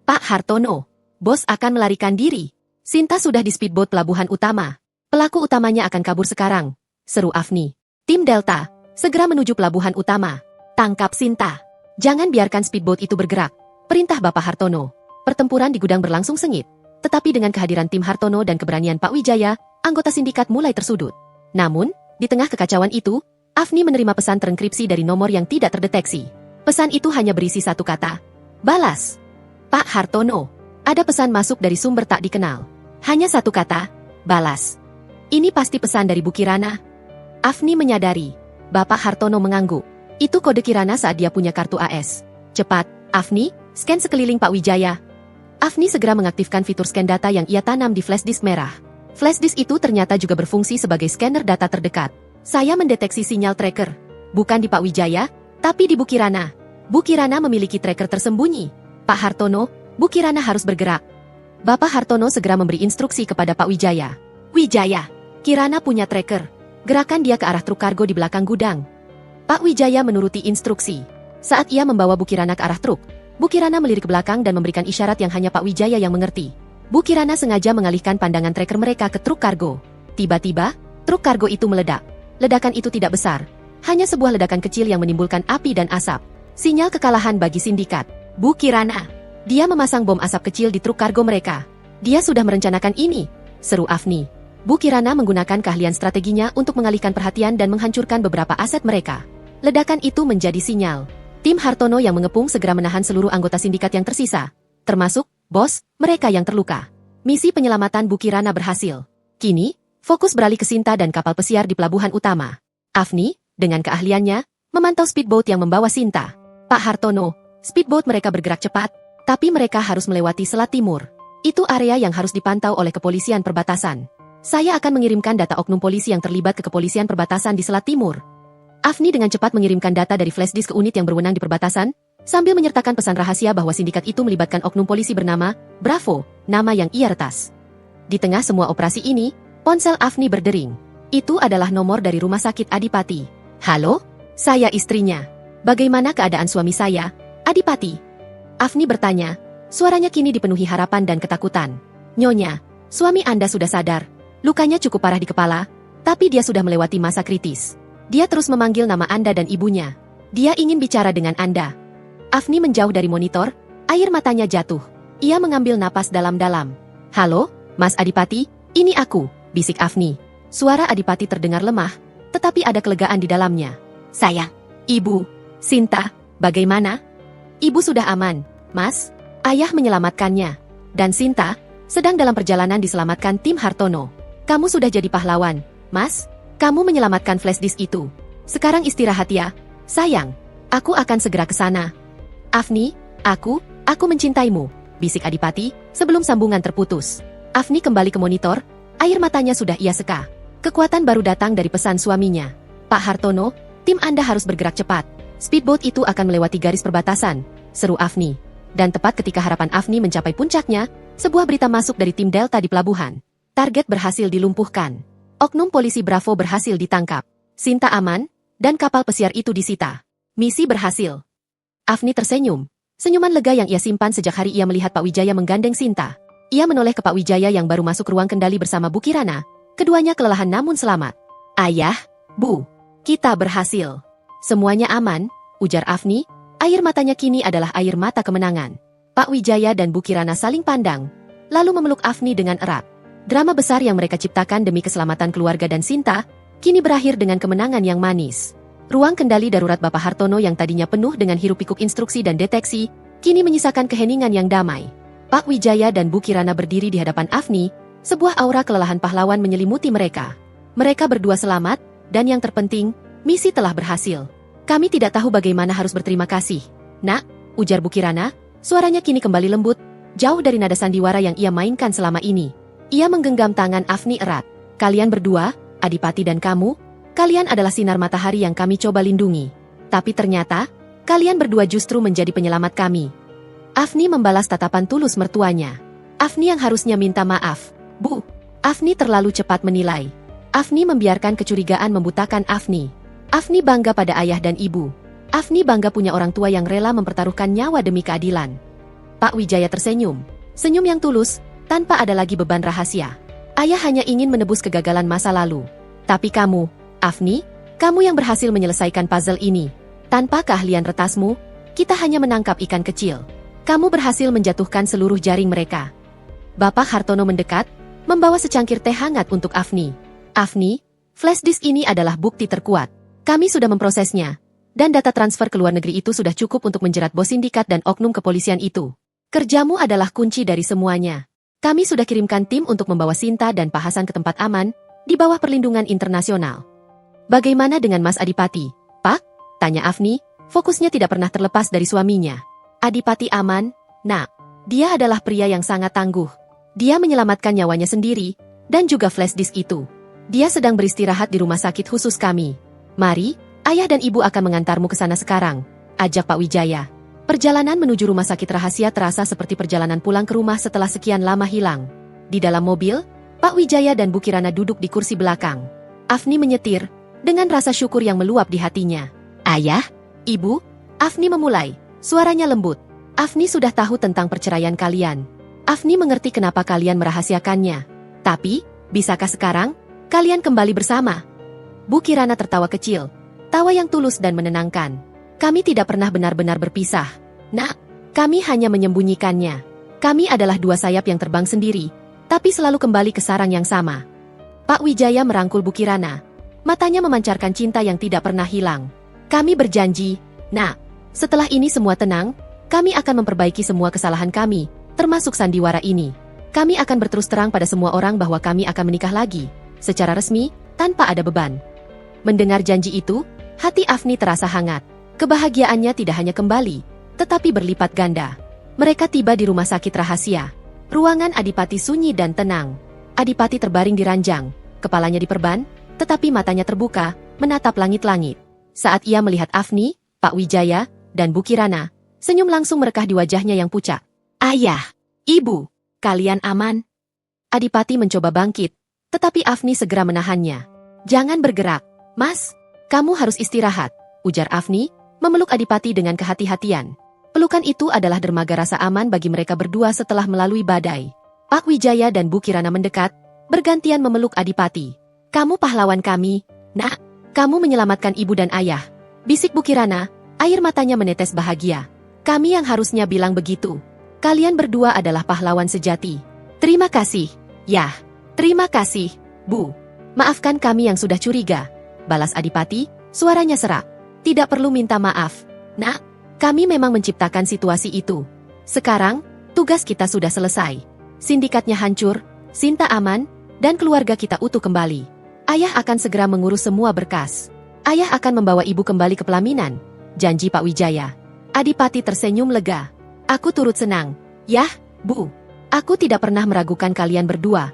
Pak Hartono, bos akan melarikan diri. Sinta sudah di speedboat pelabuhan utama. Pelaku utamanya akan kabur sekarang, seru Afni. Tim Delta, segera menuju pelabuhan utama. Tangkap Sinta. Jangan biarkan speedboat itu bergerak. Perintah Bapak Hartono. Pertempuran di gudang berlangsung sengit. Tetapi dengan kehadiran tim Hartono dan keberanian Pak Wijaya, anggota sindikat mulai tersudut. Namun, di tengah kekacauan itu, Afni menerima pesan terenkripsi dari nomor yang tidak terdeteksi. Pesan itu hanya berisi satu kata. Balas. Pak Hartono. Ada pesan masuk dari sumber tak dikenal. Hanya satu kata. Balas. Ini pasti pesan dari Bu Kirana. Afni menyadari. Bapak Hartono mengangguk. Itu kode Kirana saat dia punya kartu AS. Cepat, Afni, scan sekeliling Pak Wijaya. Afni segera mengaktifkan fitur scan data yang ia tanam di flash disk merah. Flash disk itu ternyata juga berfungsi sebagai scanner data terdekat. Saya mendeteksi sinyal tracker. Bukan di Pak Wijaya, tapi di Bu Kirana. Bu Kirana memiliki tracker tersembunyi. Pak Hartono, Bu Kirana harus bergerak. Bapak Hartono segera memberi instruksi kepada Pak Wijaya. Wijaya, Kirana punya tracker. Gerakan dia ke arah truk kargo di belakang gudang. Pak Wijaya menuruti instruksi. Saat ia membawa Bu Kirana ke arah truk, Bu Kirana melirik ke belakang dan memberikan isyarat yang hanya Pak Wijaya yang mengerti. Bu Kirana sengaja mengalihkan pandangan tracker mereka ke truk kargo. Tiba-tiba, truk kargo itu meledak. Ledakan itu tidak besar. Hanya sebuah ledakan kecil yang menimbulkan api dan asap. Sinyal kekalahan bagi sindikat. Bu Kirana. Dia memasang bom asap kecil di truk kargo mereka. Dia sudah merencanakan ini, seru Afni. Bu Kirana menggunakan keahlian strateginya untuk mengalihkan perhatian dan menghancurkan beberapa aset mereka. Ledakan itu menjadi sinyal. Tim Hartono yang mengepung segera menahan seluruh anggota sindikat yang tersisa. Termasuk, bos, mereka yang terluka. Misi penyelamatan Bu Kirana berhasil. Kini, fokus beralih ke Sinta dan kapal pesiar di pelabuhan utama. Afni, dengan keahliannya, memantau speedboat yang membawa Sinta. Pak Hartono, speedboat mereka bergerak cepat, tapi mereka harus melewati Selat Timur. Itu area yang harus dipantau oleh kepolisian perbatasan. Saya akan mengirimkan data oknum polisi yang terlibat ke kepolisian perbatasan di Selat Timur. Afni dengan cepat mengirimkan data dari flash disk ke unit yang berwenang di perbatasan, sambil menyertakan pesan rahasia bahwa sindikat itu melibatkan oknum polisi bernama Bravo, nama yang ia retas. Di tengah semua operasi ini, ponsel Afni berdering. Itu adalah nomor dari rumah sakit Adipati. Halo, saya istrinya. Bagaimana keadaan suami saya, Adipati? Afni bertanya, suaranya kini dipenuhi harapan dan ketakutan. Nyonya, suami Anda sudah sadar. Lukanya cukup parah di kepala, tapi dia sudah melewati masa kritis. Dia terus memanggil nama Anda dan ibunya. Dia ingin bicara dengan Anda. Afni menjauh dari monitor, air matanya jatuh. Ia mengambil napas dalam-dalam. Halo, Mas Adipati, Ini aku, bisik Afni. Suara Adipati terdengar lemah, tetapi ada kelegaan di dalamnya. Sayang, Ibu, Sinta, bagaimana? Ibu sudah aman, Mas. Ayah menyelamatkannya. Dan Sinta, sedang dalam perjalanan diselamatkan tim Hartono. Kamu sudah jadi pahlawan, Mas. Kamu menyelamatkan flash disk itu. Sekarang istirahat ya, sayang. Aku akan segera ke sana. Afni, aku mencintaimu, bisik Adipati, sebelum sambungan terputus. Afni kembali ke monitor, air matanya sudah ia seka. Kekuatan baru datang dari pesan suaminya. Pak Hartono, tim Anda harus bergerak cepat. Speedboat itu akan melewati garis perbatasan, seru Afni. Dan tepat ketika harapan Afni mencapai puncaknya, sebuah berita masuk dari tim Delta di pelabuhan. Target berhasil dilumpuhkan. Oknum polisi Bravo berhasil ditangkap. Sinta aman, dan kapal pesiar itu disita. Misi berhasil. Afni tersenyum. Senyuman lega yang ia simpan sejak hari ia melihat Pak Wijaya menggandeng Sinta. Ia menoleh ke Pak Wijaya yang baru masuk ruang kendali bersama Bu Kirana. Keduanya kelelahan namun selamat. Ayah, Bu, kita berhasil. Semuanya aman, ujar Afni. Air matanya kini adalah air mata kemenangan. Pak Wijaya dan Bu Kirana saling pandang, lalu memeluk Afni dengan erat. Drama besar yang mereka ciptakan demi keselamatan keluarga dan Sinta, kini berakhir dengan kemenangan yang manis. Ruang kendali darurat Bapak Hartono yang tadinya penuh dengan hiruk-pikuk instruksi dan deteksi, kini menyisakan keheningan yang damai. Pak Wijaya dan Bu Kirana berdiri di hadapan Afni, sebuah aura kelelahan pahlawan menyelimuti mereka. Mereka berdua selamat, dan yang terpenting, misi telah berhasil. Kami tidak tahu bagaimana harus berterima kasih. Nak, ujar Bu Kirana, suaranya kini kembali lembut, jauh dari nada sandiwara yang ia mainkan selama ini. Ia menggenggam tangan Afni erat. Kalian berdua, Adipati dan kamu, kalian adalah sinar matahari yang kami coba lindungi. Tapi ternyata, kalian berdua justru menjadi penyelamat kami. Afni membalas tatapan tulus mertuanya. Afni yang harusnya minta maaf. Bu, Afni terlalu cepat menilai. Afni membiarkan kecurigaan membutakan Afni. Afni bangga pada ayah dan ibu. Afni bangga punya orang tua yang rela mempertaruhkan nyawa demi keadilan. Pak Wijaya tersenyum. Senyum yang tulus, tanpa ada lagi beban rahasia. Ayah hanya ingin menebus kegagalan masa lalu. Tapi kamu, Afni, kamu yang berhasil menyelesaikan puzzle ini. Tanpa keahlian retasmu, kita hanya menangkap ikan kecil. Kamu berhasil menjatuhkan seluruh jaring mereka. Bapak Hartono mendekat, membawa secangkir teh hangat untuk Afni. Afni, flash disk ini adalah bukti terkuat. Kami sudah memprosesnya, dan data transfer ke luar negeri itu sudah cukup untuk menjerat bos sindikat dan oknum kepolisian itu. Kerjamu adalah kunci dari semuanya. Kami sudah kirimkan tim untuk membawa Sinta dan Pak Hasan ke tempat aman, di bawah perlindungan internasional. Bagaimana dengan Mas Adipati, Pak? Tanya Afni, fokusnya tidak pernah terlepas dari suaminya. Adipati aman, Nak. Dia adalah pria yang sangat tangguh. Dia menyelamatkan nyawanya sendiri, dan juga flash disk itu. Dia sedang beristirahat di rumah sakit khusus kami. Mari, ayah dan ibu akan mengantarmu ke sana sekarang, ajak Pak Wijaya. Perjalanan menuju rumah sakit rahasia terasa seperti perjalanan pulang ke rumah setelah sekian lama hilang. Di dalam mobil, Pak Wijaya dan Bu Kirana duduk di kursi belakang. Afni menyetir, dengan rasa syukur yang meluap di hatinya. Ayah, ibu, Afni memulai, suaranya lembut. Afni sudah tahu tentang perceraian kalian. Afni mengerti kenapa kalian merahasiakannya. Tapi, bisakah sekarang, kalian kembali bersama? Bu Kirana tertawa kecil, tawa yang tulus dan menenangkan. Kami tidak pernah benar-benar berpisah. Nak, kami hanya menyembunyikannya. Kami adalah dua sayap yang terbang sendiri, tapi selalu kembali ke sarang yang sama. Pak Wijaya merangkul Bu Kirana. Matanya memancarkan cinta yang tidak pernah hilang. Kami berjanji, Nak, setelah ini semua tenang, kami akan memperbaiki semua kesalahan kami, termasuk sandiwara ini. Kami akan berterus terang pada semua orang bahwa kami akan menikah lagi, secara resmi, tanpa ada beban. Mendengar janji itu, hati Afni terasa hangat. Kebahagiaannya tidak hanya kembali, tetapi berlipat ganda. Mereka tiba di rumah sakit rahasia. Ruangan Adipati sunyi dan tenang. Adipati terbaring di ranjang, kepalanya diperban, tetapi matanya terbuka, menatap langit-langit. Saat ia melihat Afni, Pak Wijaya, dan Bu Kirana, senyum langsung merekah di wajahnya yang pucat. Ayah, ibu, kalian aman? Adipati mencoba bangkit, tetapi Afni segera menahannya. Jangan bergerak, Mas. Kamu harus istirahat, ujar Afni, memeluk Adipati dengan kehati-hatian. Pelukan itu adalah dermaga rasa aman bagi mereka berdua setelah melalui badai. Pak Wijaya dan Bu Kirana mendekat, bergantian memeluk Adipati. Kamu pahlawan kami, Nak. Kamu menyelamatkan ibu dan ayah. Bisik Bu Kirana, air matanya menetes bahagia. Kami yang harusnya bilang begitu. Kalian berdua adalah pahlawan sejati. Terima kasih. Yah, Terima kasih, Bu. Maafkan kami yang sudah curiga, balas Adipati, suaranya serak. Tidak perlu minta maaf, Nak. Kami memang menciptakan situasi itu. Sekarang, tugas kita sudah selesai. Sindikatnya hancur, Sinta aman, dan keluarga kita utuh kembali. Ayah akan segera mengurus semua berkas. Ayah akan membawa ibu kembali ke pelaminan, janji Pak Wijaya. Adipati tersenyum lega. Aku turut senang. Yah, Bu. Aku tidak pernah meragukan kalian berdua.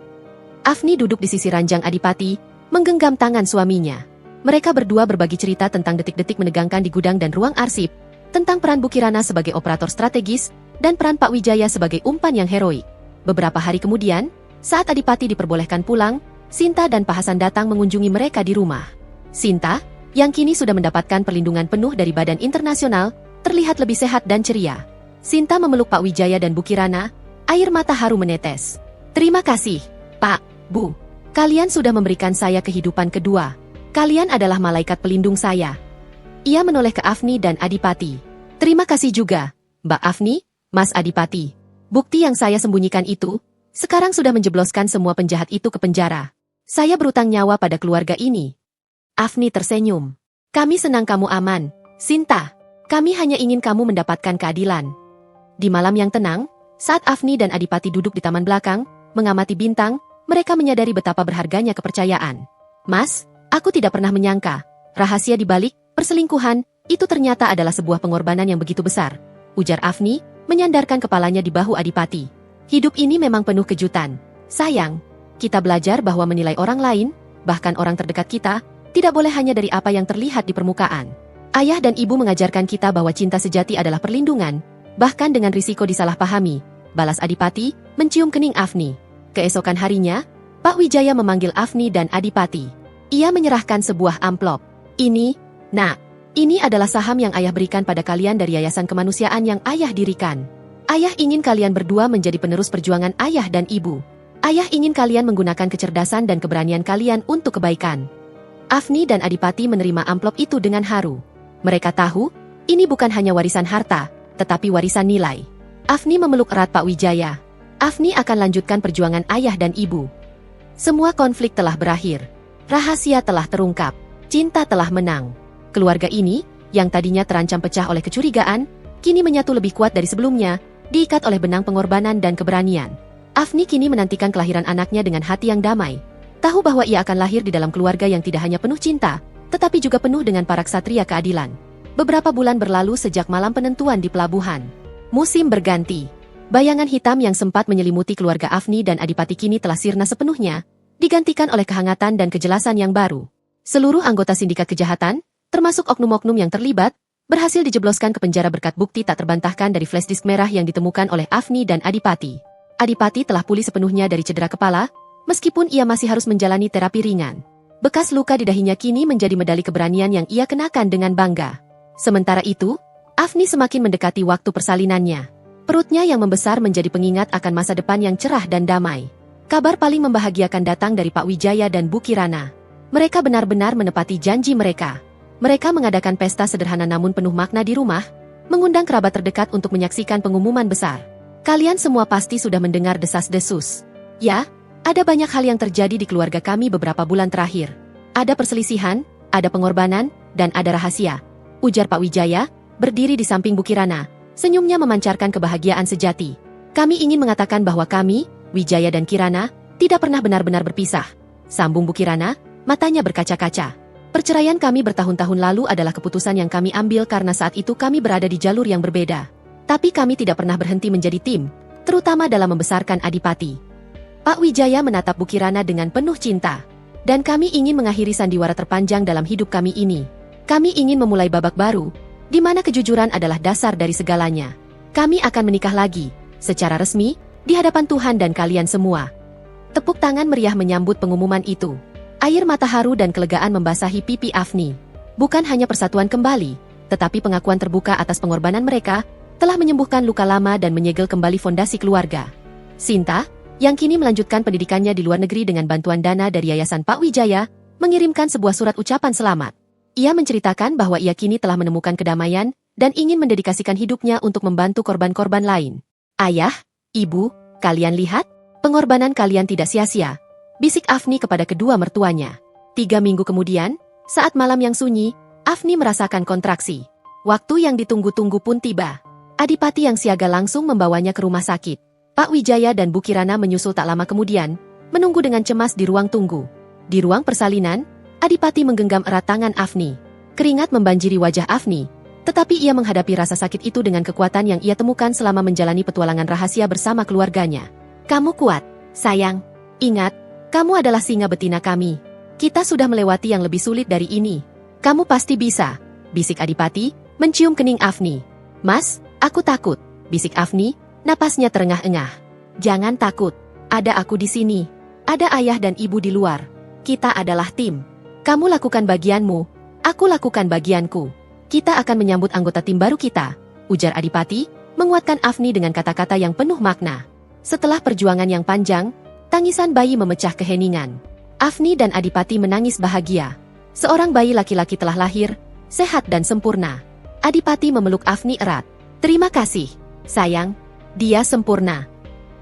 Afni duduk di sisi ranjang Adipati, menggenggam tangan suaminya. Mereka berdua berbagi cerita tentang detik-detik menegangkan di gudang dan ruang arsip, tentang peran Bu Kirana sebagai operator strategis, dan peran Pak Wijaya sebagai umpan yang heroik. Beberapa hari kemudian, saat Adipati diperbolehkan pulang, Sinta dan Pak Hasan datang mengunjungi mereka di rumah. Sinta, yang kini sudah mendapatkan perlindungan penuh dari badan internasional, terlihat lebih sehat dan ceria. Sinta memeluk Pak Wijaya dan Bu Kirana, air mata haru menetes. Terima kasih, Pak. Bu, kalian sudah memberikan saya kehidupan kedua. Kalian adalah malaikat pelindung saya. Ia menoleh ke Afni dan Adipati. Terima kasih juga, Mbak Afni, Mas Adipati. Bukti yang saya sembunyikan itu, sekarang sudah menjebloskan semua penjahat itu ke penjara. Saya berutang nyawa pada keluarga ini. Afni tersenyum. Kami senang kamu aman, Sinta. Kami hanya ingin kamu mendapatkan keadilan. Di malam yang tenang, saat Afni dan Adipati duduk di taman belakang, mengamati bintang, mereka menyadari betapa berharganya kepercayaan. Mas, aku tidak pernah menyangka, rahasia di balik perselingkuhan itu ternyata adalah sebuah pengorbanan yang begitu besar, ujar Afni, menyandarkan kepalanya di bahu Adipati. Hidup ini memang penuh kejutan. Sayang, kita belajar bahwa menilai orang lain, bahkan orang terdekat kita, tidak boleh hanya dari apa yang terlihat di permukaan. Ayah dan ibu mengajarkan kita bahwa cinta sejati adalah perlindungan, bahkan dengan risiko disalahpahami, balas Adipati, mencium kening Afni. Keesokan harinya, Pak Wijaya memanggil Afni dan Adipati. Ia menyerahkan sebuah amplop. Ini, Nak, ini adalah saham yang ayah berikan pada kalian dari Yayasan Kemanusiaan yang ayah dirikan. Ayah ingin kalian berdua menjadi penerus perjuangan ayah dan ibu. Ayah ingin kalian menggunakan kecerdasan dan keberanian kalian untuk kebaikan. Afni dan Adipati menerima amplop itu dengan haru. Mereka tahu, ini bukan hanya warisan harta, tetapi warisan nilai. Afni memeluk erat Pak Wijaya. Afni akan lanjutkan perjuangan ayah dan ibu. Semua konflik telah berakhir. Rahasia telah terungkap. Cinta telah menang. Keluarga ini, yang tadinya terancam pecah oleh kecurigaan, kini menyatu lebih kuat dari sebelumnya, diikat oleh benang pengorbanan dan keberanian. Afni kini menantikan kelahiran anaknya dengan hati yang damai. Tahu bahwa ia akan lahir di dalam keluarga yang tidak hanya penuh cinta, tetapi juga penuh dengan para ksatria keadilan. Beberapa bulan berlalu sejak malam penentuan di pelabuhan. Musim berganti. Bayangan hitam yang sempat menyelimuti keluarga Afni dan Adipati kini telah sirna sepenuhnya, digantikan oleh kehangatan dan kejelasan yang baru. Seluruh anggota sindikat kejahatan, termasuk oknum-oknum yang terlibat, berhasil dijebloskan ke penjara berkat bukti tak terbantahkan dari flash disk merah yang ditemukan oleh Afni dan Adipati. Adipati telah pulih sepenuhnya dari cedera kepala, meskipun ia masih harus menjalani terapi ringan. Bekas luka di dahinya kini menjadi medali keberanian yang ia kenakan dengan bangga. Sementara itu, Afni semakin mendekati waktu persalinannya. Perutnya yang membesar menjadi pengingat akan masa depan yang cerah dan damai. Kabar paling membahagiakan datang dari Pak Wijaya dan Bu Kirana. Mereka benar-benar menepati janji mereka. Mereka mengadakan pesta sederhana namun penuh makna di rumah, mengundang kerabat terdekat untuk menyaksikan pengumuman besar. Kalian semua pasti sudah mendengar desas-desus. Ya, ada banyak hal yang terjadi di keluarga kami beberapa bulan terakhir. Ada perselisihan, ada pengorbanan, dan ada rahasia, ujar Pak Wijaya, berdiri di samping Bu Kirana. Senyumnya memancarkan kebahagiaan sejati. Kami ingin mengatakan bahwa kami, Wijaya dan Kirana, tidak pernah benar-benar berpisah. Sambung Bu Kirana, matanya berkaca-kaca. Perceraian kami bertahun-tahun lalu adalah keputusan yang kami ambil karena saat itu kami berada di jalur yang berbeda. Tapi kami tidak pernah berhenti menjadi tim, terutama dalam membesarkan Adipati. Pak Wijaya menatap Bu Kirana dengan penuh cinta. Dan kami ingin mengakhiri sandiwara terpanjang dalam hidup kami ini. Kami ingin memulai babak baru, di mana kejujuran adalah dasar dari segalanya. Kami akan menikah lagi, secara resmi, di hadapan Tuhan dan kalian semua. Tepuk tangan meriah menyambut pengumuman itu. Air mata haru dan kelegaan membasahi pipi Afni. Bukan hanya persatuan kembali, tetapi pengakuan terbuka atas pengorbanan mereka, telah menyembuhkan luka lama dan menyegel kembali fondasi keluarga. Sinta, yang kini melanjutkan pendidikannya di luar negeri dengan bantuan dana dari Yayasan Pak Wijaya, mengirimkan sebuah surat ucapan selamat. Ia menceritakan bahwa ia kini telah menemukan kedamaian dan ingin mendedikasikan hidupnya untuk membantu korban-korban lain. Ayah, ibu, kalian lihat, pengorbanan kalian tidak sia-sia. bisik Afni kepada kedua mertuanya. 3 minggu kemudian, saat malam yang sunyi, Afni merasakan kontraksi. Waktu yang ditunggu-tunggu pun tiba. Adipati yang siaga langsung membawanya ke rumah sakit. Pak Wijaya dan Bu Kirana menyusul tak lama kemudian, menunggu dengan cemas di ruang tunggu. Di ruang persalinan, Adipati menggenggam erat tangan Afni. Keringat membanjiri wajah Afni, tetapi ia menghadapi rasa sakit itu dengan kekuatan yang ia temukan selama menjalani petualangan rahasia bersama keluarganya. Kamu kuat, sayang. Ingat, kamu adalah singa betina kami. Kita sudah melewati yang lebih sulit dari ini. Kamu pasti bisa, bisik Adipati, mencium kening Afni. Mas, aku takut, bisik Afni, napasnya terengah-engah. Jangan takut, ada aku di sini. Ada ayah dan ibu di luar. Kita adalah tim. Kamu lakukan bagianmu, aku lakukan bagianku. Kita akan menyambut anggota tim baru kita, ujar Adipati, menguatkan Afni dengan kata-kata yang penuh makna. Setelah perjuangan yang panjang, tangisan bayi memecah keheningan. Afni dan Adipati menangis bahagia. Seorang bayi laki-laki telah lahir, sehat dan sempurna. Adipati memeluk Afni erat. Terima kasih, sayang. Dia sempurna.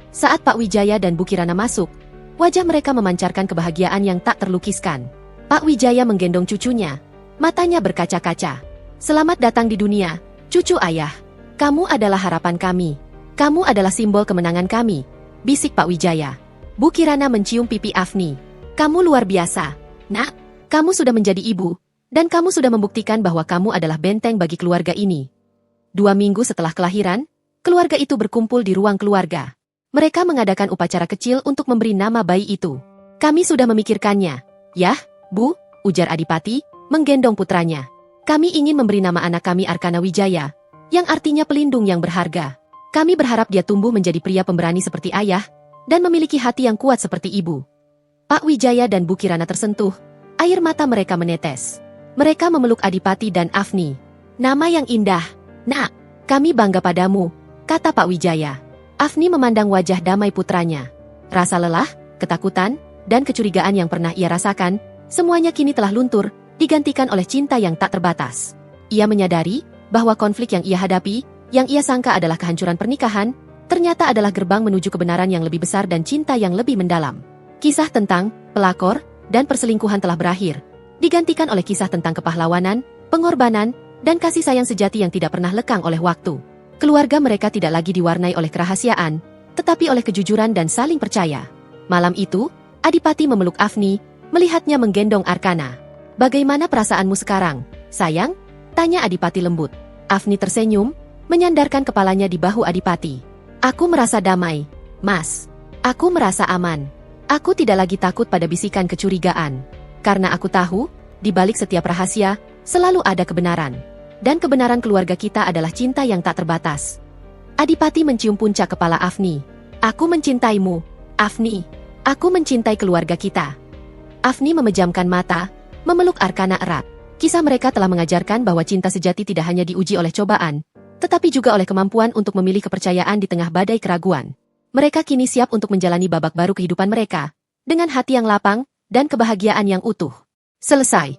Saat Pak Wijaya dan Bu Kirana masuk, wajah mereka memancarkan kebahagiaan yang tak terlukiskan. Pak Wijaya menggendong cucunya. Matanya berkaca-kaca. Selamat datang di dunia, cucu ayah. Kamu adalah harapan kami. Kamu adalah simbol kemenangan kami, bisik Pak Wijaya. Bu Kirana mencium pipi Afni. Kamu luar biasa. Nak, kamu sudah menjadi ibu, dan kamu sudah membuktikan bahwa kamu adalah benteng bagi keluarga ini. 2 minggu setelah kelahiran, keluarga itu berkumpul di ruang keluarga. Mereka mengadakan upacara kecil untuk memberi nama bayi itu. Kami sudah memikirkannya. Yah, Bu, ujar Adipati, menggendong putranya. Kami ingin memberi nama anak kami Arkana Wijaya, yang artinya pelindung yang berharga. Kami berharap dia tumbuh menjadi pria pemberani seperti ayah, dan memiliki hati yang kuat seperti ibu. Pak Wijaya dan Bu Kirana tersentuh, air mata mereka menetes. Mereka memeluk Adipati dan Afni. Nama yang indah. Nak, kami bangga padamu, kata Pak Wijaya. Afni memandang wajah damai putranya. Rasa lelah, ketakutan, dan kecurigaan yang pernah ia rasakan, semuanya kini telah luntur, digantikan oleh cinta yang tak terbatas. Ia menyadari bahwa konflik yang ia hadapi, yang ia sangka adalah kehancuran pernikahan, ternyata adalah gerbang menuju kebenaran yang lebih besar dan cinta yang lebih mendalam. Kisah tentang pelakor dan perselingkuhan telah berakhir, digantikan oleh kisah tentang kepahlawanan, pengorbanan, dan kasih sayang sejati yang tidak pernah lekang oleh waktu. Keluarga mereka tidak lagi diwarnai oleh kerahasiaan, tetapi oleh kejujuran dan saling percaya. Malam itu, Adipati memeluk Afni, melihatnya menggendong Arkana. Bagaimana perasaanmu sekarang, sayang? Tanya Adipati lembut. Afni tersenyum, menyandarkan kepalanya di bahu Adipati. Aku merasa damai, Mas. Aku merasa aman. Aku tidak lagi takut pada bisikan kecurigaan. Karena aku tahu, di balik setiap rahasia, selalu ada kebenaran. Dan kebenaran keluarga kita adalah cinta yang tak terbatas. Adipati mencium puncak kepala Afni. Aku mencintaimu, Afni. Aku mencintai keluarga kita. Afni memejamkan mata, memeluk Arkana erat. Kisah mereka telah mengajarkan bahwa cinta sejati tidak hanya diuji oleh cobaan, tetapi juga oleh kemampuan untuk memilih kepercayaan di tengah badai keraguan. Mereka kini siap untuk menjalani babak baru kehidupan mereka, dengan hati yang lapang dan kebahagiaan yang utuh. Selesai.